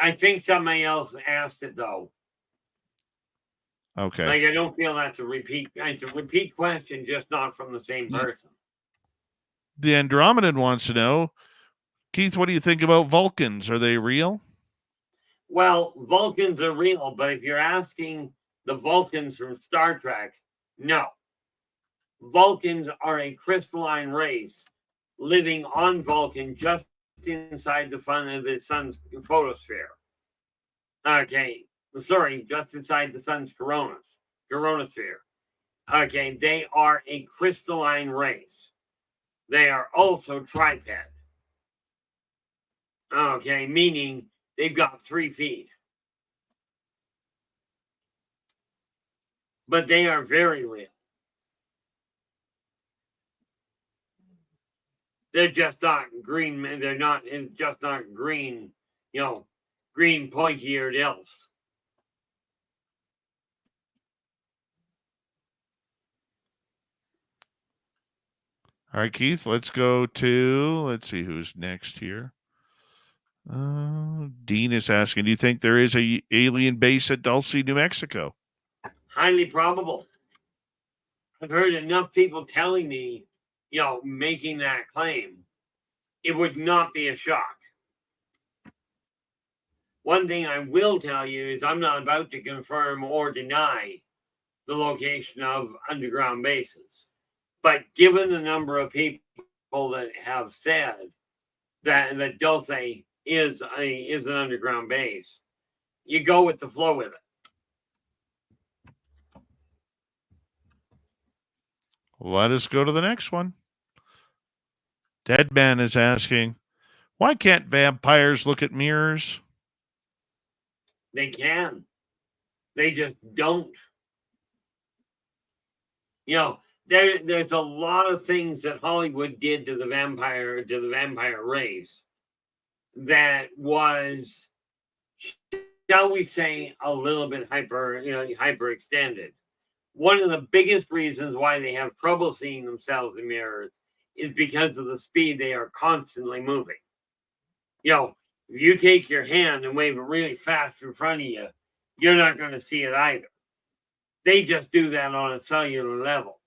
I think somebody else asked it, though. Okay. Like, I don't feel that's a repeat. It's a repeat question, just not from the same person. The Andromedan wants to know, Keith, what do you think about Vulcans? Are they real? Well, Vulcans are real, but if you're asking the Vulcans from Star Trek, no. Vulcans are a crystalline race living on Vulcan just inside the front of the sun's photosphere. Okay, sorry, just inside the sun's coronosphere. Okay, they are a crystalline race. They are also triped. Okay, meaning they've got 3 feet. But they are very real. They're just not green. They're not just not green, green pointy-eared elves. All right, Keith, let's see who's next here. Dean is asking, do you think there is a alien base at Dulce, New Mexico? Highly probable. I've heard enough people telling me, making that claim. It would not be a shock. One thing I will tell you is I'm not about to confirm or deny the location of underground bases. But given the number of people that have said that Dulce is an underground base, you go with the flow with it. Let us go to the next one. Deadman is asking, why can't vampires look at mirrors? They can. They just don't. There's a lot of things that Hollywood did to the vampire race that was, shall we say, a little bit hyper extended. One of the biggest reasons why they have trouble seeing themselves in mirrors is because of the speed they are constantly moving. If you take your hand and wave it really fast in front of you, you're not going to see it either. They just do that on a cellular level.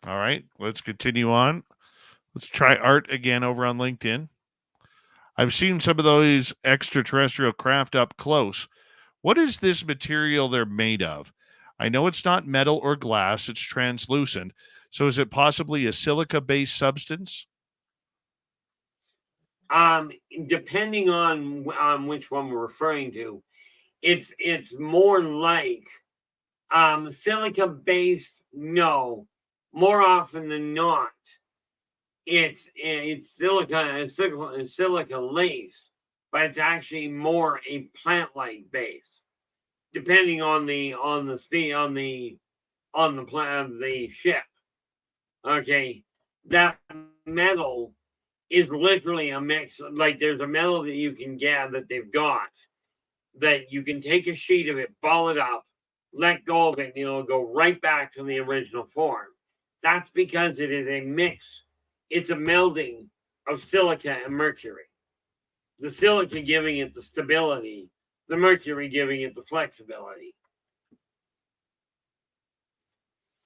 All right, let's continue on. Let's try Art again over on LinkedIn. I've seen some of those extraterrestrial craft up close. What is this material they're made of? I know it's not metal or glass, it's translucent. So is it possibly a silica-based substance? Depending on which one we're referring to, it's more like silica-based, no. More often than not, it's silica laced, but it's actually more a plant-like base, depending on the speed on the ship. Okay, that metal is literally a mix. Like, there's a metal that you can get that they've got that you can take a sheet of it, ball it up, let go of it, and it'll go right back to the original form. That's because it is a mix. It's a melding of silica and mercury. The silica giving it the stability, the mercury giving it the flexibility.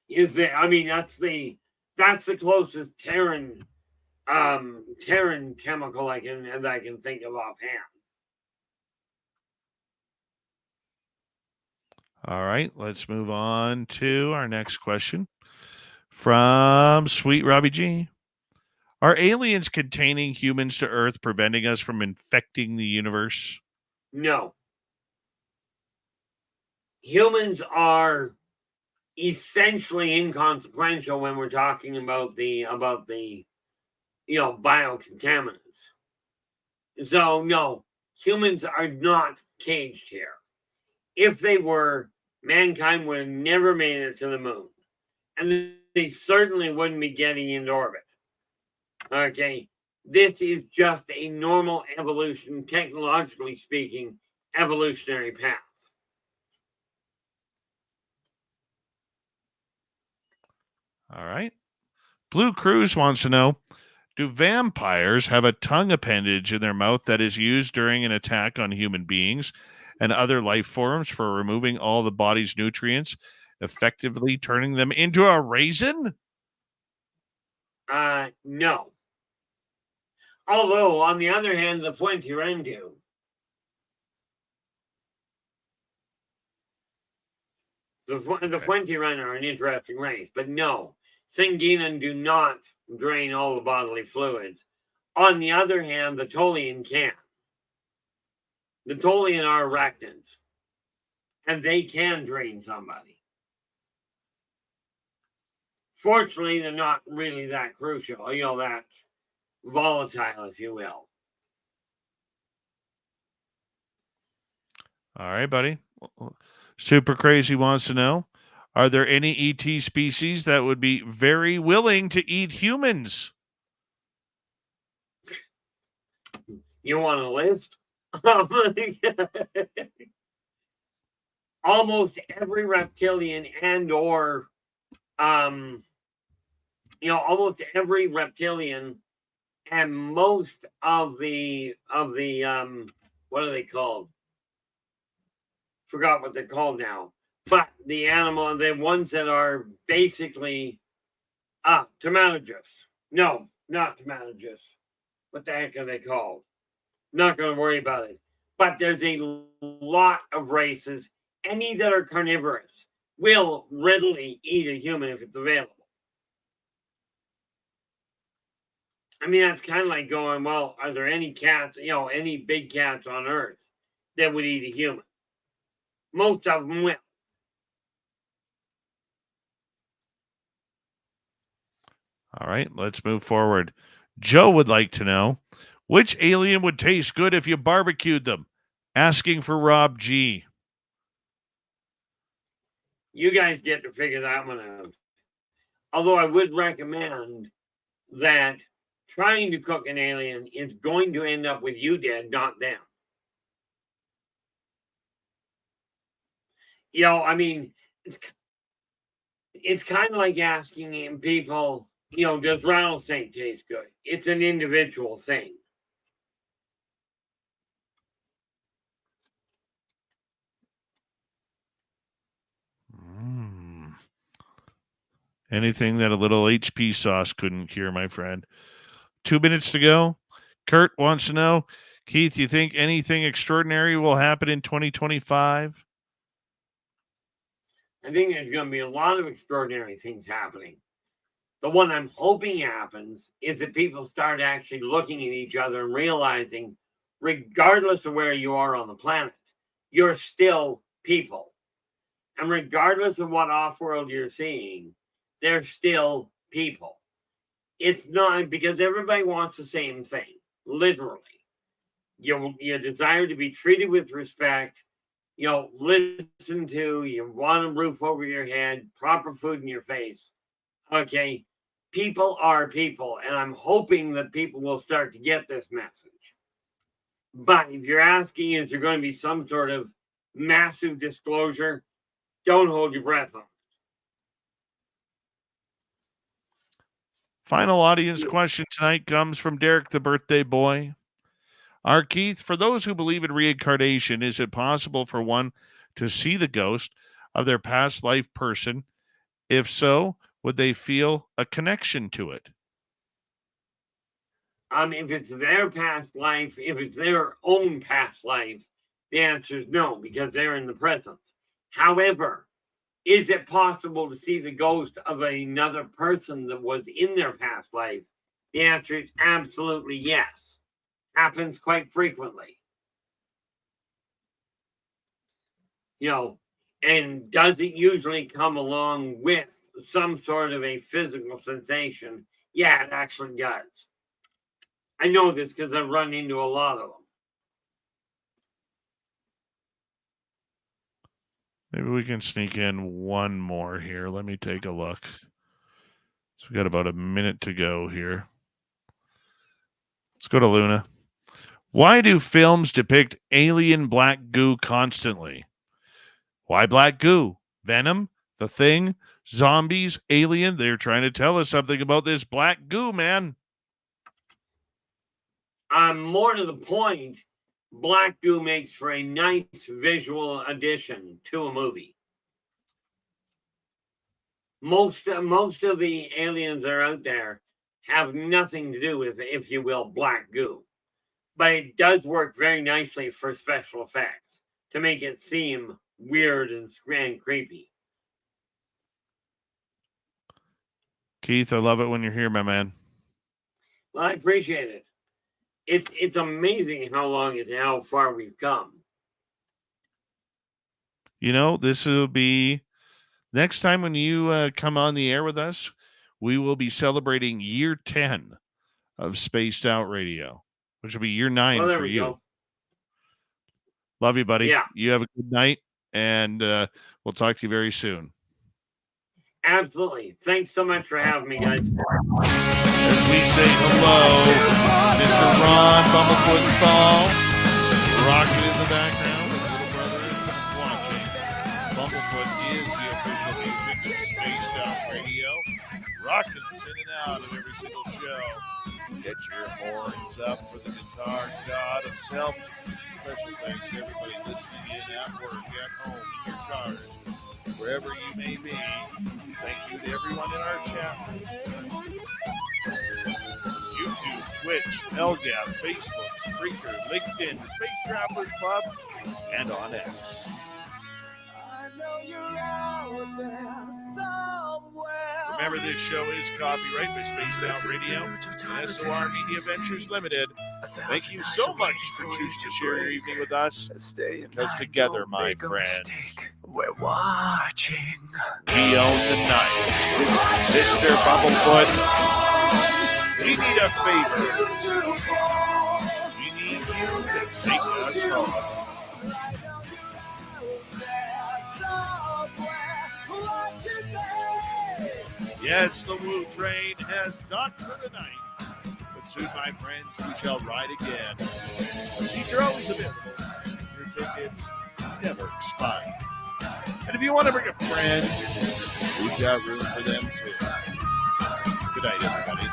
That's the closest Terran chemical I can think of offhand. All right, let's move on to our next question from Sweet Robbie G. Are aliens containing humans to Earth preventing us from infecting the universe? No. Humans are essentially inconsequential when we're talking about the biocontaminants. So no, humans are not caged here. If they were, mankind would have never made it to the moon, and they certainly wouldn't be getting into orbit. Okay, this is just a normal evolution, technologically speaking, evolutionary path. All right. Blue Cruz wants to know, do vampires have a tongue appendage in their mouth that is used during an attack on human beings and other life forms for removing all the body's nutrients, effectively turning them into a raisin? No. Although, on the other hand, the Fuentiran do. The Fuentiran are an interesting race, but no, Singinan do not drain all the bodily fluids. On the other hand, the Tolian can. The Tolian are arachnids, and they can drain somebody. Fortunately, they're not really that crucial, that volatile, if you will. All right, buddy. Super Crazy wants to know, are there any ET species that would be very willing to eat humans? You want a list? Almost every reptilian and or almost every reptilian and most of the what are they called? Forgot what they're called now. But the animal, the ones that are basically tomatogus. No, not tomatogus. What the heck are they called? Not going to worry about it. But there's a lot of races, any that are carnivorous, will readily eat a human if it's available. I mean, that's kind of like going, well, are there any cats, any big cats on Earth that would eat a human? Most of them will. All right, let's move forward. Joe would like to know, which alien would taste good if you barbecued them? Asking for Rob G. You guys get to figure that one out. Although I would recommend that trying to cook an alien is going to end up with you dead, not them. I mean, it's kind of like asking people, does rattlesnake taste good? It's an individual thing. Anything that a little HP sauce couldn't cure, my friend. 2 minutes to go. Kurt wants to know, Keith, you think anything extraordinary will happen in 2025? I think there's going to be a lot of extraordinary things happening. The one I'm hoping happens is that people start actually looking at each other and realizing, regardless of where you are on the planet, you're still people. And regardless of what off-world you're seeing, they're still people. It's not because everybody wants the same thing, literally. You desire to be treated with respect, listen to, you want a roof over your head, proper food in your face. Okay, people are people, and I'm hoping that people will start to get this message. But if you're asking, is there going to be some sort of massive disclosure? Don't hold your breath on it. Final audience question tonight comes from Derek, the birthday boy. R. Keith, for those who believe in reincarnation, is it possible for one to see the ghost of their past life person? If so, would they feel a connection to it? If it's their past life, if it's their own past life, the answer is no, because they're in the present. However, is it possible to see the ghost of another person that was in their past life? The answer is absolutely yes. Happens quite frequently. You know, and does it usually come along with some sort of a physical sensation? Yeah, it actually does. I know this because I've run into a lot of them. Maybe we can sneak in one more here. Let me take a look. So we got about a minute to go here. Let's go to Luna. Why do films depict alien black goo constantly? Why black goo? Venom? The Thing? Zombies? Alien? They're trying to tell us something about this black goo, man. More to the point, black goo makes for a nice visual addition to a movie. Most of the aliens that are out there have nothing to do with, if you will, black goo. But it does work very nicely for special effects to make it seem weird and creepy. Keith, I love it when you're here, my man. Well, I appreciate it. It's amazing how far we've come. You know, this will be next time when you come on the air with us, we will be celebrating year 10 of Spaced Out Radio, which will be year 9 for you. Go. Love you, buddy. Yeah. You have a good night, and we'll talk to you very soon. Absolutely. Thanks so much for having me, guys. As we say hello, Mr. Ron Bumblefoot Thal, rocking in the background. His little brother is watching. Bumblefoot is the official music of Spaced Out Radio, rocking us in and out of every single show. Get your horns up for the guitar god himself. Special thanks to everybody listening in at work, at home, in your cars, wherever you may be. Thank you to everyone in our chat rooms. YouTube, Twitch, LGAP, Facebook, Spreaker, LinkedIn, the Space Travelers Club, and on X. Remember, this show is copyright by Spaced Out Radio and SOR Media Ventures Limited. Thank you so much for choosing to share your evening with us. Because together, my friends, we're watching. We own the night. Mr. Bumblefoot, we need a favor. We need you to take us home. Yes, the Woo train has docked for the night. But soon, my friends, we shall ride again. Seats are always available. Your tickets never expire. And if you want to bring a friend, we've got room for them too. Good night, everybody.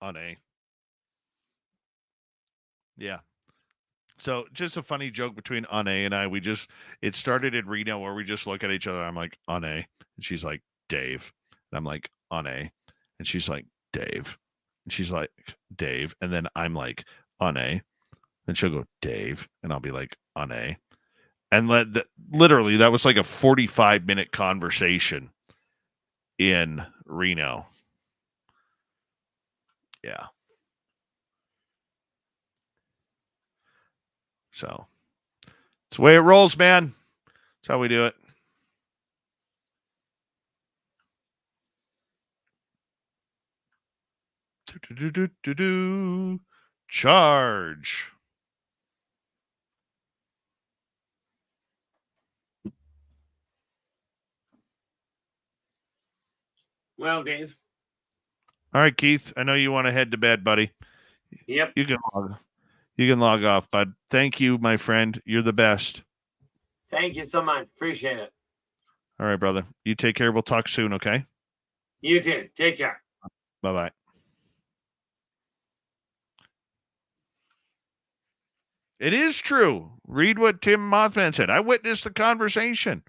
On A. Yeah. So just a funny joke between On A and I. It started in Reno where we just look at each other. I'm like, On A. And she's like, Dave. And I'm like, On A. And she's like, Dave. And she's like, Dave. And then I'm like, On A. Then she'll go, Dave. And I'll be like, On A. And literally, that was like a 45-minute conversation in Reno. Yeah. So it's the way it rolls, man. That's how we do it. Charge. Well, Dave. All right, Keith. I know you want to head to bed, buddy. Yep. You can log off, bud. Thank you, my friend. You're the best. Thank you so much. Appreciate it. All right, brother. You take care. We'll talk soon, okay? You too. Take care. Bye-bye. It is true. Read what Tim Mothman said. I witnessed the conversation.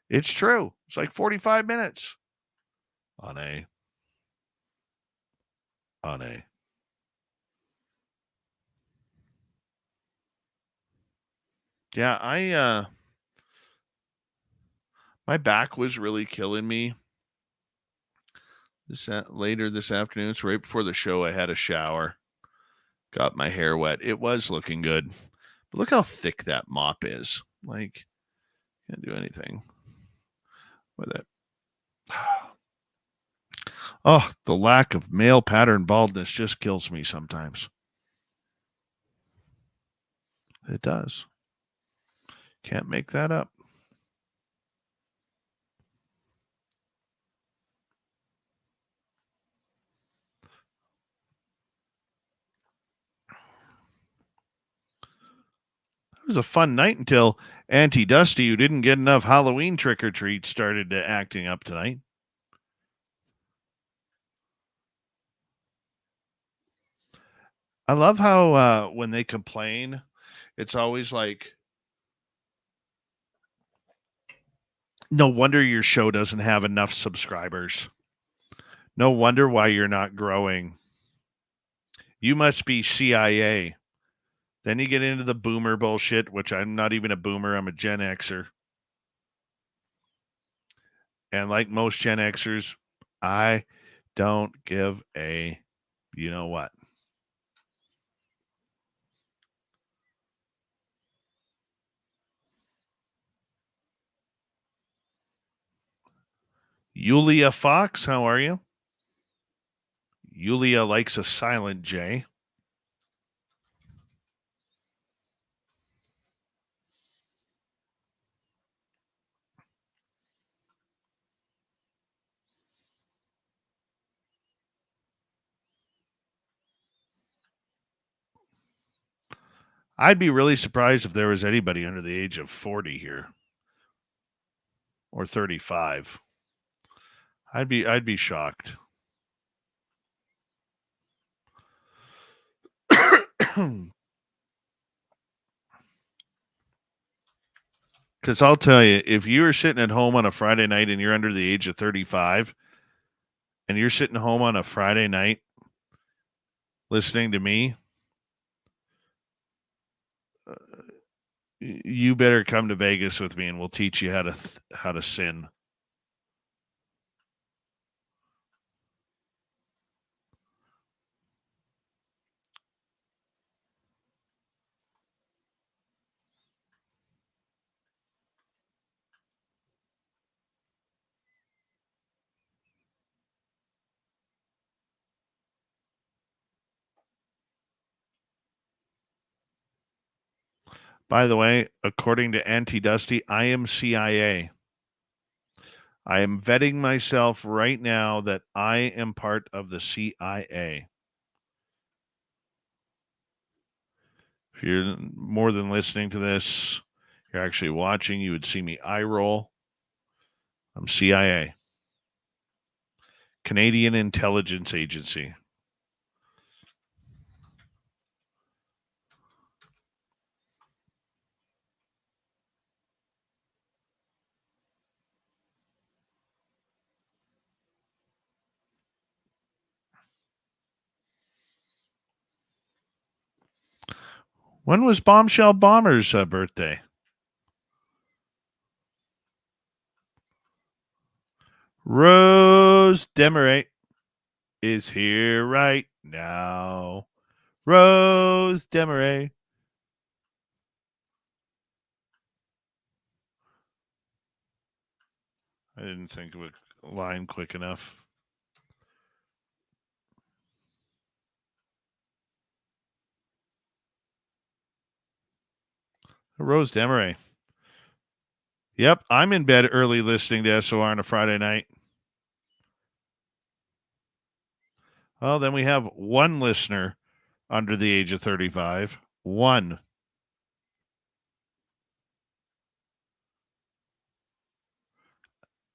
It's true. It's like 45 minutes. On a. Yeah, my back was really killing me later this afternoon. So right before the show, I had a shower, got my hair wet. It was looking good. But look how thick that mop is. Like, can't do anything with it. Oh, the lack of male pattern baldness just kills me sometimes. It does. Can't make that up. It was a fun night until Auntie Dusty, who didn't get enough Halloween trick-or-treats, started acting up tonight. I love how when they complain, it's always like, no wonder your show doesn't have enough subscribers. No wonder why you're not growing. You must be CIA. Then you get into the boomer bullshit, which I'm not even a boomer. I'm a Gen Xer. And like most Gen Xers, I don't give a you know what. Yulia Fox, how are you? Yulia likes a silent J. I'd be really surprised if there was anybody under the age of 40 here or 35. I'd be shocked. Because I'll tell you, if you are sitting at home on a Friday night and you're under the age of 35 and you're sitting home on a Friday night listening to me, you better come to Vegas with me and we'll teach you how to sin. By the way, according to Auntie Dusty, I am CIA. I am vetting myself right now that I am part of the CIA. If you're more than listening to this, you're actually watching, you would see me eye roll. I'm CIA. Canadian Intelligence Agency. When was Bombshell Bomber's birthday? Rose Demaray is here right now. Rose Demaray. I didn't think of a line quick enough. Rose Demaray. Yep, I'm in bed early listening to SOR on a Friday night. Oh, then we have one listener under the age of 35. One.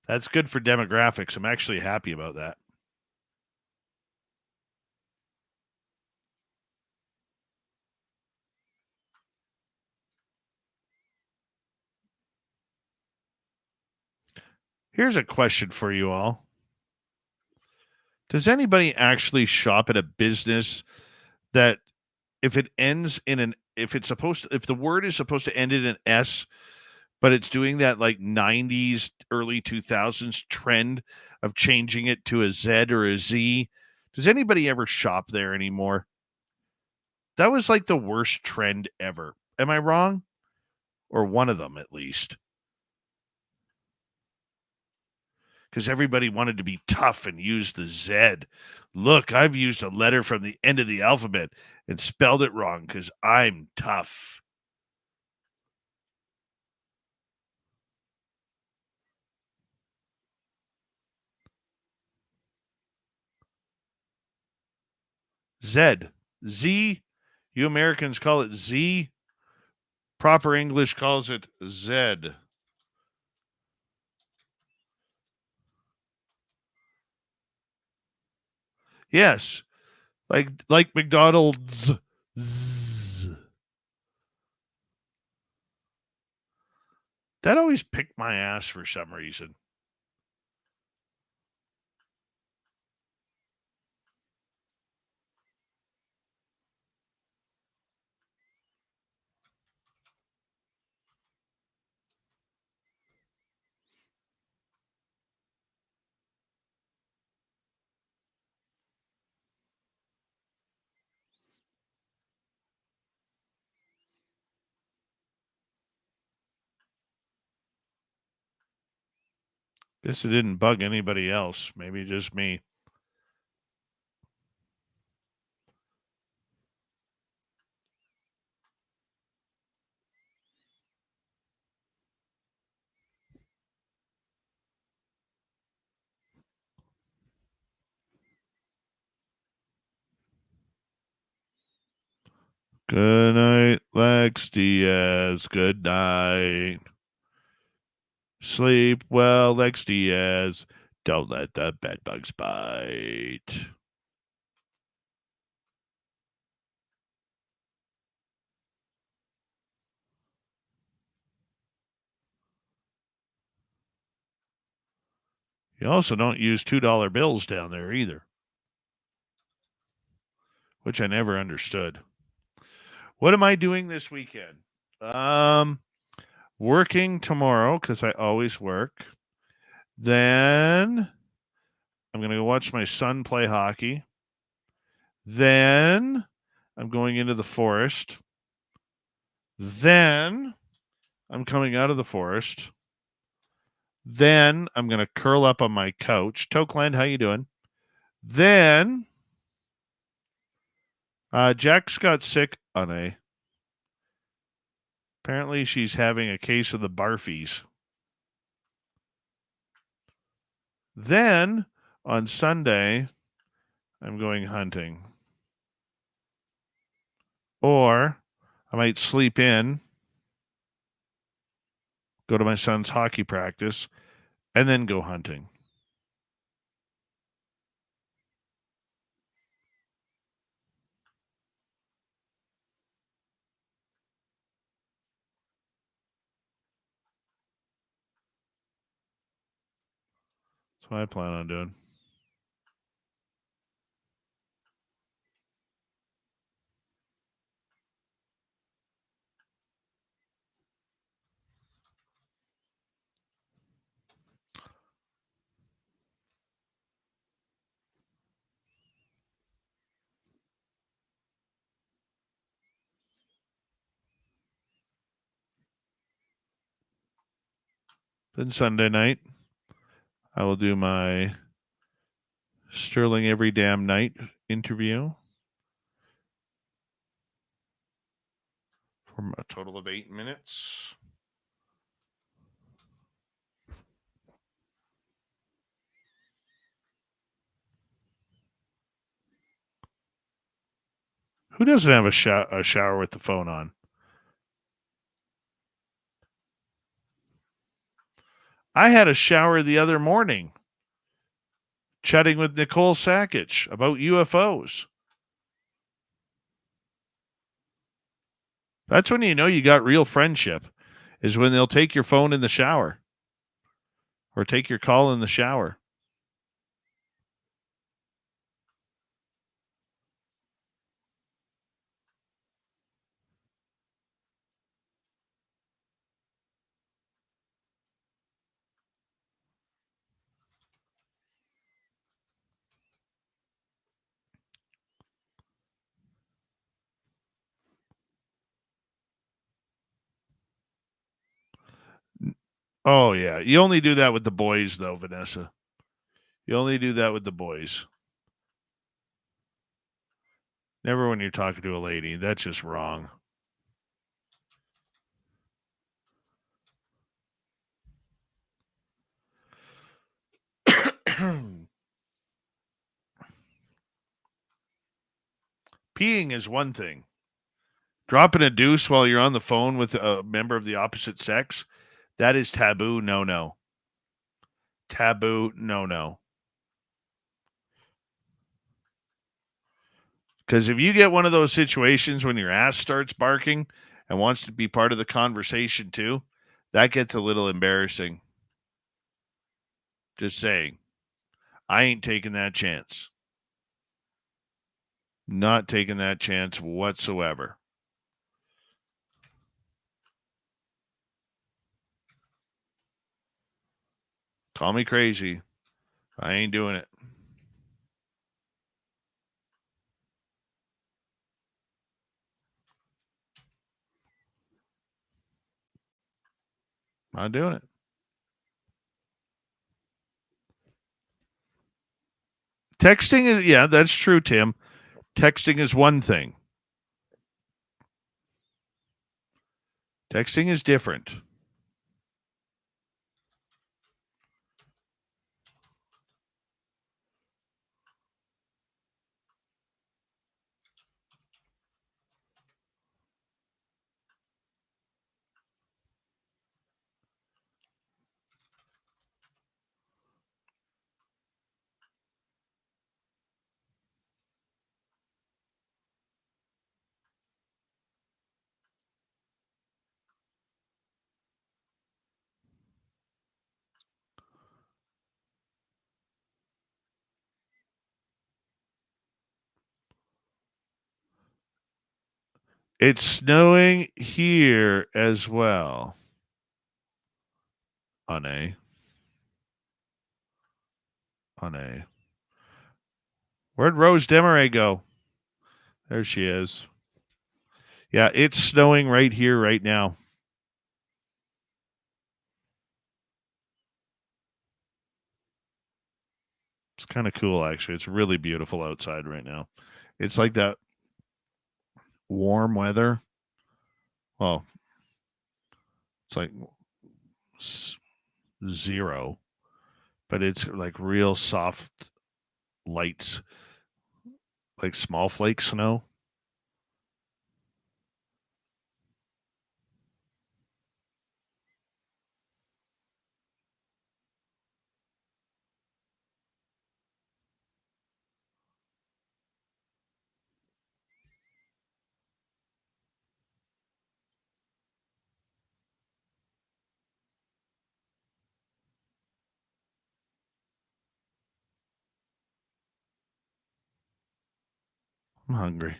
That's good for demographics. I'm actually happy about that. Here's a question for you all. Does anybody actually shop at a business that if it ends in an, if the word is supposed to end in an S, but it's doing that like 90s, early 2000s trend of changing it to a Z or a Z? Does anybody ever shop there anymore? That was like the worst trend ever. Am I wrong? Or one of them at least. Because everybody wanted to be tough and use the Z. Look, I've used a letter from the end of the alphabet and spelled it wrong because I'm tough. Z. Z. You Americans call it Z. Proper English calls it Z. Yes. Like McDonald's. Z. That always picked my ass for some reason. Guess it didn't bug anybody else. Maybe just me. Good night, Lex Diaz. Good night. Sleep well, Lex Diaz. Don't let the bedbugs bite. You also don't use $2 bills down there either, which I never understood. What am I doing this weekend? Working tomorrow because I always work. Then I'm going to go watch my son play hockey. Then I'm going into the forest. Then I'm coming out of the forest. Then I'm going to curl up on my couch. Tokeland, how you doing? Then Jack's got sick on a. Apparently she's having a case of the barfies. Then on Sunday, I'm going hunting. Or I might sleep in, go to my son's hockey practice, and then go hunting. That's what I plan on doing. Then Sunday night, I will do my Sterling Every Damn Night interview for a total of 8 minutes. Who doesn't have a shower with the phone on? I had a shower the other morning chatting with Nicole Sackich about UFOs. That's when you know you got real friendship, is when they'll take your phone in the shower. or take your call in the shower. Oh, yeah. You only do that with the boys, though, Vanessa. You only do that with the boys. Never when you're talking to a lady. That's just wrong. Peeing is one thing. Dropping a deuce while you're on the phone with a member of the opposite sex, that is taboo. No. Taboo. No. Because if you get one of those situations when your ass starts barking and wants to be part of the conversation too, that gets a little embarrassing. Just saying. I ain't taking that chance. Not taking that chance whatsoever. Call me crazy. I ain't doing it. Not doing it. Texting is, yeah, that's true, Tim. Texting is one thing. Texting is different. It's snowing here as well. On a. Where'd Rose Demaray go? There she is. Yeah, it's snowing right here, right now. It's kind of cool, actually. It's really beautiful outside right now. It's like that warm weather. Well, it's like 0, but it's like real soft lights, like small flake snow. I'm hungry.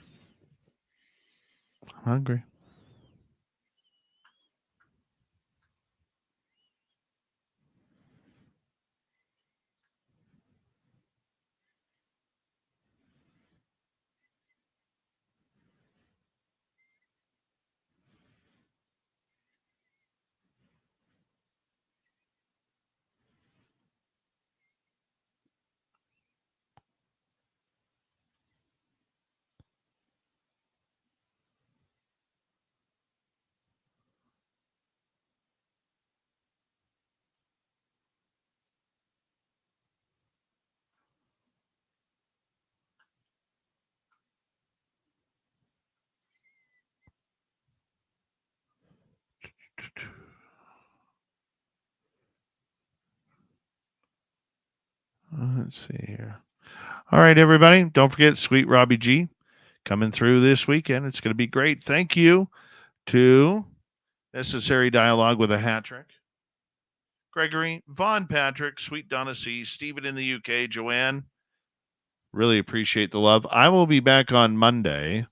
Let's see here. All right, everybody. Don't forget Sweet Robbie G coming through this weekend. It's going to be great. Thank you to Necessary Dialogue with a Hat Trick, Gregory, Vaughn, Patrick, Sweet Donna C, Stephen in the UK, Joanne. Really appreciate the love. I will be back on Monday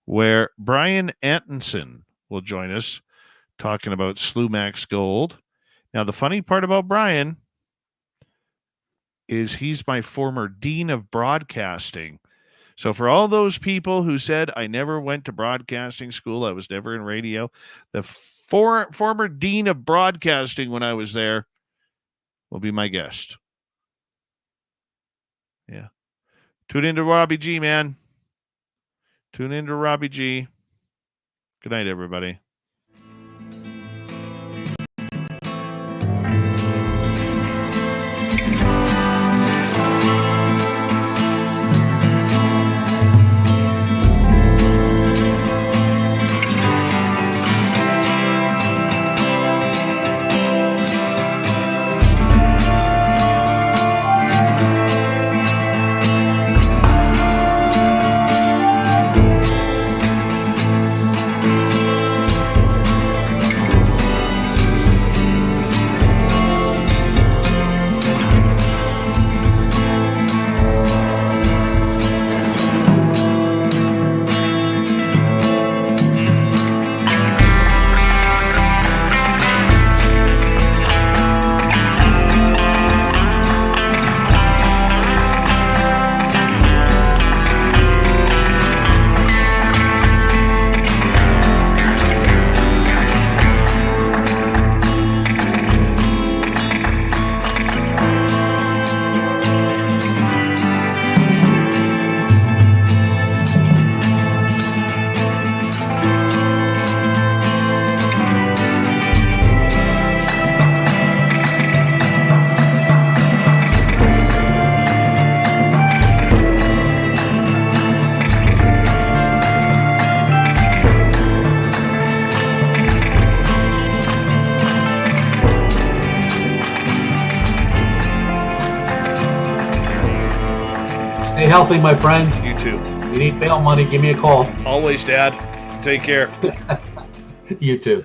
where Brian Antonson will join us talking about Slumax Gold. Now, the funny part about Brian is he's my former dean of broadcasting. So for all those people who said I never went to broadcasting school, I was never in radio, the former dean of broadcasting when I was there will be my guest. Yeah. Tune into Robbie G, man. Tune into Robbie G. Good night, everybody. Stay healthy, my friend. You too. If you need bail money, give me a call. Always, Dad. Take care. You too.